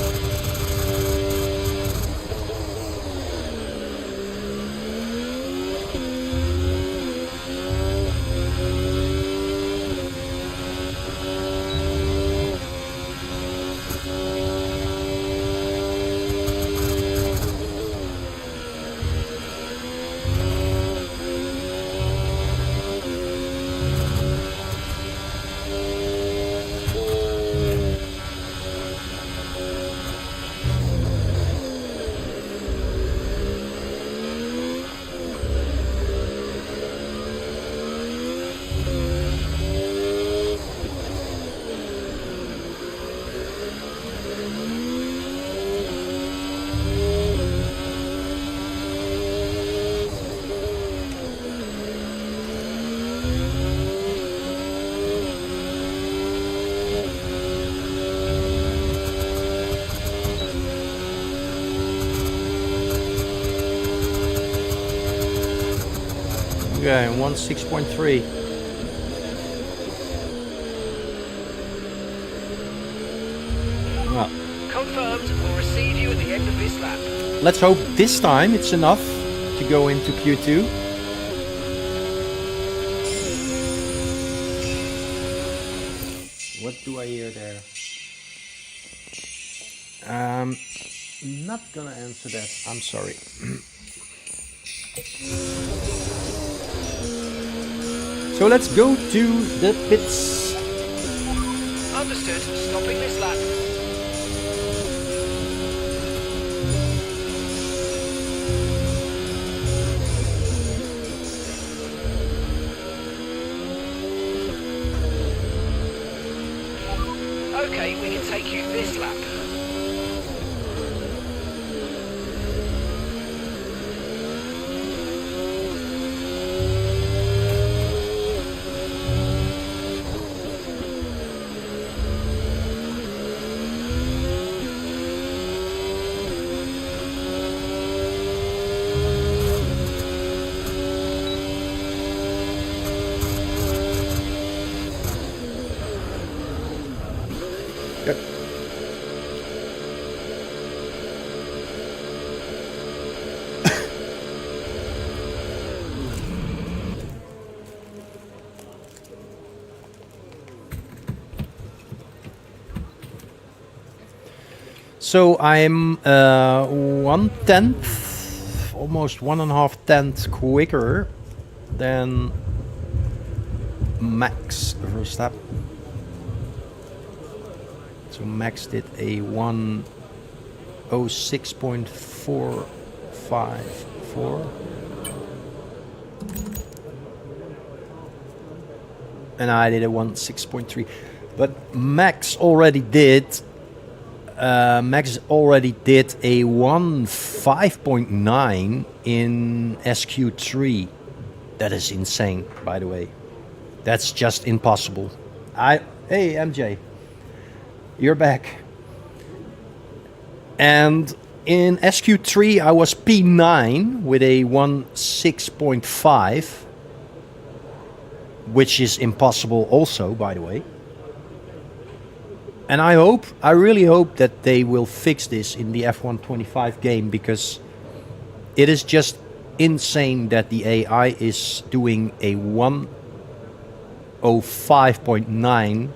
S1: Okay, 1.6.3. Well,
S2: Confirmed. We'll receive you at the end of this lap.
S1: let's hope this time it's enough to go into Q2. What do I hear there? Not gonna answer that. I'm sorry. So let's go to the pits.
S2: Understood. Stopping this lap. Okay, we can take you this lap.
S1: So I'm 1/10, almost 1.5 tenths quicker than Max Verstappen. So Max did a 1:06.454. And I did a 1:06.3. But Max already did a 1:05.9 in SQ3. That is insane, by the way. That's just impossible. Hey MJ, you're back. And in SQ3 I was P9 with a 1:06.5, which is impossible also, by the way. And I really hope that they will fix this in the F125 game, because it is just insane that the AI is doing a 1:05.9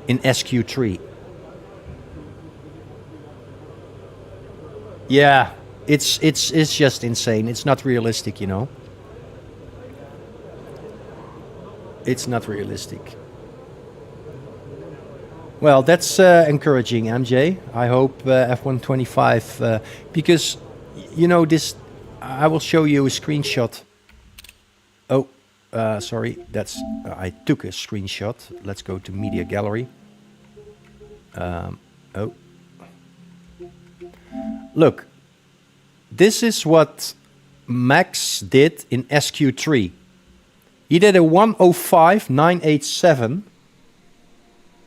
S1: in SQ3. Yeah, it's just insane. It's not realistic, you know. It's not realistic. Well, that's encouraging, MJ. I hope F125, because, you know, this, I will show you a screenshot. Oh, sorry, that's, I took a screenshot. Let's go to Media Gallery. Oh. Look, this is what Max did in SQ3. He did a 1:05.987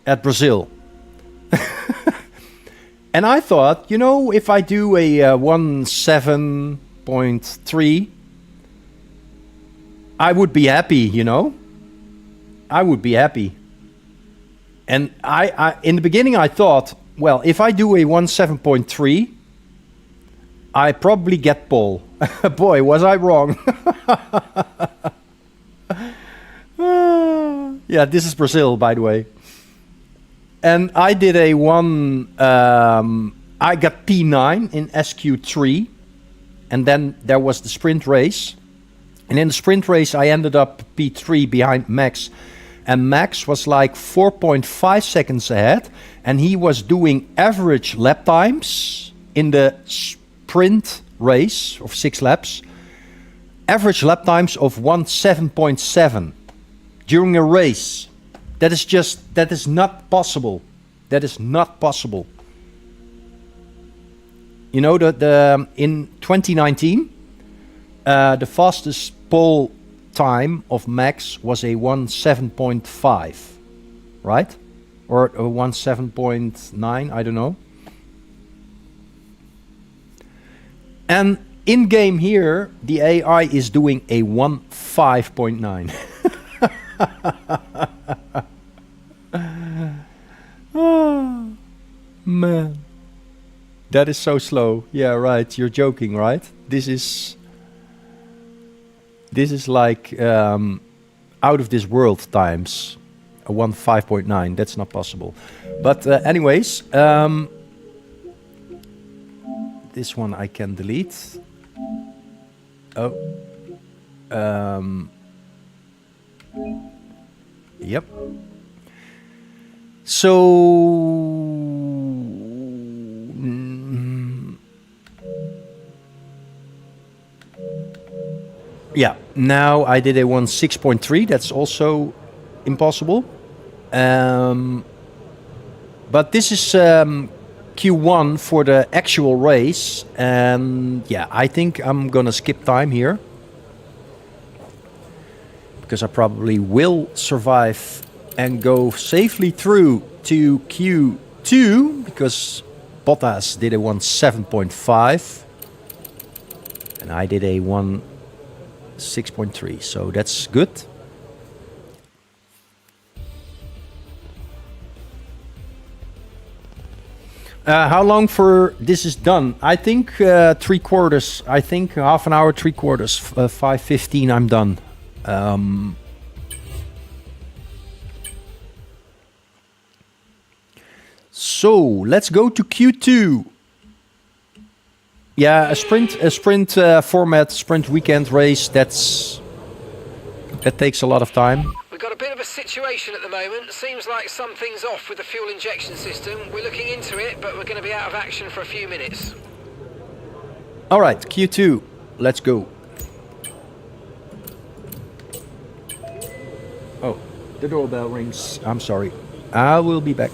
S1: at Brazil. And I thought, you know, if I do a 1:07.3, I would be happy, you know. I would be happy. And I in the beginning I thought, well, if I do a 1:07.3, I probably get pole. Boy, was I wrong. Yeah, this is Brazil, by the way. And I did a I got P9 in SQ3. And then there was the sprint race. And in the sprint race, I ended up P3 behind Max. And Max was like 4.5 seconds ahead. And he was doing average lap times in the sprint race of 6 laps. Average lap times of 17.7 during a race. That is not possible. That is not possible. You know, in 2019, the fastest pole time of Max was a 1:07.5, right? Or a 1:07.9, I don't know. And in game here, the AI is doing a 1:05.9. Oh, man. That is so slow. Yeah, right. You're joking, right? This is like out of this world times a 1:05.9. That's not possible. But anyways, this one I can delete. Oh. Yep. So yeah, now I did a 1:06.3. That's also impossible. But this is Q1 for the actual race, and yeah, I think I'm gonna skip time here, because I probably will survive and go safely through to Q2, because Bottas did a 1:07.5 and I did a 1:06.3, so that's good. How long for this is done? I think 3/4. I think half an hour, 3/4. 5:15. I'm done. So let's go to Q2. Yeah, a sprint format, sprint weekend race. That takes a lot of time.
S2: We've got a bit of a situation at the moment. Seems like something's off with the fuel injection system. We're looking into it, but we're going to be out of action for a few minutes.
S1: All right, Q2. Let's go. Oh, the doorbell rings. I'm sorry. I will be back.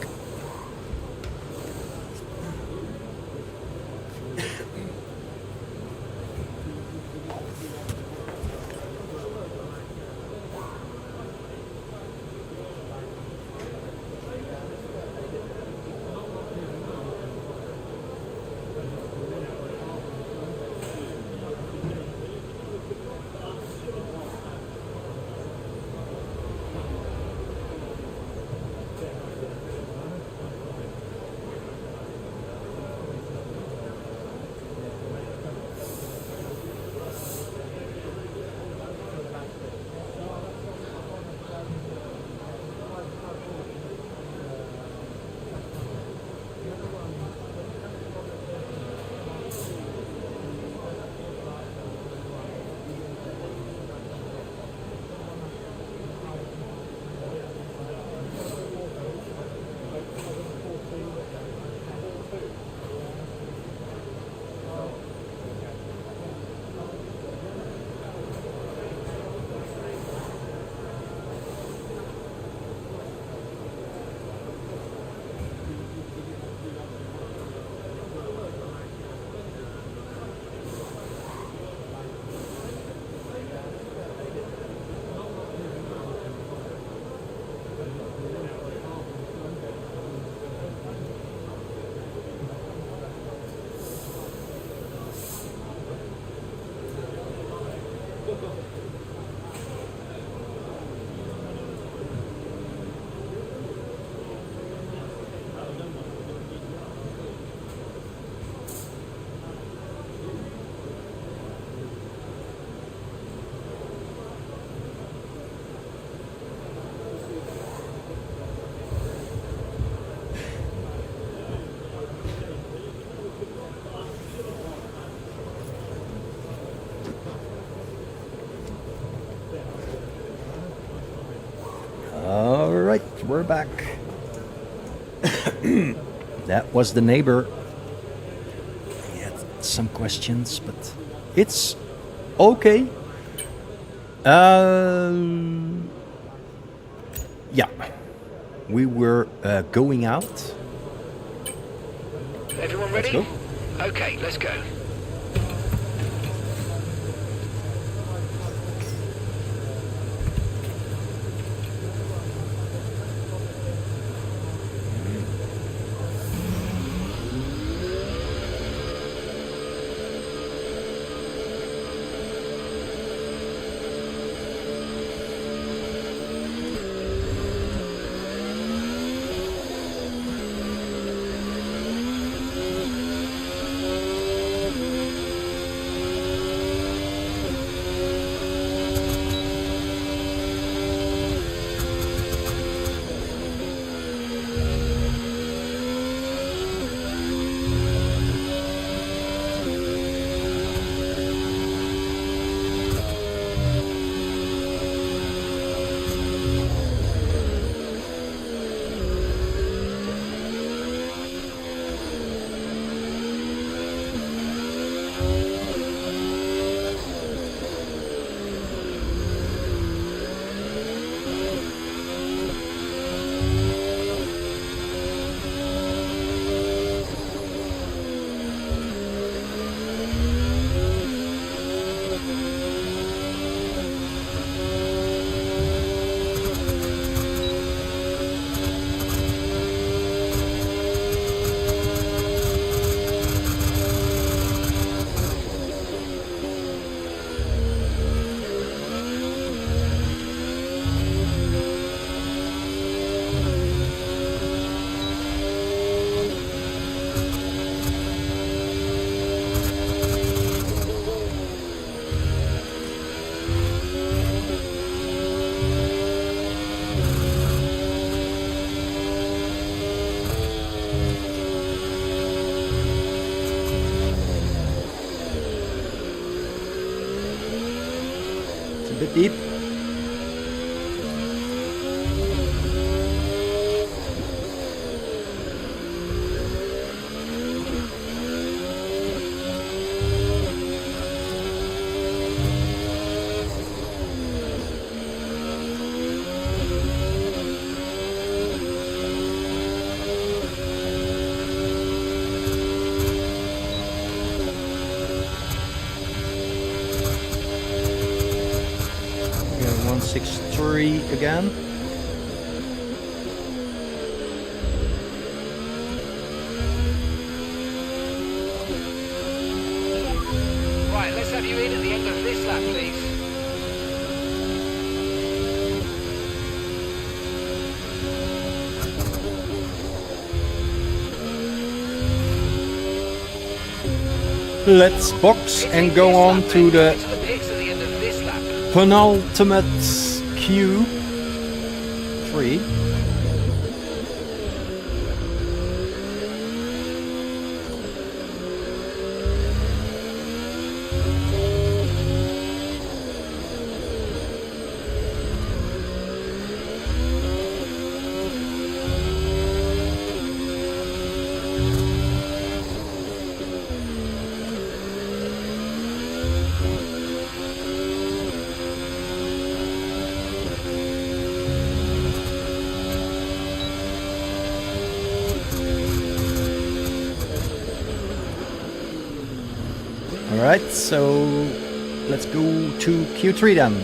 S1: All right, we're back. That was the neighbor. He had some questions, but it's okay. Yeah, we were going out.
S2: Everyone
S1: Let's
S2: ready?
S1: go.
S2: Okay, let's go.
S1: Bit deep. Yeah, 163 again.
S2: Right, let's have you in at the end of this lap, please.
S1: Let's box and go on to the
S2: To the pits at the end of this lap.
S1: penultimate Q3. Alright, so let's go to Q3 then.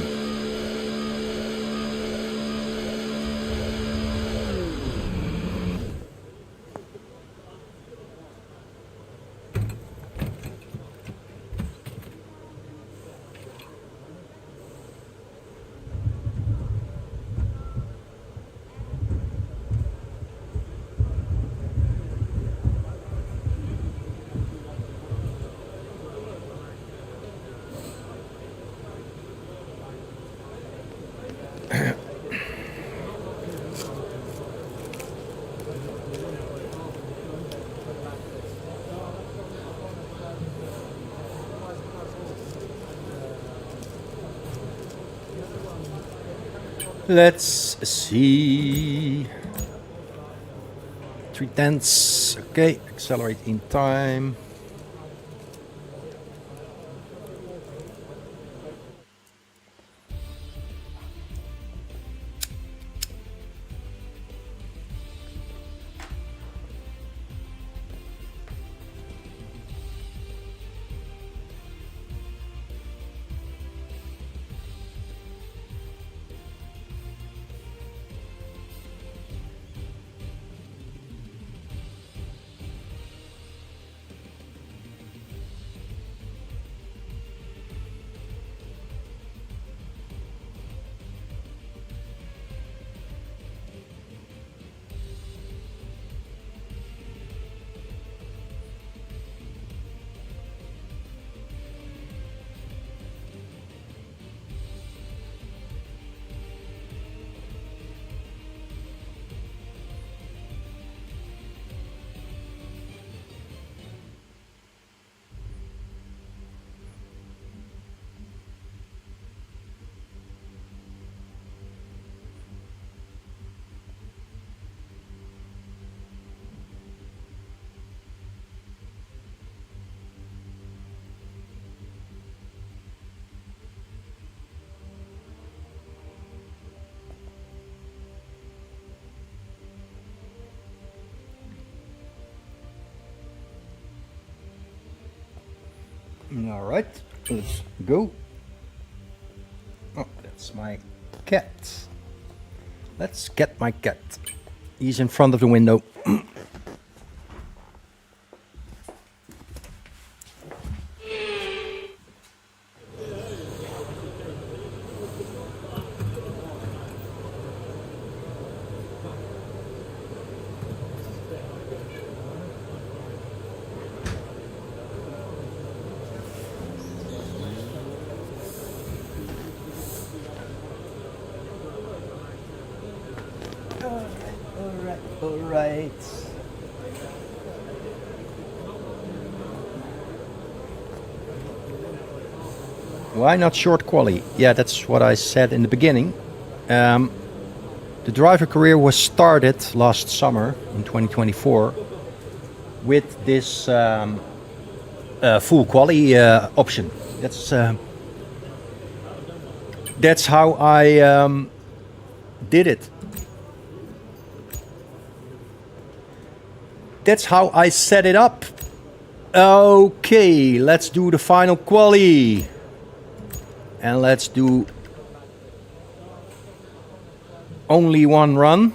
S1: Let's see. 3/10. Okay, accelerate in time. All right, let's go. Oh, that's my cat. Let's get my cat. He's in front of the window. All right. Why not short quali? Yeah, that's what I said in the beginning. The driver career was started last summer in 2024 with this full quali option. That's how I did it. That's how I set it up. Okay, let's do the final quali. And let's do only one run.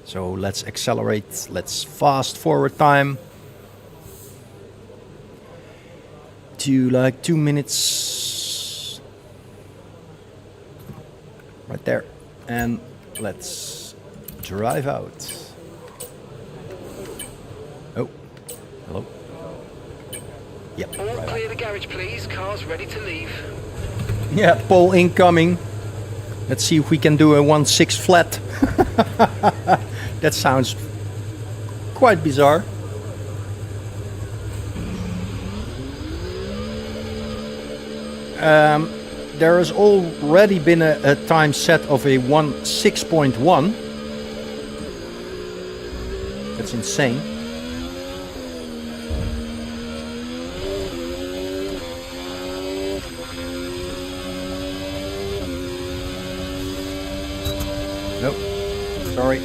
S1: So let's accelerate. Let's fast forward time to like 2 minutes. Right there. And let's drive out. Oh, hello. Yep.
S2: All clear the garage, please. Cars ready to leave.
S1: Yeah, pole incoming. Let's see if we can do a 1.6 flat. That sounds quite bizarre. There has already been a time set of a 1.6.1. That's insane. Nope. Sorry.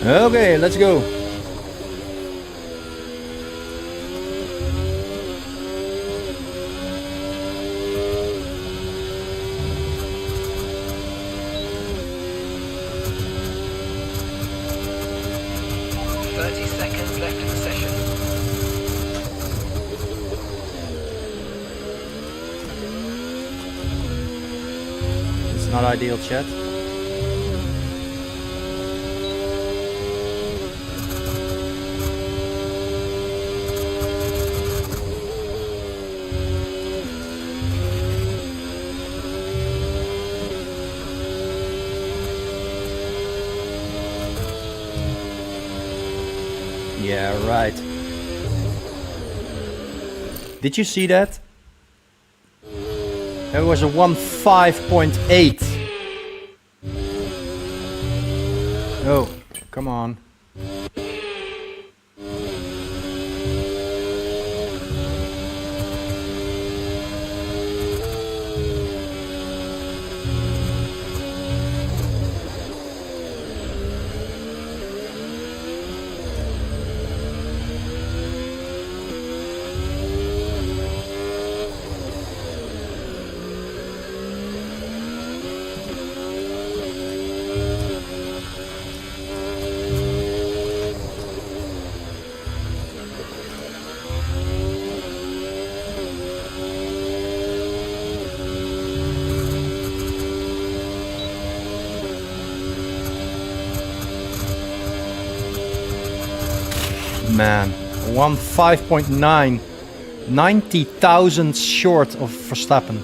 S1: Okay, let's go.
S2: Seconds left in the session.
S1: It's not ideal, chat. Yeah, right. Did you see that? There was a 1.5.8. Oh, come on. Man, 1.5.9, 90 thousandths short of Verstappen.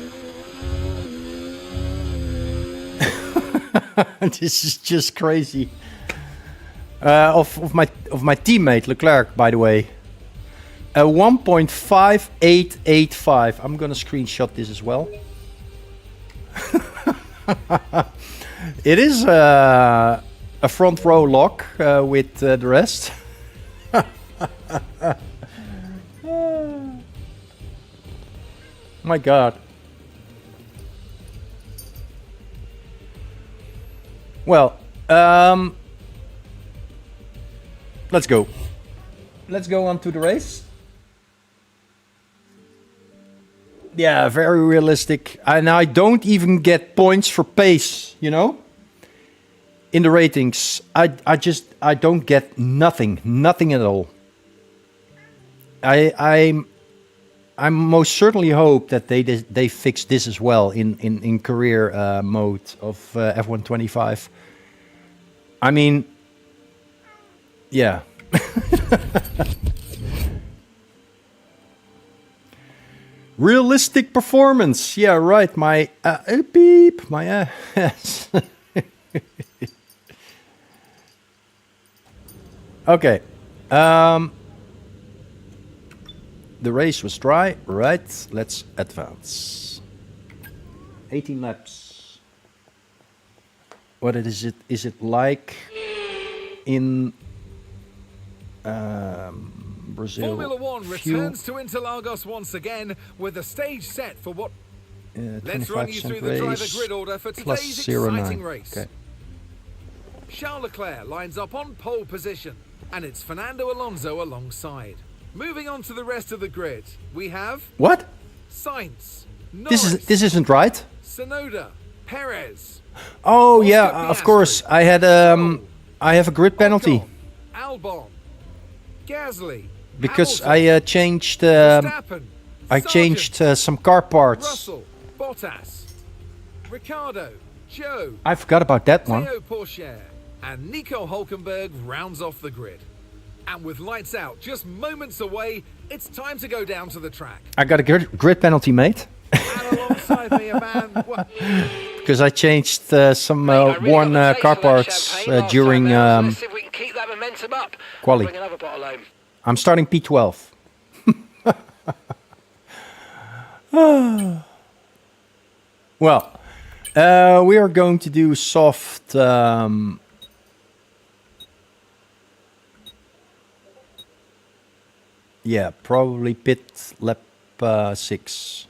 S1: This is just crazy. Of my teammate Leclerc, by the way. 1.5885. I'm gonna screenshot this as well. It is a front row lock with the rest. My God. Well, let's go. Let's go on to the race. Yeah, very realistic. And I don't even get points for pace, you know? In the ratings, I don't get nothing at all. I most certainly hope that they fix this as well in career mode of F125. I mean, yeah. Realistic performance. Yeah, right. My beep. My ass. Okay. The race was dry. Right. Let's advance. 18 laps. What is it? Is it like in Brazil?
S3: Formula One returns to Interlagos once again with the stage set for what? Let's run you through the driver grid order for today's exciting race.
S1: Okay.
S3: Charles Leclerc lines up on pole position, and it's Fernando Alonso alongside. Moving on to the rest of the grid, we have
S1: What?
S3: Sainz, Norris,
S1: This isn't right.
S3: Tsunoda, Perez.
S1: Oh
S3: Oscar
S1: yeah, of
S3: Piastri,
S1: course. I have a grid penalty
S3: Ocon, Albon, Gasly,
S1: because
S3: Hamilton,
S1: I changed
S3: Verstappen,
S1: I
S3: Sargent,
S1: changed some car parts.
S3: Russell, Bottas, Ricardo, Joe,
S1: I forgot about that one.
S3: Theo Pourchaire, and Nico Hulkenberg rounds off the grid. And with lights out just moments away, it's time to go down to the track.
S1: I got a grid penalty, mate,
S3: And alongside me, a man. Well,
S1: because I changed some
S2: I really
S1: worn
S2: got the taste
S1: car
S2: for that
S1: parts
S2: champagne last
S1: during
S2: time now, so let's see if we can keep that momentum up.
S1: quali.
S2: Bring another bottle home.
S1: I'm starting P12. Well, we are going to do soft. Yeah, probably pit lap 6.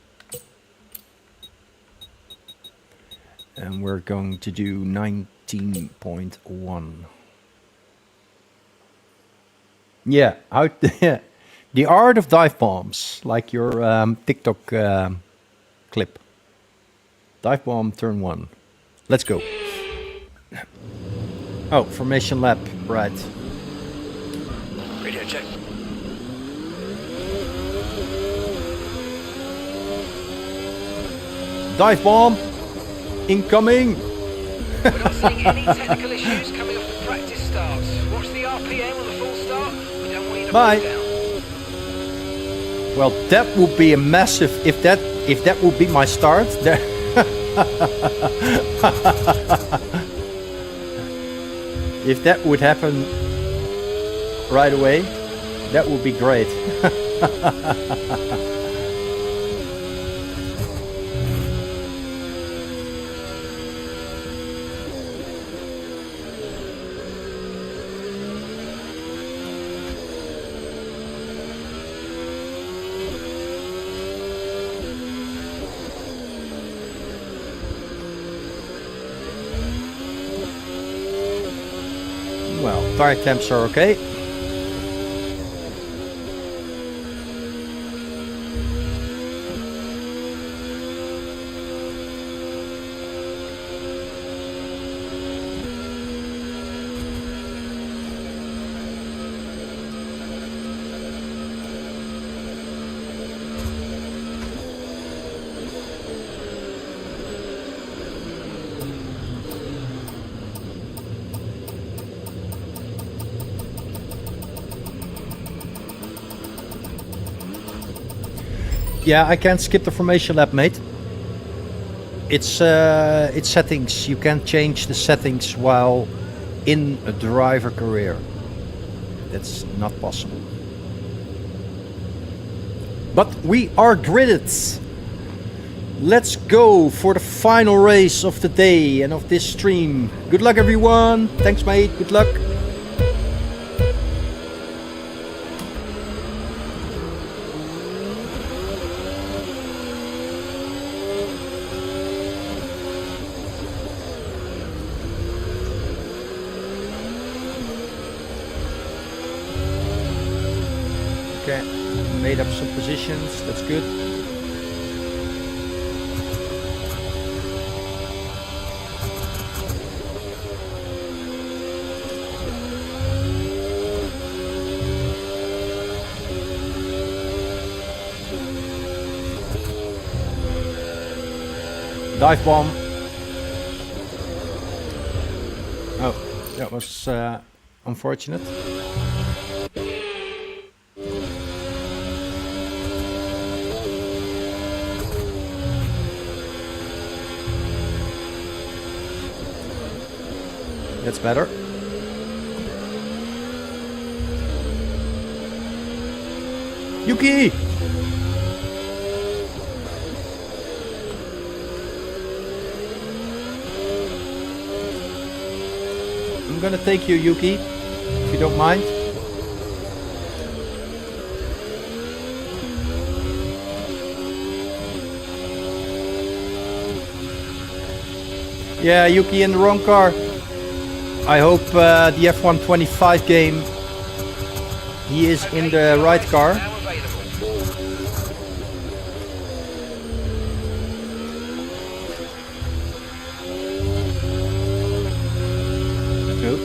S1: And we're going to do 19.1. Yeah, how the art of dive bombs, like your TikTok clip. Dive bomb turn 1. Let's go. Oh, formation lap, right.
S2: Radio check.
S1: Dive bomb incoming.
S2: We're not seeing any technical issues coming off the practice starts. Watch the RPM on the full start. We don't want you to
S1: Bye.
S2: break down.
S1: Well, that would be a massive. If that would be my start, if that would happen right away, that would be great. Well, tire temps are okay. Yeah, I can't skip the formation lap, mate. It's settings. You can't change the settings while in a driver career. That's not possible. But we are gridded. Let's go for the final race of the day and of this stream. Good luck, everyone. Thanks, mate. Good luck. Okay, made up some positions, that's good. Dive bomb. Oh, that was unfortunate. That's better. Yuki! I'm gonna take you, Yuki, if you don't mind. Yeah, Yuki in the wrong car. I hope the F125 game, he is in the right car.
S2: Now available.
S1: Good.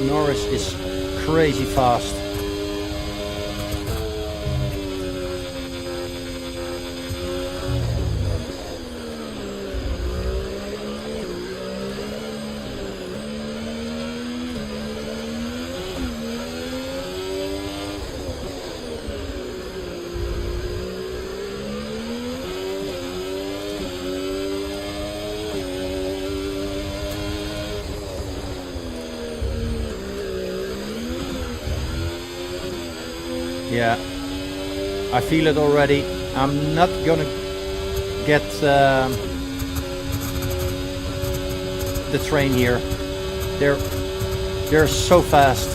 S1: Norris is crazy fast. Yeah, I feel it already. I'm not gonna get the train here. They're so fast.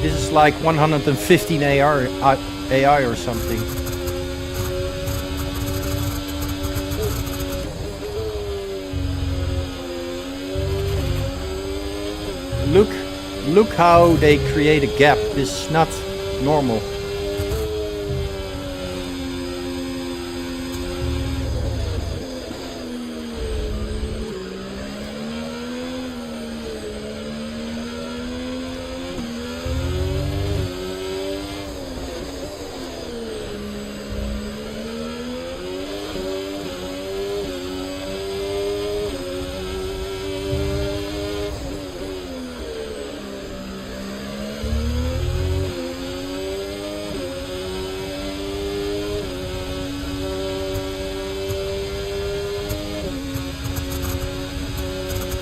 S1: This is like 115 AI or something. Look how they create a gap. This is not normal.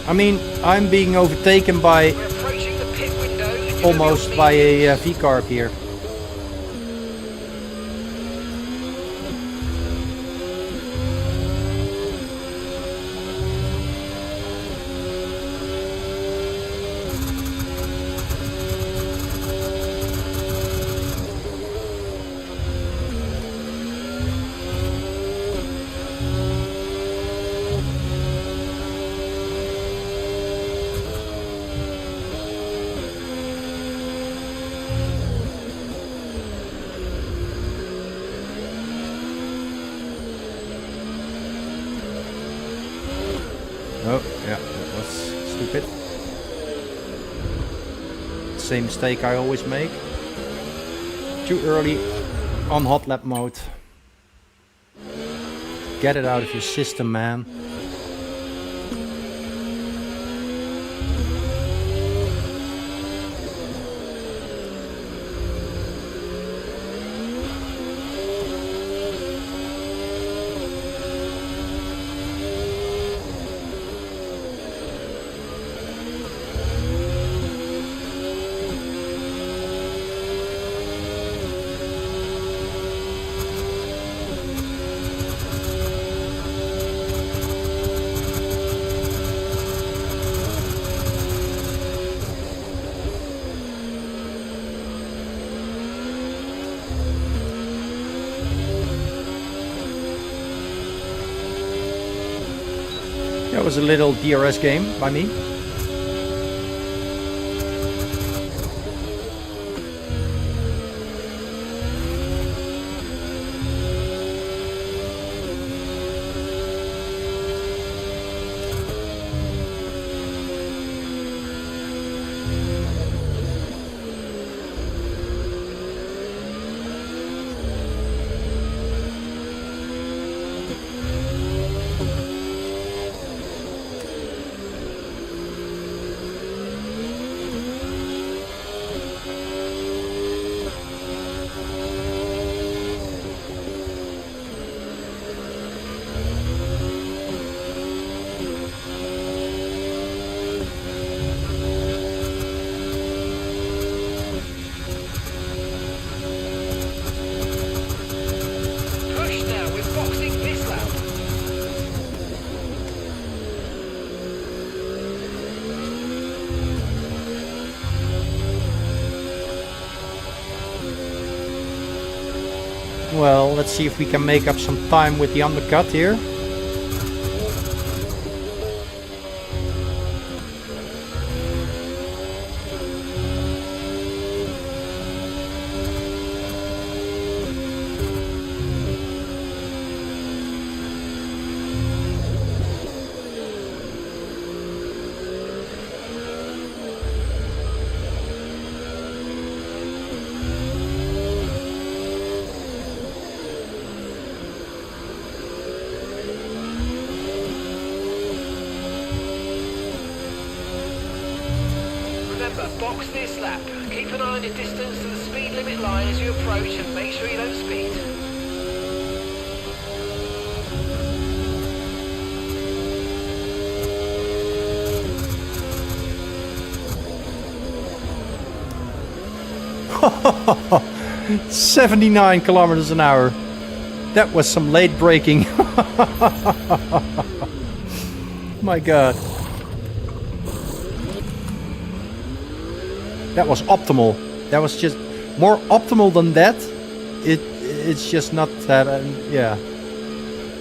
S1: I mean, I'm being overtaken by
S2: We're approaching the pit window. and you're gonna be
S1: almost
S2: on
S1: by
S2: the-
S1: a V-carb here. Oh, yeah, that was stupid. Same mistake I always make. Too early on hot lap mode. Get it out of your system, man. That was a little DRS game by me. Well, let's see if we can make up some time with the undercut here.
S2: Remember, box this lap. Keep an eye on your distance to the speed limit line as you approach and make sure you don't speed.
S1: Oh, 79 kilometers an hour. That was some late braking. My God. That was optimal. That was just more optimal than that. It's just not that. Yeah.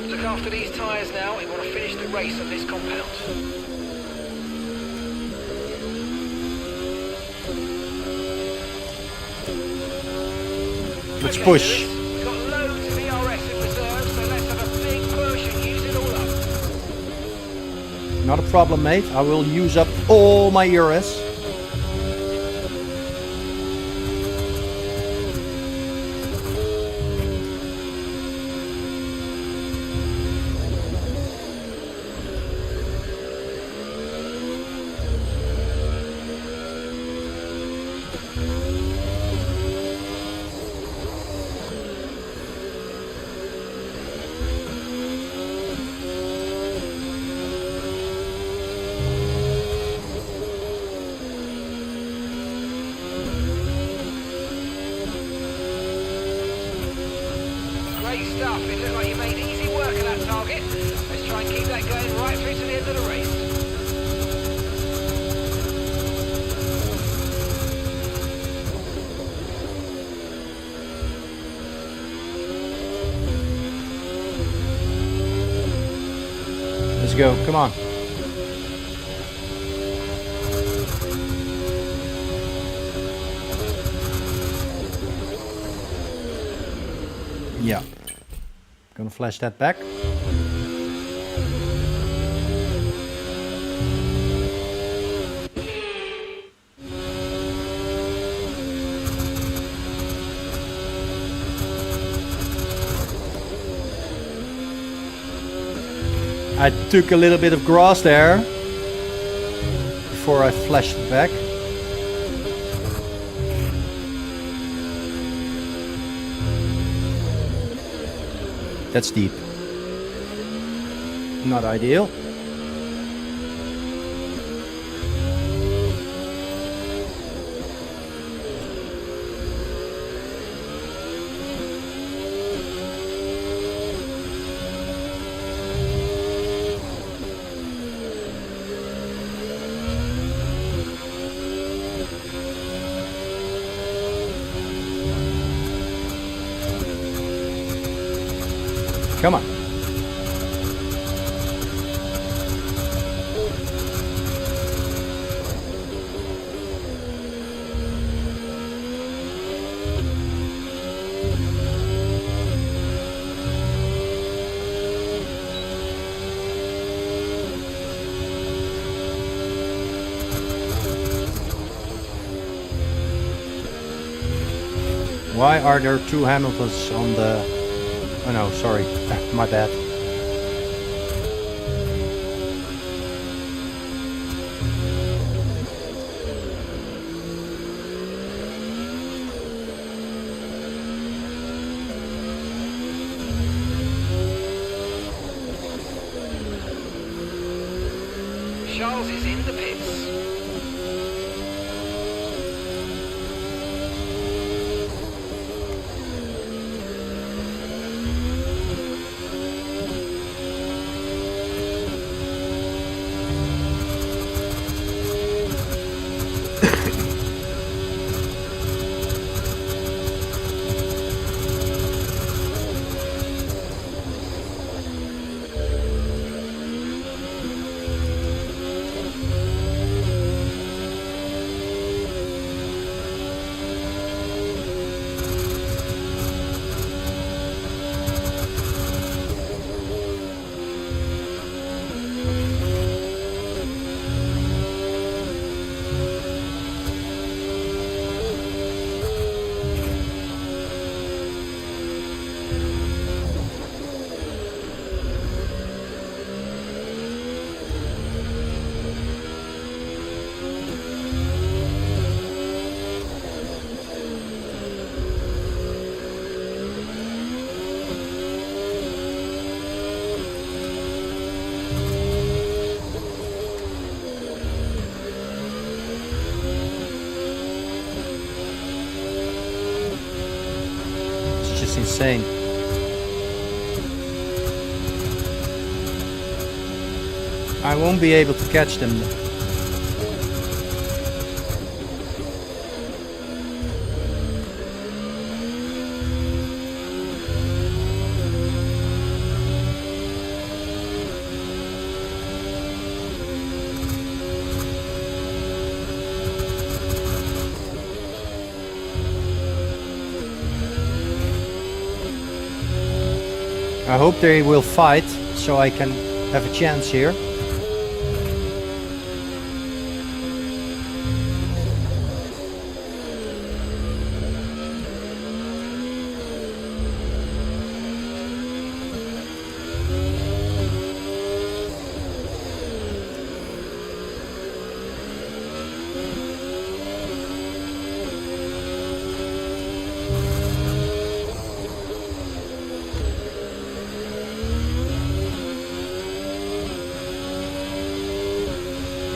S2: Look after these tyres now. We want to finish the race on this compound.
S1: Let's
S2: Okay,
S1: push.
S2: Lewis, we've got loads of ERS in reserve, so let's have a big push and use it all up.
S1: Not a problem, mate. I will use up all my ERS.
S2: Great stuff. It looked like you made easy work of that target. Let's try and keep that going right through to the end of the race.
S1: Let's go. Come on. Yeah. Gonna flash that back. I took a little bit of grass there before I flashed it back. That's deep. Not ideal. Come on. Why are there two Hamiltons on the... Oh no, sorry, my bad.
S2: Charles is in the pits.
S1: just insane. I won't be able to catch them. I hope they will fight so I can have a chance here.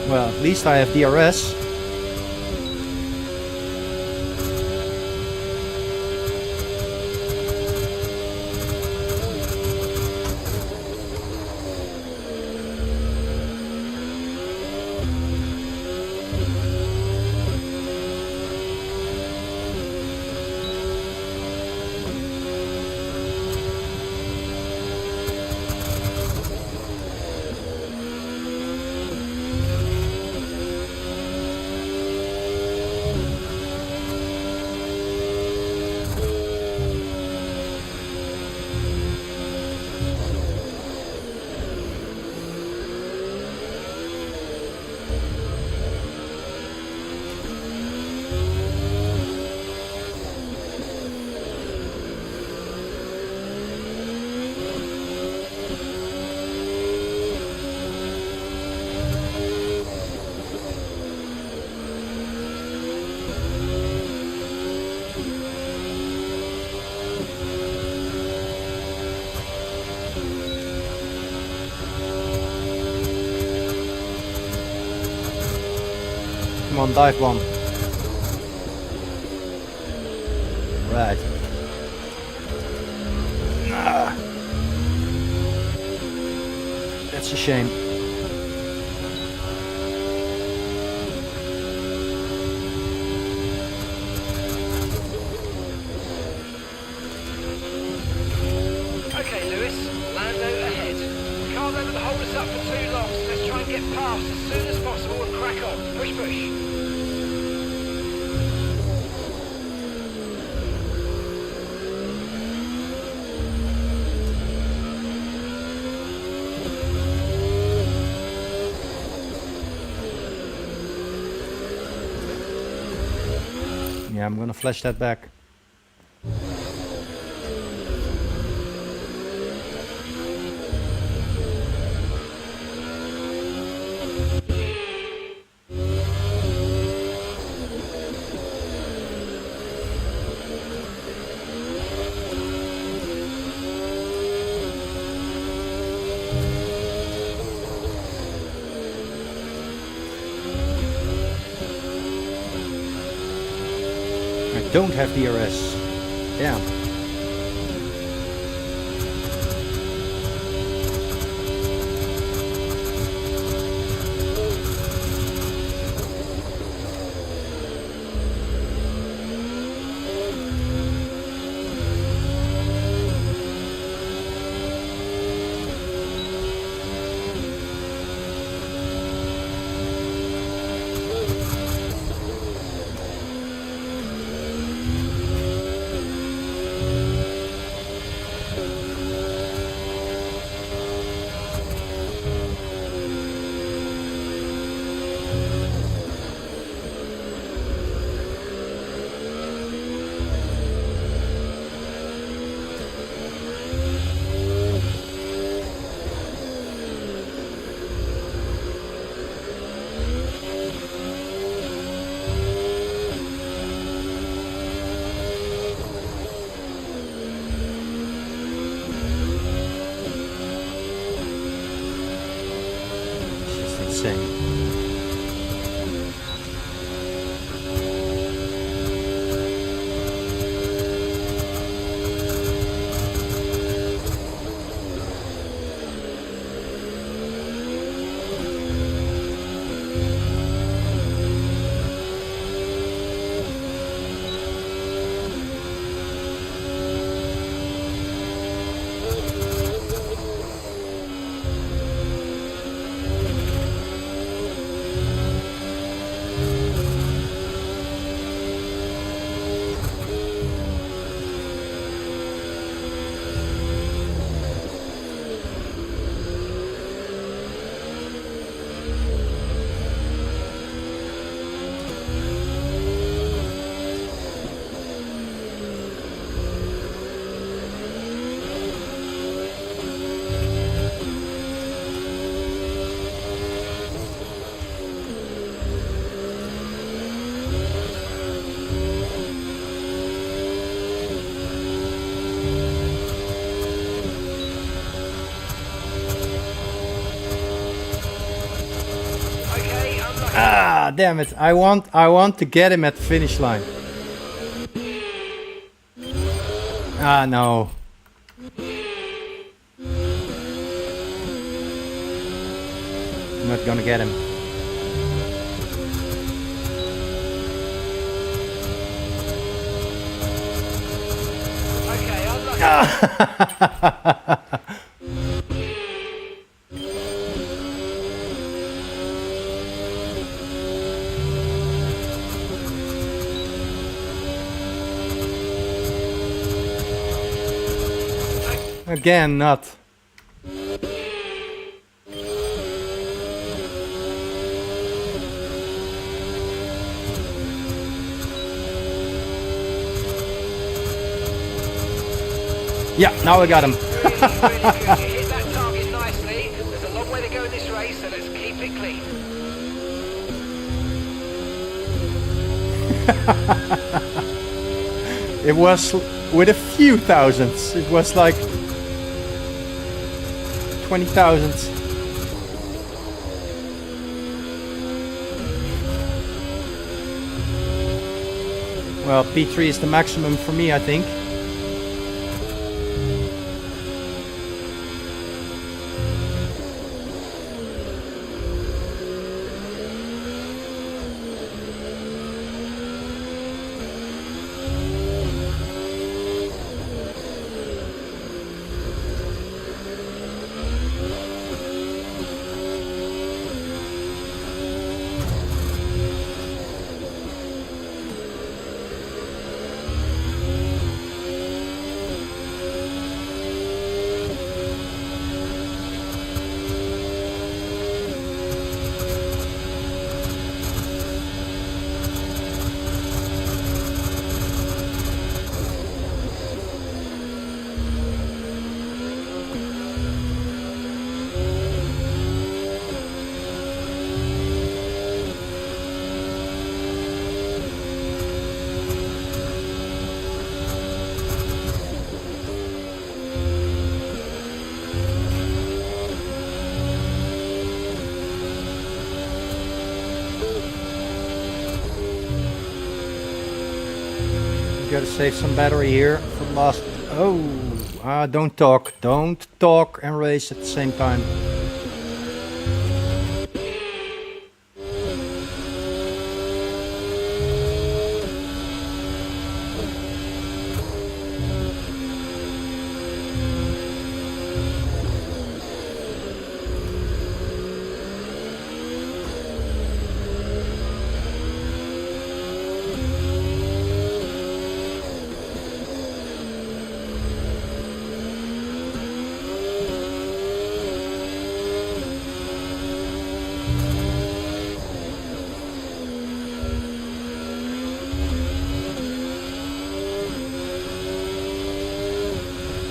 S1: Well, at least I have DRS. Come on, dive bomb. Right. That's a shame.
S2: Okay, Lewis, Lando ahead. We can't let them hold us up for too long, so let's try and get past as soon as possible and crack on. Push, push.
S1: Yeah, I'm gonna flash that back. I don't have DRS. Damn. Ah, damn it. I want to get him at the finish line. Ah, no. I'm not gonna get him.
S2: Okay, unlucky.
S1: Again, not. Yeah, now I got him.
S2: Really, really good. You hit that target nicely. There's a long way to go in this race, so let's keep it clean.
S1: It was with a few thousands. It was like 20,000. Well, P3 is the maximum for me, I think. Gotta save some battery here for the last. Oh, don't talk and race at the same time.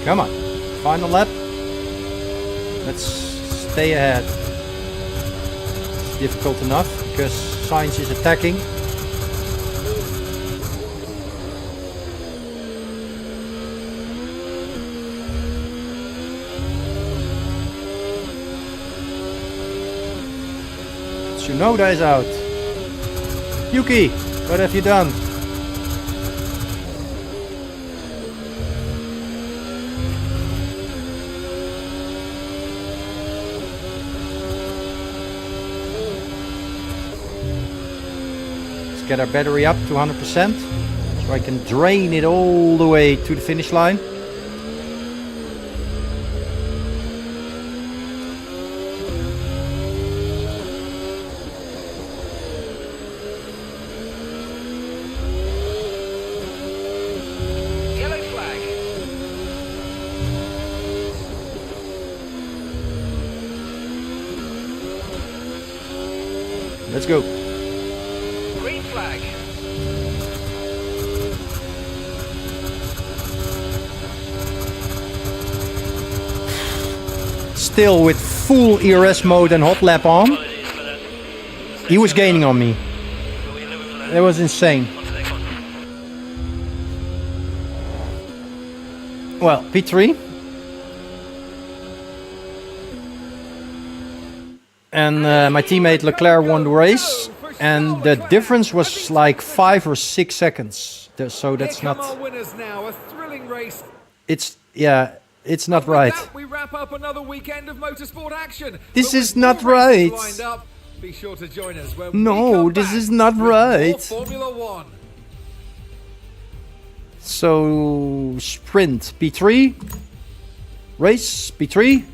S1: Come on, final lap. Let's stay ahead. It's difficult enough because Sainz is attacking. Tsunoda is out. Yuki, what have you done? Get our battery up to 100% so I can drain it all the way to the finish line.
S2: Yellow flag.
S1: Let's go.
S2: Green flag.
S1: Still with full ERS mode and hot lap on.
S6: Apologies for that.
S1: He was gaining on me.
S6: But we live and learn.
S1: That was insane.
S6: On to the next one.
S1: Well, P3. And my teammate Leclerc won the race. and the difference was like 5 or 6 seconds. So that's
S3: Here come
S1: not.
S3: our winners now. A thrilling race.
S1: It's it's not
S3: With
S1: right.
S3: that, we wrap up another weekend of motorsport action.
S1: This
S3: But
S1: is
S3: with
S1: not
S3: more races
S1: right.
S3: lined up, be sure to join us when
S1: No,
S3: we come
S1: this
S3: back
S1: is not
S3: with more
S1: right.
S3: Formula One.
S1: So sprint P3, race P3,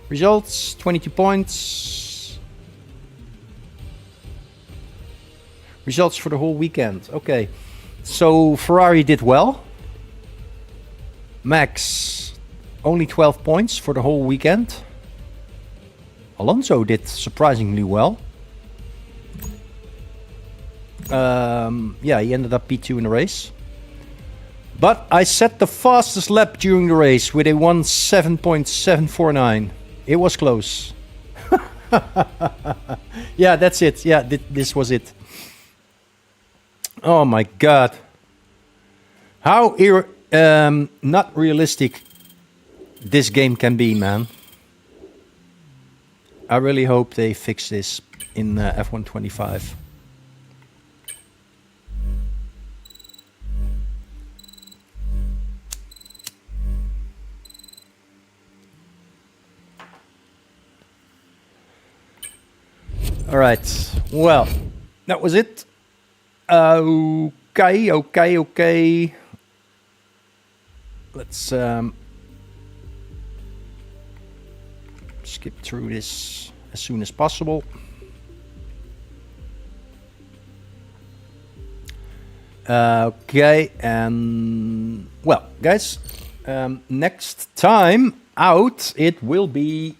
S1: results 22 points. Results for the whole weekend. Okay, so Ferrari did well. Max only 12 points for the whole weekend. Alonso did surprisingly well. Yeah, he ended up P2 in the race. But I set the fastest lap during the race with a 1:7.749. It was close. Yeah, that's it. Yeah, this was it. Oh my god. How not realistic this game can be, man. I really hope they fix this in F125. All right. Well, that was it. Okay. Let's skip through this as soon as possible. Okay, and well, guys, next time out it will be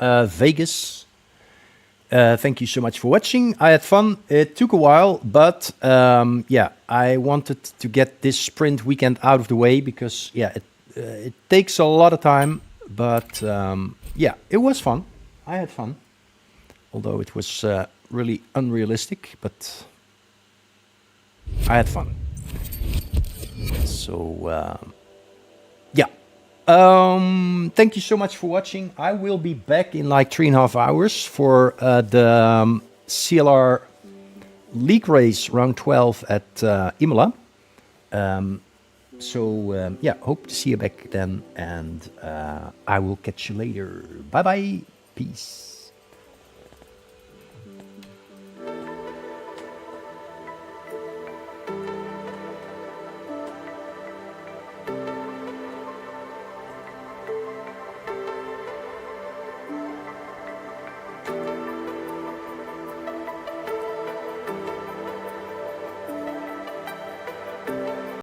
S1: Vegas. Thank you so much for watching. I had fun. It took a while, but yeah, I wanted to get this sprint weekend out of the way because yeah, it takes a lot of time. But yeah, it was fun. I had fun, although it was really unrealistic. But I had fun. So yeah. Thank you so much for watching. I will be back in like 3.5 hours for the CLR League Race round 12 at Imola. So yeah, hope to see you back then, and I will catch you later. Bye bye. Peace.